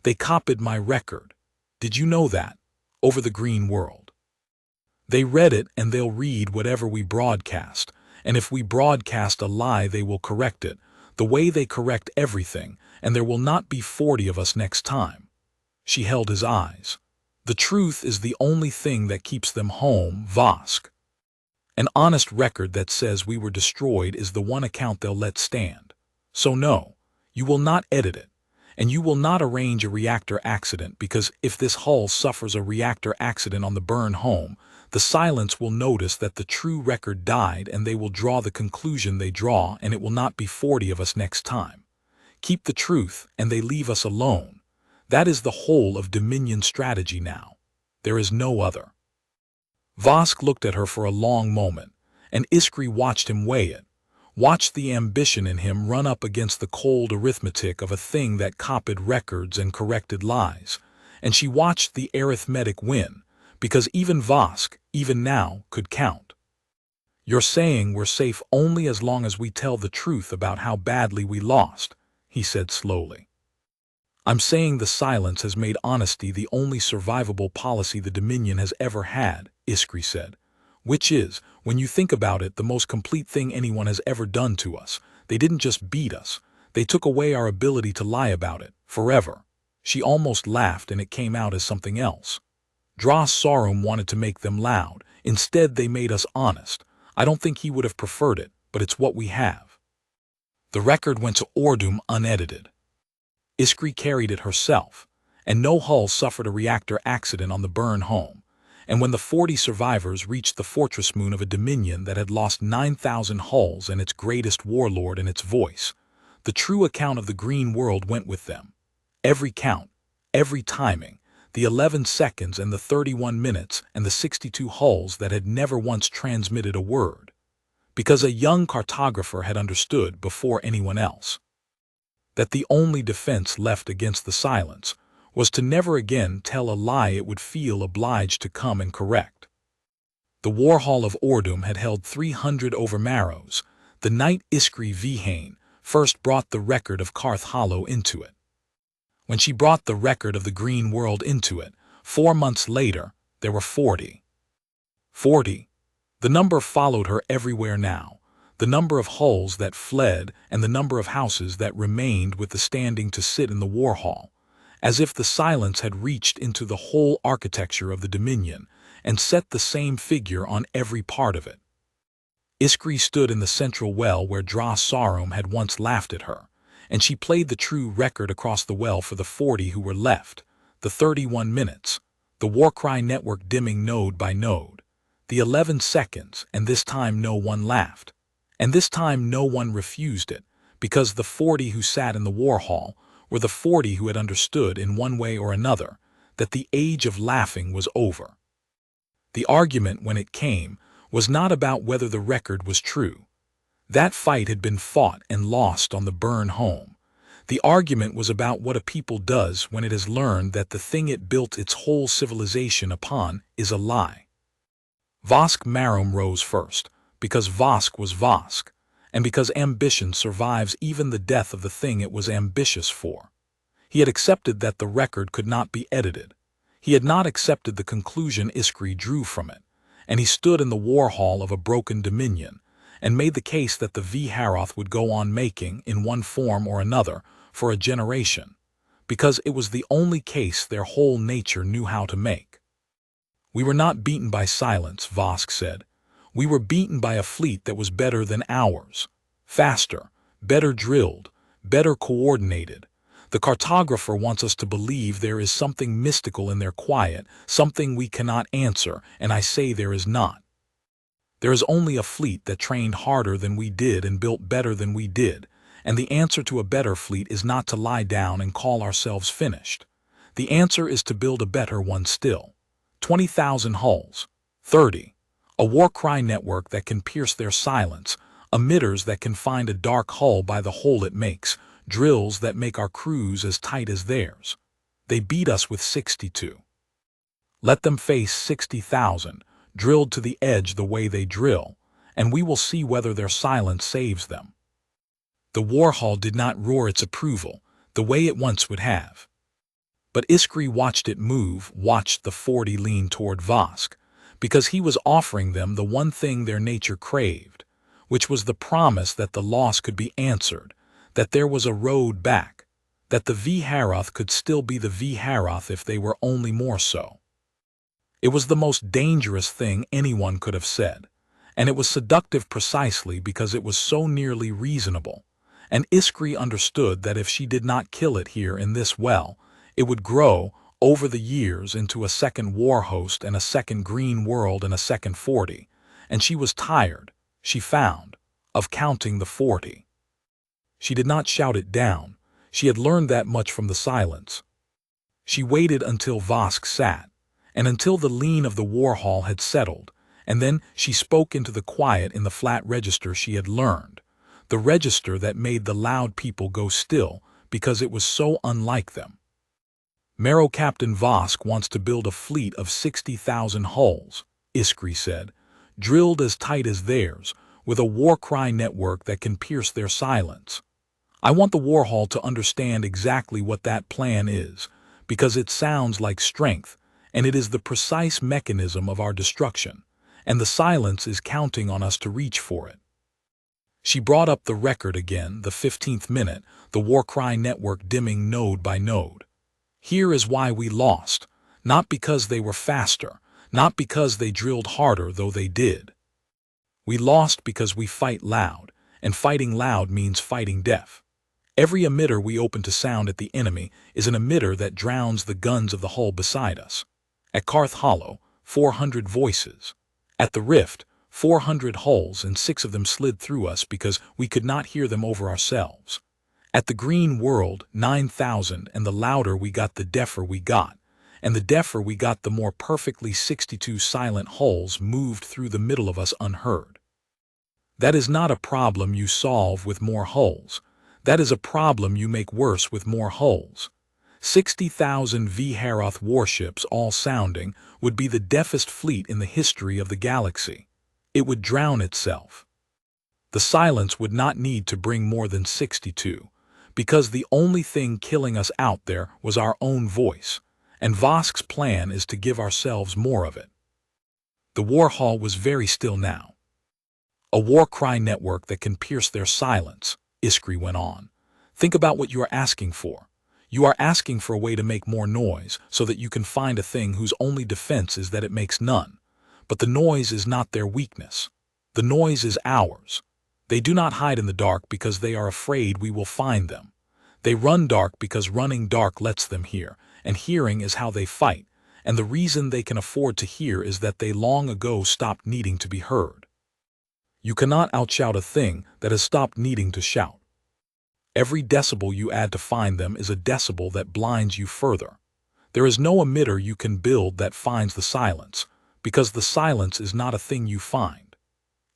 They copied my record. Did you know that? Over the green world. They read it, and they'll read whatever we broadcast, and if we broadcast a lie they will correct it, the way they correct everything, and there will not be 40 of us next time. She held his eyes. The truth is the only thing that keeps them home, Vosk. An honest record that says we were destroyed is the one account they'll let stand. So no, you will not edit it, and you will not arrange a reactor accident, because if this hull suffers a reactor accident on the burn home, the silence will notice that the true record died, and they will draw the conclusion they draw, and it will not be 40 of us next time. Keep the truth, and they leave us alone. That is the whole of Dominion strategy now. There is no other. Vosk looked at her for a long moment, and Iskry watched him weigh it, watched the ambition in him run up against the cold arithmetic of a thing that copied records and corrected lies, and she watched the arithmetic win, because even Vosk, even now, could count. You're saying we're safe only as long as we tell the truth about how badly we lost, he said slowly. I'm saying the silence has made honesty the only survivable policy the Dominion has ever had, Iskry said, which is, when you think about it, the most complete thing anyone has ever done to us. They didn't just beat us, they took away our ability to lie about it, forever. She almost laughed, and it came out as something else. Dras Sarum wanted to make them loud. Instead, they made us honest. I don't think he would have preferred it, but it's what we have. The record went to Ordum unedited. Iskry carried it herself, and no hull suffered a reactor accident on the burn home. And when the 40 survivors reached the fortress moon of a Dominion that had lost 9,000 hulls and its greatest warlord and its voice, the true account of the green world went with them. Every count, every timing, the 11 seconds and the 31 minutes and the 62 hulls that had never once transmitted a word. Because a young cartographer had understood before anyone else that the only defense left against the silence was to never again tell a lie it would feel obliged to come and correct. The war hall of Ordum had held 300 overmarrows, the night Iskry Vihane first brought the record of Karth Hollow into it. When she brought the record of the green world into it, 4 months later, there were 40. 40. The number followed her everywhere now, the number of hulls that fled and the number of houses that remained with the standing to sit in the war hall, as if the silence had reached into the whole architecture of the Dominion and set the same figure on every part of it. Iskry stood in the central well where Dras Sarum had once laughed at her, and she played the true record across the well for the 40 who were left, the 31 minutes, the Warcry network dimming node by node, the 11 seconds, and this time no one laughed. And this time no one refused it, because the 40 who sat in the war hall were the 40 who had understood in one way or another that the age of laughing was over. The argument, when it came, was not about whether the record was true. That fight had been fought and lost on the burn home. The argument was about what a people does when it has learned that the thing it built its whole civilization upon is a lie. Vosk Marum rose first, because Vosk was Vosk, and because ambition survives even the death of the thing it was ambitious for. He had accepted that the record could not be edited. He had not accepted the conclusion Iskry drew from it, and he stood in the war hall of a broken Dominion, and made the case that the Vharoth would go on making, in one form or another, for a generation, because it was the only case their whole nature knew how to make. We were not beaten by silence, Vosk said. We were beaten by a fleet that was better than ours, faster, better drilled, better coordinated. The cartographer wants us to believe there is something mystical in their quiet, something we cannot answer, and I say there is not. There is only a fleet that trained harder than we did and built better than we did, and the answer to a better fleet is not to lie down and call ourselves finished. The answer is to build a better one still. 20,000 hulls, 30. A Warcry network that can pierce their silence, emitters that can find a dark hull by the hole it makes, drills that make our crews as tight as theirs. They beat us with 62. Let them face 60,000, drilled to the edge the way they drill. and we will see whether their silence saves them." The warhol did not roar its approval, the way it once would have. But Iskri watched it move, watched the 40 lean toward Vosk, because he was offering them the one thing their nature craved, which was the promise that the loss could be answered, that there was a road back, that the V'Haroth could still be the V'Haroth if they were only more so. It was the most dangerous thing anyone could have said, and it was seductive precisely because it was so nearly reasonable, and Iskri understood that if she did not kill it here in this well, it would grow, over the years, into a second war host and a second green world and a second 40, and she was tired, she found, of counting the 40. She did not shout it down, she had learned that much from the silence. She waited until Vosk sat, and until the lean of the warhol had settled, and then she spoke into the quiet in the flat register she had learned, the register that made the loud people go still because it was so unlike them. "Marrow Captain Vosk wants to build a fleet of 60,000 hulls," Iskri said, "drilled as tight as theirs, with a war cry network that can pierce their silence. I want the warhol to understand exactly what that plan is, because it sounds like strength, and it is the precise mechanism of our destruction, and the silence is counting on us to reach for it." She brought up the record again, the 15th minute, the war cry network dimming node by node. "Here is why we lost, not because they were faster, not because they drilled harder, though they did. We lost because we fight loud, and fighting loud means fighting deaf. Every emitter we open to sound at the enemy is an emitter that drowns the guns of the hull beside us. At Karth Hollow, 400 voices. At the Rift, 400 hulls, and 6 of them slid through us because we could not hear them over ourselves. At the Green World, 9,000, and the louder we got, the deafer we got, and the deafer we got, the more perfectly 62 silent hulls moved through the middle of us unheard. That is not a problem you solve with more hulls. That is a problem you make worse with more hulls. 60,000 V'Haroth warships all sounding would be the deafest fleet in the history of the galaxy. It would drown itself. The silence would not need to bring more than 62, because the only thing killing us out there was our own voice, and Vosk's plan is to give ourselves more of it." The warhol was very still now. "A war cry network that can pierce their silence," Iskri went on. "Think about what you are asking for. You are asking for a way to make more noise so that you can find a thing whose only defense is that it makes none. But the noise is not their weakness. The noise is ours. They do not hide in the dark because they are afraid we will find them. They run dark because running dark lets them hear, and hearing is how they fight, and the reason they can afford to hear is that they long ago stopped needing to be heard. You cannot outshout a thing that has stopped needing to shout. Every decibel you add to find them is a decibel that blinds you further. There is no emitter you can build that finds the silence, because the silence is not a thing you find.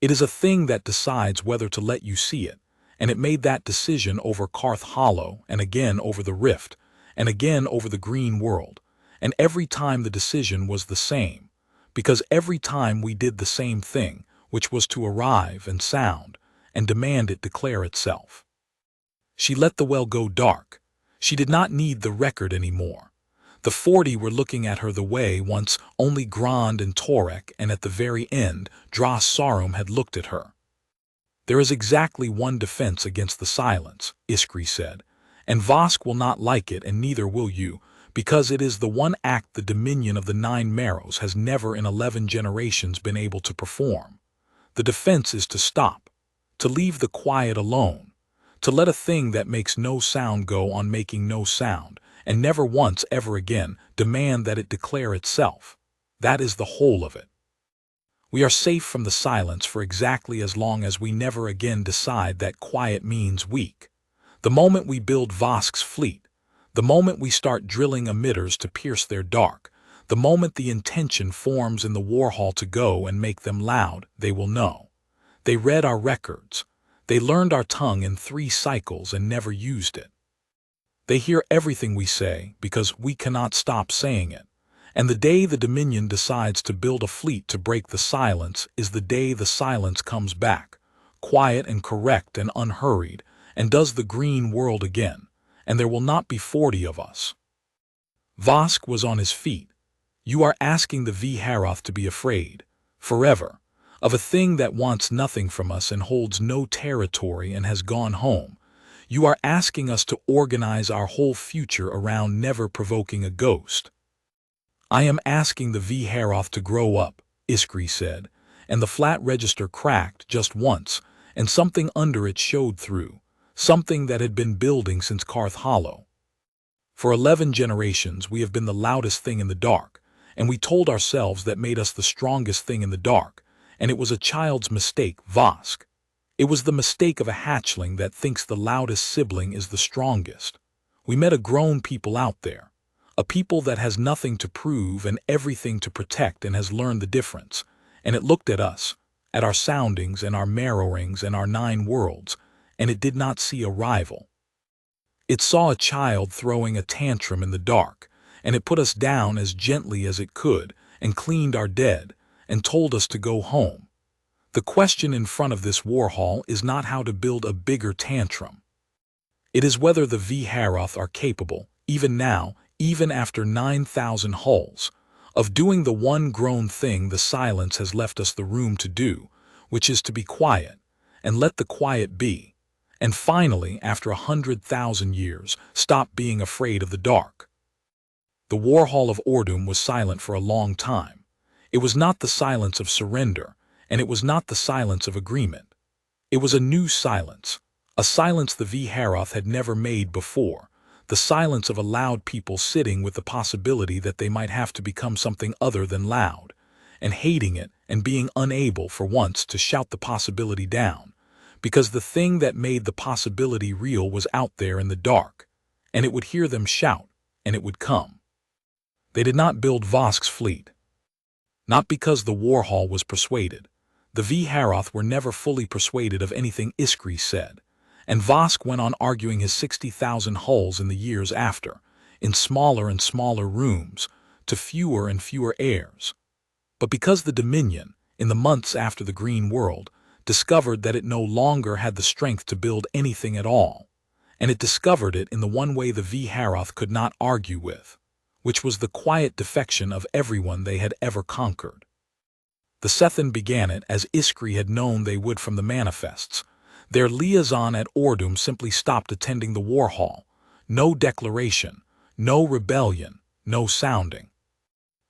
It is a thing that decides whether to let you see it, and it made that decision over Karth Hollow, and again over the Rift, and again over the Green World, and every time the decision was the same, because every time we did the same thing, which was to arrive and sound, and demand it declare itself. She let the well go dark. She did not need the record anymore. The 40 were looking at her the way once only Grand and Torek, and at the very end, Dras Sarum had looked at her. "There is exactly one defense against the silence," Iskri said, "and Vosk will not like it, and neither will you, because it is the one act the Dominion of the 9 Marrows has never in 11 generations been able to perform. The defense is to stop, to leave the quiet alone, to let a thing that makes no sound go on making no sound, and never once ever again demand that it declare itself. That is the whole of it. We are safe from the silence for exactly as long as we never again decide that quiet means weak. The moment we build Vosk's fleet, the moment we start drilling emitters to pierce their dark, the moment the intention forms in the warhol to go and make them loud, they will know. They read our records. They learned our tongue in 3 cycles and never used it. They hear everything we say because we cannot stop saying it, And the day the Dominion decides to build a fleet to break the silence is the day the silence comes back, quiet and correct and unhurried, and does the green world again, and there will not be 40 of us. Vosk was on his feet. You are asking the V'Haroth to be afraid, forever, of a thing that wants nothing from us and holds no territory and has gone home. You are asking us to organize our whole future around never provoking a ghost. I am asking the V'Haroth to grow up, Iskri said, and the flat register cracked just once, and something under it showed through, something that had been building since Karth Hollow. For 11 generations we have been the loudest thing in the dark, and we told ourselves that made us the strongest thing in the dark, and it was a child's mistake, Vosk. It was the mistake of a hatchling that thinks the loudest sibling is the strongest. We met a grown people out there, a people that has nothing to prove and everything to protect and has learned the difference, and it looked at us, at our soundings and our marrowings and our 9 worlds, and it did not see a rival. It saw a child throwing a tantrum in the dark, and it put us down as gently as it could, and cleaned our dead, and told us to go home. The question in front of this war hall is not how to build a bigger tantrum. It is whether the V'Haroth are capable, even now, even after 9,000 hulls, of doing the one grown thing the silence has left us the room to do, which is to be quiet, and let the quiet be, and finally, after 100,000 years, stop being afraid of the dark. The war hall of Ordum was silent for a long time. It was not the silence of surrender, and it was not the silence of agreement. It was a new silence, a silence the V'Haroth had never made before, the silence of a loud people sitting with the possibility that they might have to become something other than loud, and hating it and being unable for once to shout the possibility down, because the thing that made the possibility real was out there in the dark, and it would hear them shout, and it would come. They did not build Vosk's fleet. Not because the war hall was persuaded. The V'Haroth were never fully persuaded of anything Iskri said, and Vosk went on arguing his 60,000 hulls in the years after, in smaller and smaller rooms, to fewer and fewer heirs. But because the Dominion, in the months after the Green World, discovered that it no longer had the strength to build anything at all, and it discovered it in the one way the V'Haroth could not argue with, which was the quiet defection of everyone they had ever conquered. The Sethen began it as Iskri had known they would from the manifests. Their liaison at Ordum simply stopped attending the war hall. No declaration, no rebellion, no sounding.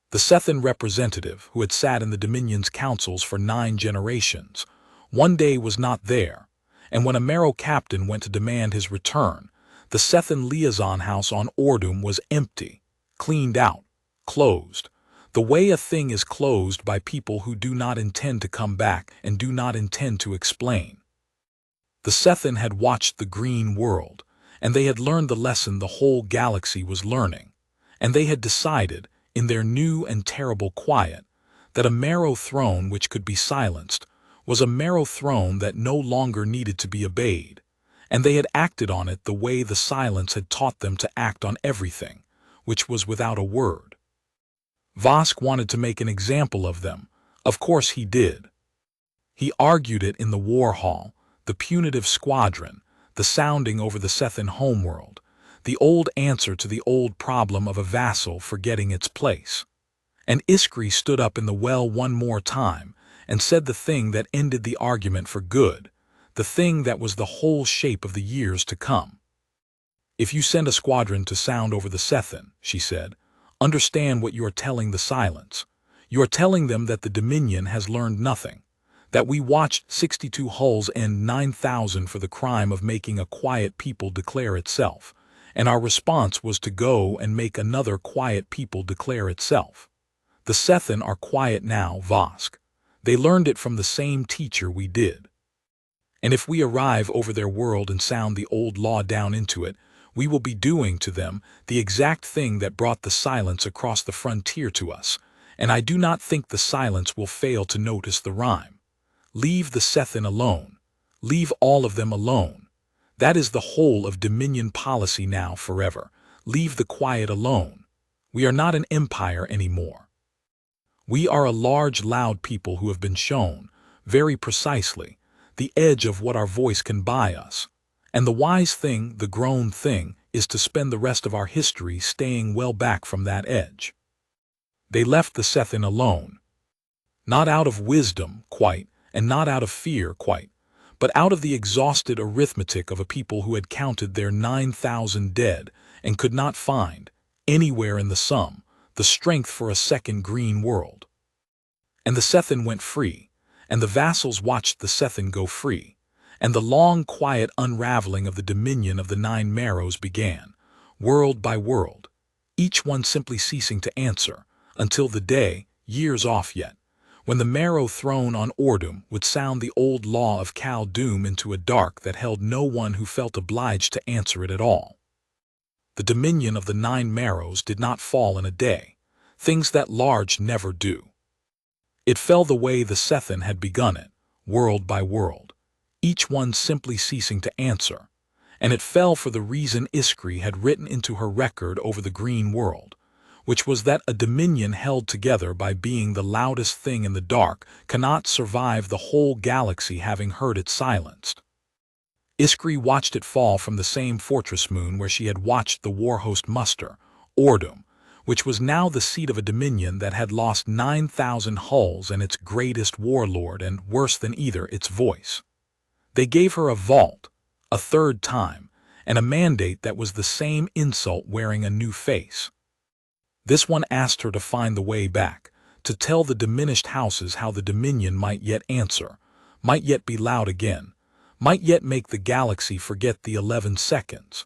The Sethen representative, who had sat in the Dominion's councils for 9 generations, one day was not there, and when a Marrow captain went to demand his return, the Sethen liaison house on Ordum was empty, cleaned out, closed, the way a thing is closed by people who do not intend to come back and do not intend to explain. The Sethen had watched the Green World, and they had learned the lesson the whole galaxy was learning, and they had decided, in their new and terrible quiet, that a Marrow throne which could be silenced was a Marrow throne that no longer needed to be obeyed, and they had acted on it the way the silence had taught them to act on everything, which was without a word. Vosk wanted to make an example of them. Of course he did. He argued it in the war hall, the punitive squadron, the sounding over the Sethen homeworld, the old answer to the old problem of a vassal forgetting its place. And Iskri stood up in the well one more time and said the thing that ended the argument for good, the thing that was the whole shape of the years to come. If you send a squadron to sound over the Sethen, she said, understand what you are telling the silence. You are telling them that the Dominion has learned nothing, that we watched 62 hulls end 9,000 for the crime of making a quiet people declare itself, and our response was to go and make another quiet people declare itself. The Sethen are quiet now, Vosk. They learned it from the same teacher we did. And if we arrive over their world and sound the old law down into it, we will be doing to them the exact thing that brought the silence across the frontier to us, and I do not think the silence will fail to notice the rhyme. Leave the Sethen alone. Leave all of them alone. That is the whole of Dominion policy now forever. Leave the quiet alone. We are not an empire anymore. We are a large, loud people who have been shown, very precisely, the edge of what our voice can buy us. And the wise thing, the grown thing, is to spend the rest of our history staying well back from that edge. They left the Sethin alone. Not out of wisdom, quite, and not out of fear, quite, but out of the exhausted arithmetic of a people who had counted their 9,000 dead and could not find, anywhere in the sum, the strength for a second green world. And the Sethin went free, and the vassals watched the Sethin go free, and the long, quiet unraveling of the dominion of the Nine Marrows began, world by world, each one simply ceasing to answer, until the day, years off yet, when the Marrow throne on Ordum would sound the old law of Khal Doom into a dark that held no one who felt obliged to answer it at all. The dominion of the Nine Marrows did not fall in a day, things that large never do. It fell the way the Sethin had begun it, world by world, each one simply ceasing to answer, and it fell for the reason Iskri had written into her record over the green world, which was that a dominion held together by being the loudest thing in the dark cannot survive the whole galaxy having heard it silenced. Iskri watched it fall from the same fortress moon where she had watched the war host muster, Ordum, which was now the seat of a dominion that had lost 9,000 hulls and its greatest warlord and, worse than either, its voice. They gave her a vault, a third time, and a mandate that was the same insult wearing a new face. This one asked her to find the way back, to tell the diminished houses how the dominion might yet answer, might yet be loud again, might yet make the galaxy forget the 11 seconds.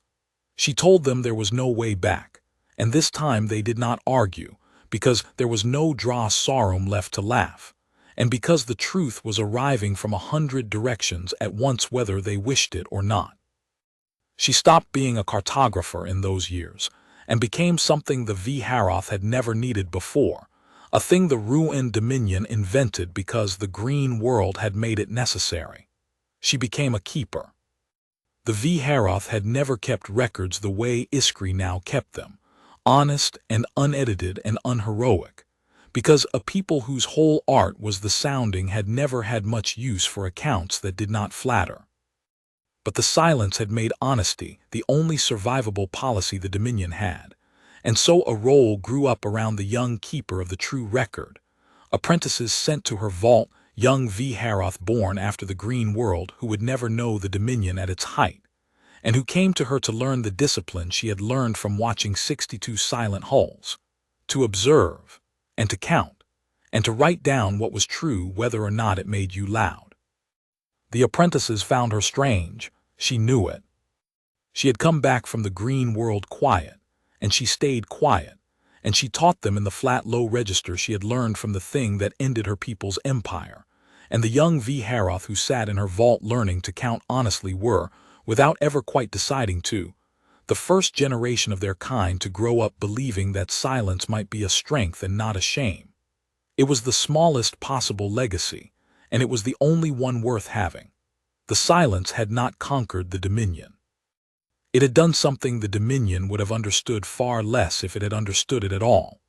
She told them there was no way back, and this time they did not argue, because there was no Dra Sarum left to laugh, and because the truth was arriving from 100 directions at once whether they wished it or not. She stopped being a cartographer in those years, and became something the V'Haroth had never needed before, a thing the ruined dominion invented because the green world had made it necessary. She became a keeper. The V'Haroth had never kept records the way Iskri now kept them, honest and unedited and unheroic, because a people whose whole art was the sounding had never had much use for accounts that did not flatter. But the silence had made honesty the only survivable policy the Dominion had, and so a role grew up around the young keeper of the true record, apprentices sent to her vault, young V'Haroth born after the green world who would never know the Dominion at its height, and who came to her to learn the discipline she had learned from watching 62 silent hulls, to observe, and to count, and to write down what was true whether or not it made you loud. The apprentices found her strange, she knew it. She had come back from the green world quiet, and she stayed quiet, and she taught them in the flat low register she had learned from the thing that ended her people's empire, and the young V'Haroth who sat in her vault learning to count honestly were, without ever quite deciding to, the first generation of their kind to grow up believing that silence might be a strength and not a shame. It was the smallest possible legacy, and it was the only one worth having. The silence had not conquered the Dominion. It had done something the Dominion would have understood far less if it had understood it at all.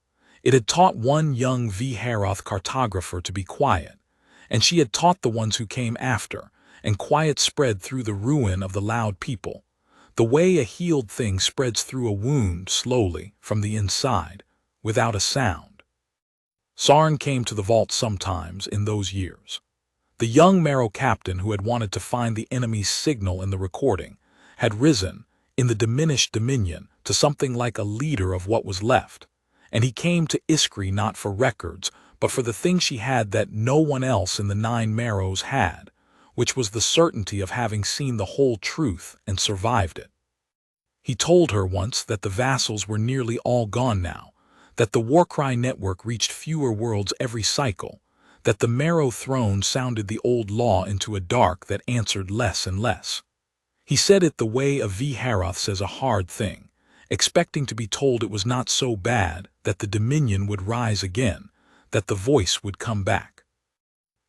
It had taught one young V'Haroth cartographer to be quiet, and she had taught the ones who came after, and quiet spread through the ruin of the loud people, the way a healed thing spreads through a wound slowly from the inside, without a sound. Sarn came to the vault sometimes in those years. The young Marrow captain who had wanted to find the enemy's signal in the recording had risen, in the diminished dominion, to something like a leader of what was left, and he came to Iskri not for records, but for the thing she had that no one else in the Nine Marrows had, which was the certainty of having seen the whole truth and survived it. He told her once that the vassals were nearly all gone now, that the Warcry network reached fewer worlds every cycle, that the Marrow throne sounded the old law into a dark that answered less and less. He said it the way a V'Haroth says a hard thing, expecting to be told it was not so bad, that the Dominion would rise again, that the voice would come back.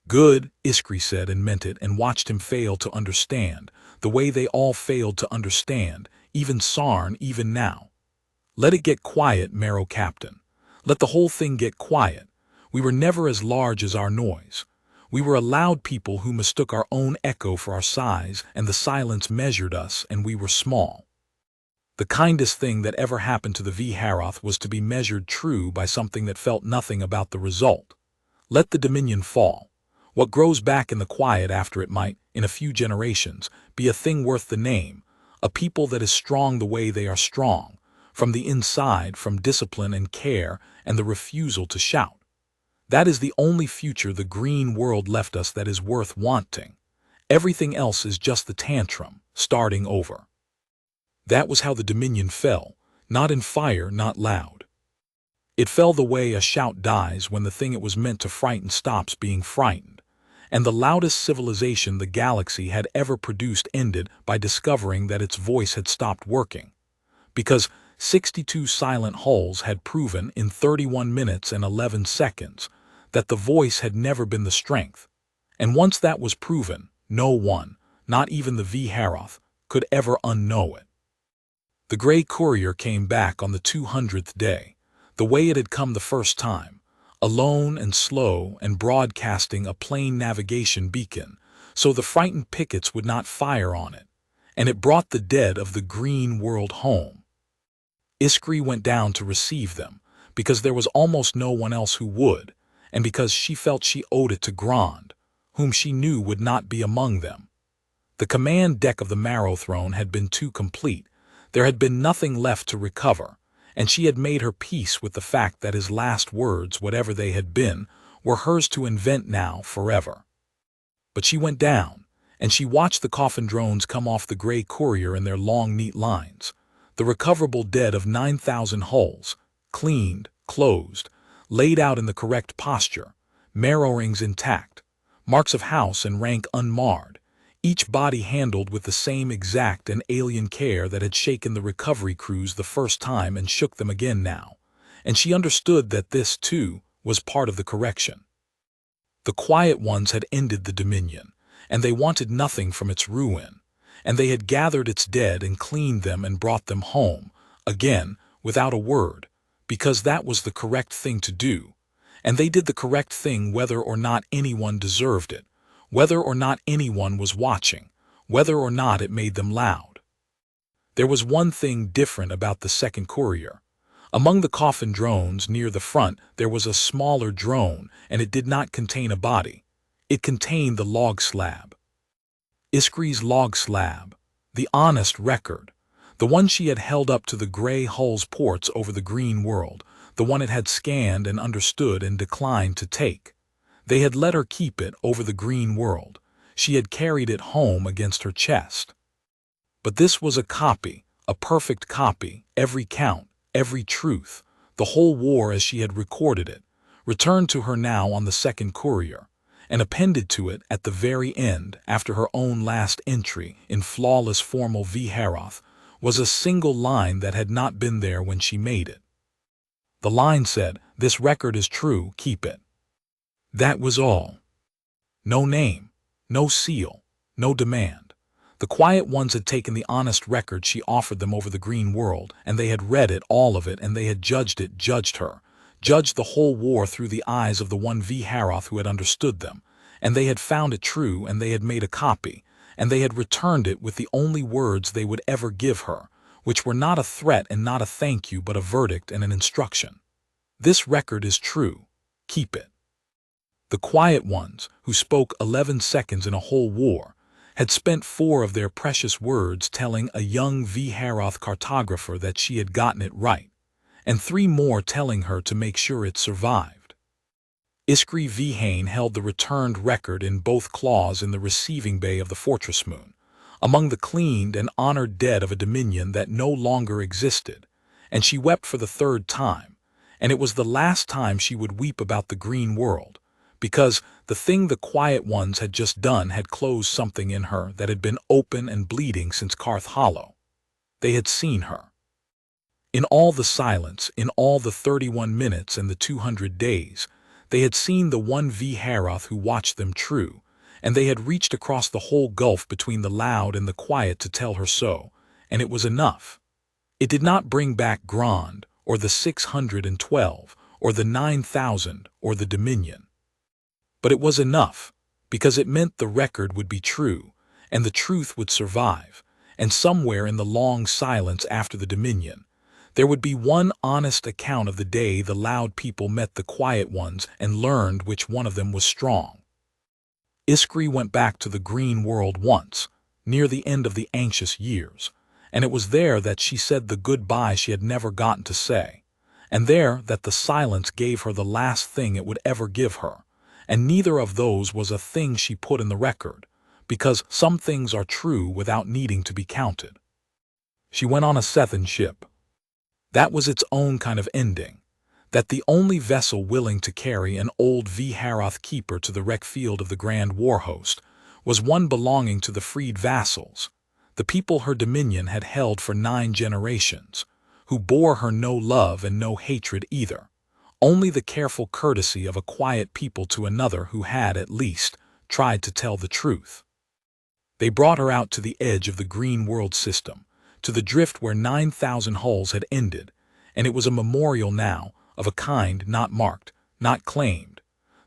Good, Iskri said and meant it, and watched him fail to understand, the way they all failed to understand, even Sarn, even now. Let it get quiet, Marrow Captain. Let the whole thing get quiet. We were never as large as our noise. We were a loud people who mistook our own echo for our size, and the silence measured us, and we were small. The kindest thing that ever happened to the V'Haroth was to be measured true by something that felt nothing about the result. Let the Dominion fall. What grows back in the quiet after it might, in a few generations, be a thing worth the name, a people that is strong the way they are strong, from the inside, from discipline and care and the refusal to shout. That is the only future the green world left us that is worth wanting. Everything else is just the tantrum, starting over. That was how the Dominion fell, not in fire, not loud. It fell the way a shout dies when the thing it was meant to frighten stops being frightened, and the loudest civilization the galaxy had ever produced ended by discovering that its voice had stopped working. Because 62 silent hulls had proven in 31 minutes and 11 seconds that the voice had never been the strength. And once that was proven, no one, not even the V'Haroth, could ever unknow it. The Grey Courier came back on the 200th day, the way it had come the first time, alone and slow and broadcasting a plain navigation beacon, so the frightened pickets would not fire on it, and it brought the dead of the green world home. Iskry went down to receive them, because there was almost no one else who would, and because she felt she owed it to Grand, whom she knew would not be among them. The command deck of the Marrow Throne had been too complete. There had been nothing left to recover, and she had made her peace with the fact that his last words, whatever they had been, were hers to invent now forever. But she went down, and she watched the coffin drones come off the Grey Courier in their long, neat lines, the recoverable dead of 9,000 hulls, cleaned, closed, laid out in the correct posture, marrow rings intact, marks of house and rank unmarred, each body handled with the same exact and alien care that had shaken the recovery crews the first time and shook them again now, and she understood that this, too, was part of the correction. The quiet ones had ended the Dominion, and they wanted nothing from its ruin, and they had gathered its dead and cleaned them and brought them home, again, without a word, because that was the correct thing to do, and they did the correct thing whether or not anyone deserved it, whether or not anyone was watching, whether or not it made them loud. There was one thing different about the second courier. Among the coffin drones near the front there was a smaller drone, and it did not contain a body. It contained the log slab. Iskry's log slab, the honest record, the one she had held up to the gray hull's ports over the green world, the one it had scanned and understood and declined to take. They had let her keep it over the green world. She had carried it home against her chest. But this was a copy, a perfect copy, every count, every truth, the whole war as she had recorded it, returned to her now on the second courier, and appended to it at the very end, after her own last entry, in flawless formal V'Haroth, was a single line that had not been there when she made it. The line said, "This record is true, keep it." That was all. No name, no seal, no demand. The quiet ones had taken the honest record she offered them over the green world, and they had read it, all of it, and they had judged it, judged her, judged the whole war through the eyes of the one V'Haroth who had understood them, and they had found it true, and they had made a copy, and they had returned it with the only words they would ever give her, which were not a threat and not a thank you, but a verdict and an instruction. This record is true. Keep it. The quiet ones, who spoke 11 seconds in a whole war, had spent 4 of their precious words telling a young V'Haroth cartographer that she had gotten it right, and 3 more telling her to make sure it survived. Iskry V'Hain held the returned record in both claws in the receiving bay of the Fortress Moon, among the cleaned and honored dead of a dominion that no longer existed, and she wept for the 3rd time, and it was the last time she would weep about the green world, because the thing the quiet ones had just done had closed something in her that had been open and bleeding since Karth Hollow. They had seen her. In all the silence, in all the 31 minutes and the 200 days, they had seen the one V'Haroth who watched them true, and they had reached across the whole gulf between the loud and the quiet to tell her so, and it was enough. It did not bring back Grand, or the 612, or the 9,000, or the Dominion. But it was enough, because it meant the record would be true, and the truth would survive, and somewhere in the long silence after the Dominion, there would be one honest account of the day the loud people met the quiet ones and learned which one of them was strong. Iskri went back to the green world once, near the end of the anxious years, and it was there that she said the goodbye she had never gotten to say, and there that the silence gave her the last thing it would ever give her, and neither of those was a thing she put in the record, because some things are true without needing to be counted. She went on a Sethan ship. That was its own kind of ending, that the only vessel willing to carry an old V'Haroth keeper to the wreck field of the Grand War Host was one belonging to the freed vassals, the people her dominion had held for 9 generations, who bore her no love and no hatred either, only the careful courtesy of a quiet people to another who had, at least, tried to tell the truth. They brought her out to the edge of the green world system, to the drift where 9,000 hulls had ended, and it was a memorial now, of a kind not marked, not claimed.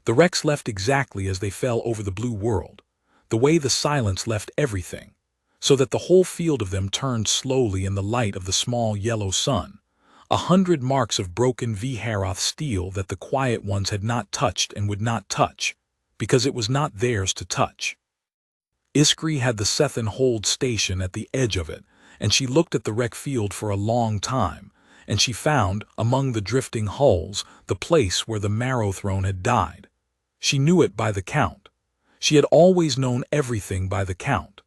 The wrecks left exactly as they fell over the blue world, the way the silence left everything, so that the whole field of them turned slowly in the light of the small yellow sun, 100 marks of broken V'Haroth steel that the quiet ones had not touched and would not touch, because it was not theirs to touch. Iskri had the Sethan hold station at the edge of it, and she looked at the wreck field for a long time, and she found, among the drifting hulls, the place where the Marrow Throne had died. She knew it by the count. She had always known everything by the count.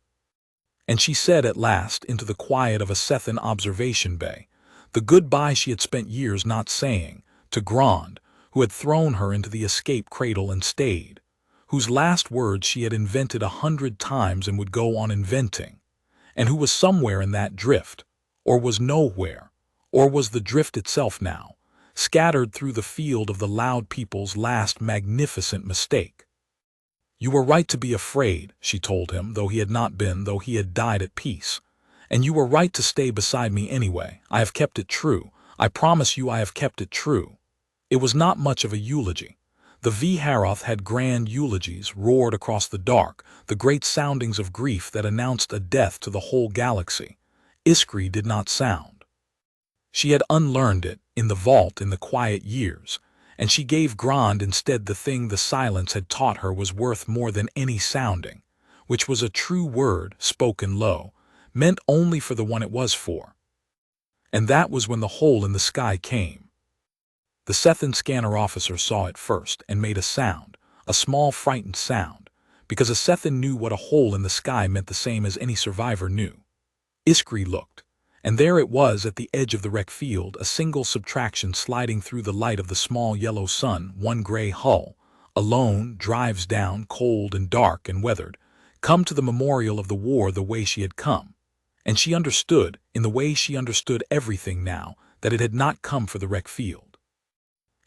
And she said at last, into the quiet of a Sethan observation bay, the goodbye she had spent years not saying, to Grand, who had thrown her into the escape cradle and stayed, whose last words she had invented 100 times and would go on inventing, and who was somewhere in that drift, or was nowhere, or was the drift itself now, scattered through the field of the loud people's last magnificent mistake. You were right to be afraid, she told him, though he had not been, though he had died at peace. And you were right to stay beside me anyway. I have kept it true. I promise you I have kept it true. It was not much of a eulogy. The V'Haroth had grand eulogies roared across the dark, the great soundings of grief that announced a death to the whole galaxy. Iskri did not sound. She had unlearned it, in the vault in the quiet years, and she gave Grand instead the thing the silence had taught her was worth more than any sounding, which was a true word spoken low, meant only for the one it was for. And that was when the hole in the sky came. The Sethan scanner officer saw it first and made a sound, a small frightened sound, because a Sethan knew what a hole in the sky meant the same as any survivor knew. Iskri looked, and there it was at the edge of the wreck field, a single subtraction sliding through the light of the small yellow sun, one gray hull, alone, drives down, cold and dark and weathered, come to the memorial of the war the way she had come. And she understood, in the way she understood everything now, that it had not come for the wreck field.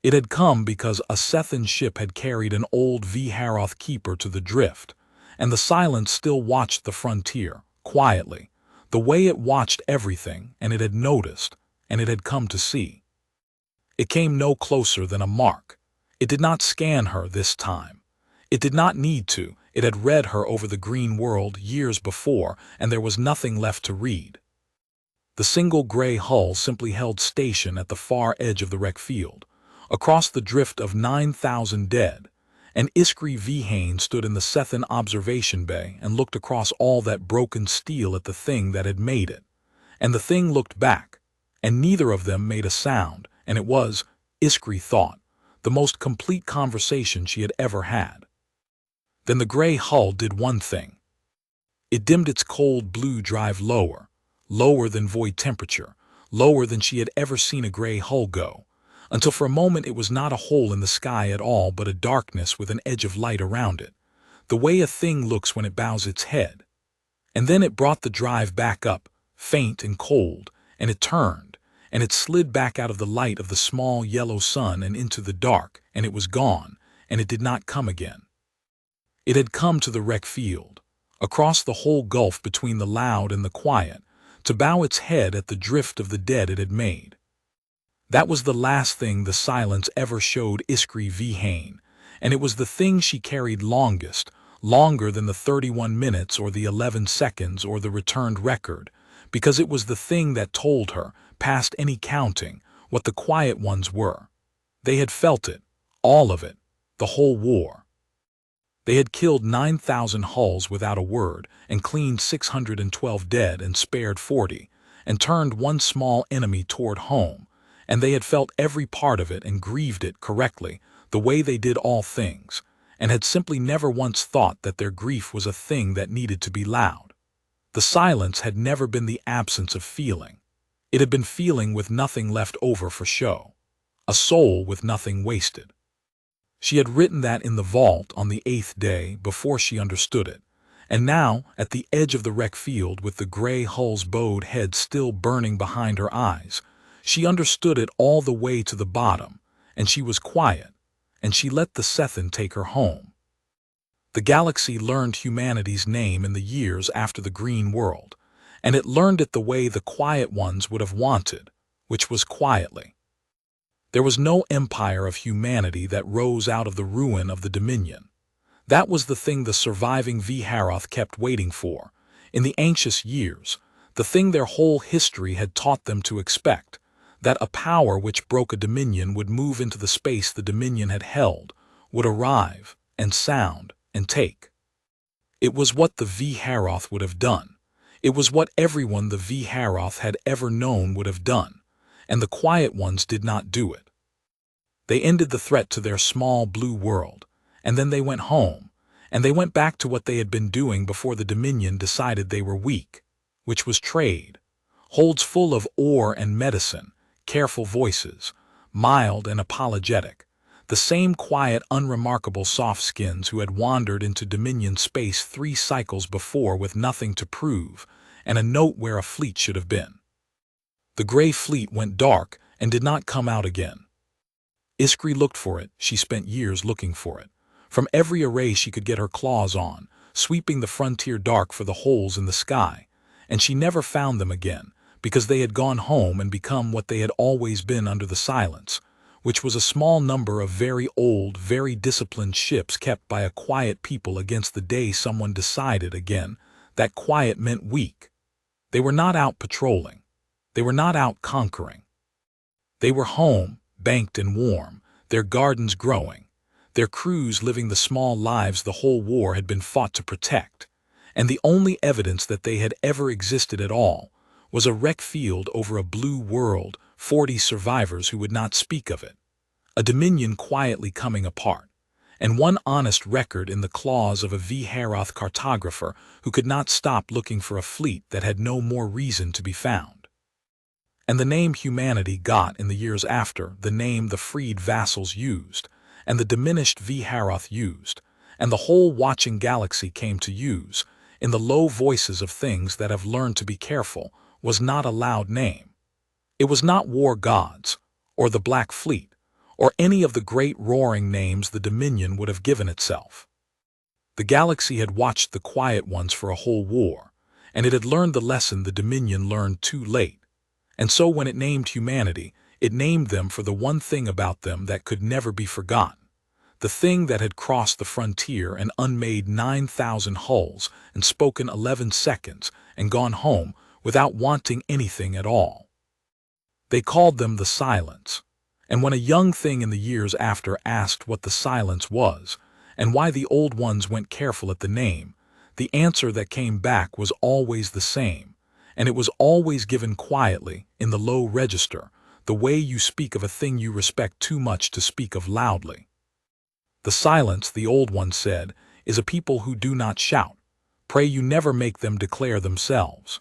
It had come because a Sethan ship had carried an old V'Haroth keeper to the drift, and the silence still watched the frontier, quietly, the way it watched everything, and it had noticed, and it had come to see. It came no closer than a mark. It did not scan her this time. It did not need to. It had read her over the green world years before, and there was nothing left to read. The single gray hull simply held station at the far edge of the wreck field, across the drift of 9,000 dead, and Iskri V'Hain stood in the Sethan observation bay and looked across all that broken steel at the thing that had made it. And the thing looked back, and neither of them made a sound, and it was, Iskri thought, the most complete conversation she had ever had. Then the gray hull did one thing. It dimmed its cold blue drive lower, lower than void temperature, lower than she had ever seen a gray hull go, until for a moment it was not a hole in the sky at all but a darkness with an edge of light around it, the way a thing looks when it bows its head. And then it brought the drive back up, faint and cold, and it turned, and it slid back out of the light of the small yellow sun and into the dark, and it was gone, and it did not come again. It had come to the wreck field, across the whole gulf between the loud and the quiet, to bow its head at the drift of the dead it had made. That was the last thing the silence ever showed Iskry Vihane, and it was the thing she carried longest, longer than the 31 minutes or the 11 seconds or the returned record, because it was the thing that told her, past any counting, what the quiet ones were. They had felt it, all of it, the whole war. They had killed 9,000 hulls without a word, and cleaned 612 dead and spared 40, and turned one small enemy toward home, and they had felt every part of it and grieved it correctly, the way they did all things, and had simply never once thought that their grief was a thing that needed to be loud. The silence had never been the absence of feeling. It had been feeling with nothing left over for show, a soul with nothing wasted. She had written that in the vault on the 8th day before she understood it, and now, at the edge of the wreck field with the gray hull's bowed head still burning behind her eyes, she understood it all the way to the bottom, and she was quiet, and she let the Sethan take her home. The galaxy learned humanity's name in the years after the Green World, and it learned it the way the quiet ones would have wanted, which was quietly. There was no empire of humanity that rose out of the ruin of the Dominion. That was the thing the surviving Viharoth kept waiting for, in the anxious years, the thing their whole history had taught them to expect, that a power which broke a dominion would move into the space the dominion had held, would arrive, and sound, and take. It was what the Viharoth would have done. It was what everyone the Viharoth had ever known would have done, and the quiet ones did not do it. They ended the threat to their small blue world, and then they went home, and they went back to what they had been doing before the Dominion decided they were weak, which was trade, holds full of ore and medicine, careful voices, mild and apologetic, the same quiet, unremarkable soft-skins who had wandered into Dominion space 3 cycles before with nothing to prove, and a note where a fleet should have been. The gray fleet went dark and did not come out again. Iskry looked for it, she spent years looking for it, from every array she could get her claws on, sweeping the frontier dark for the holes in the sky, and she never found them again, because they had gone home and become what they had always been under the silence, which was a small number of very old, very disciplined ships kept by a quiet people against the day someone decided again that quiet meant weak. They were not out patrolling. They were not out conquering. They were home, banked and warm, their gardens growing, their crews living the small lives the whole war had been fought to protect, and the only evidence that they had ever existed at all was a wreck field over a blue world, 40 survivors who would not speak of it, a dominion quietly coming apart, and one honest record in the claws of a Viharoth cartographer who could not stop looking for a fleet that had no more reason to be found. And the name humanity got in the years after, the name the freed vassals used, and the diminished Viharoth used, and the whole watching galaxy came to use, in the low voices of things that have learned to be careful, was not a loud name. It was not war gods, or the Black Fleet, or any of the great roaring names the Dominion would have given itself. The galaxy had watched the quiet ones for a whole war, and it had learned the lesson the Dominion learned too late, and so when it named humanity, it named them for the one thing about them that could never be forgotten, the thing that had crossed the frontier and unmade 9,000 hulls and spoken 11 seconds and gone home without wanting anything at all. They called them the silence, and when a young thing in the years after asked what the silence was, and why the old ones went careful at the name, the answer that came back was always the same, and it was always given quietly, in the low register, the way you speak of a thing you respect too much to speak of loudly. The silence, the old one said, is a people who do not shout. Pray you never make them declare themselves.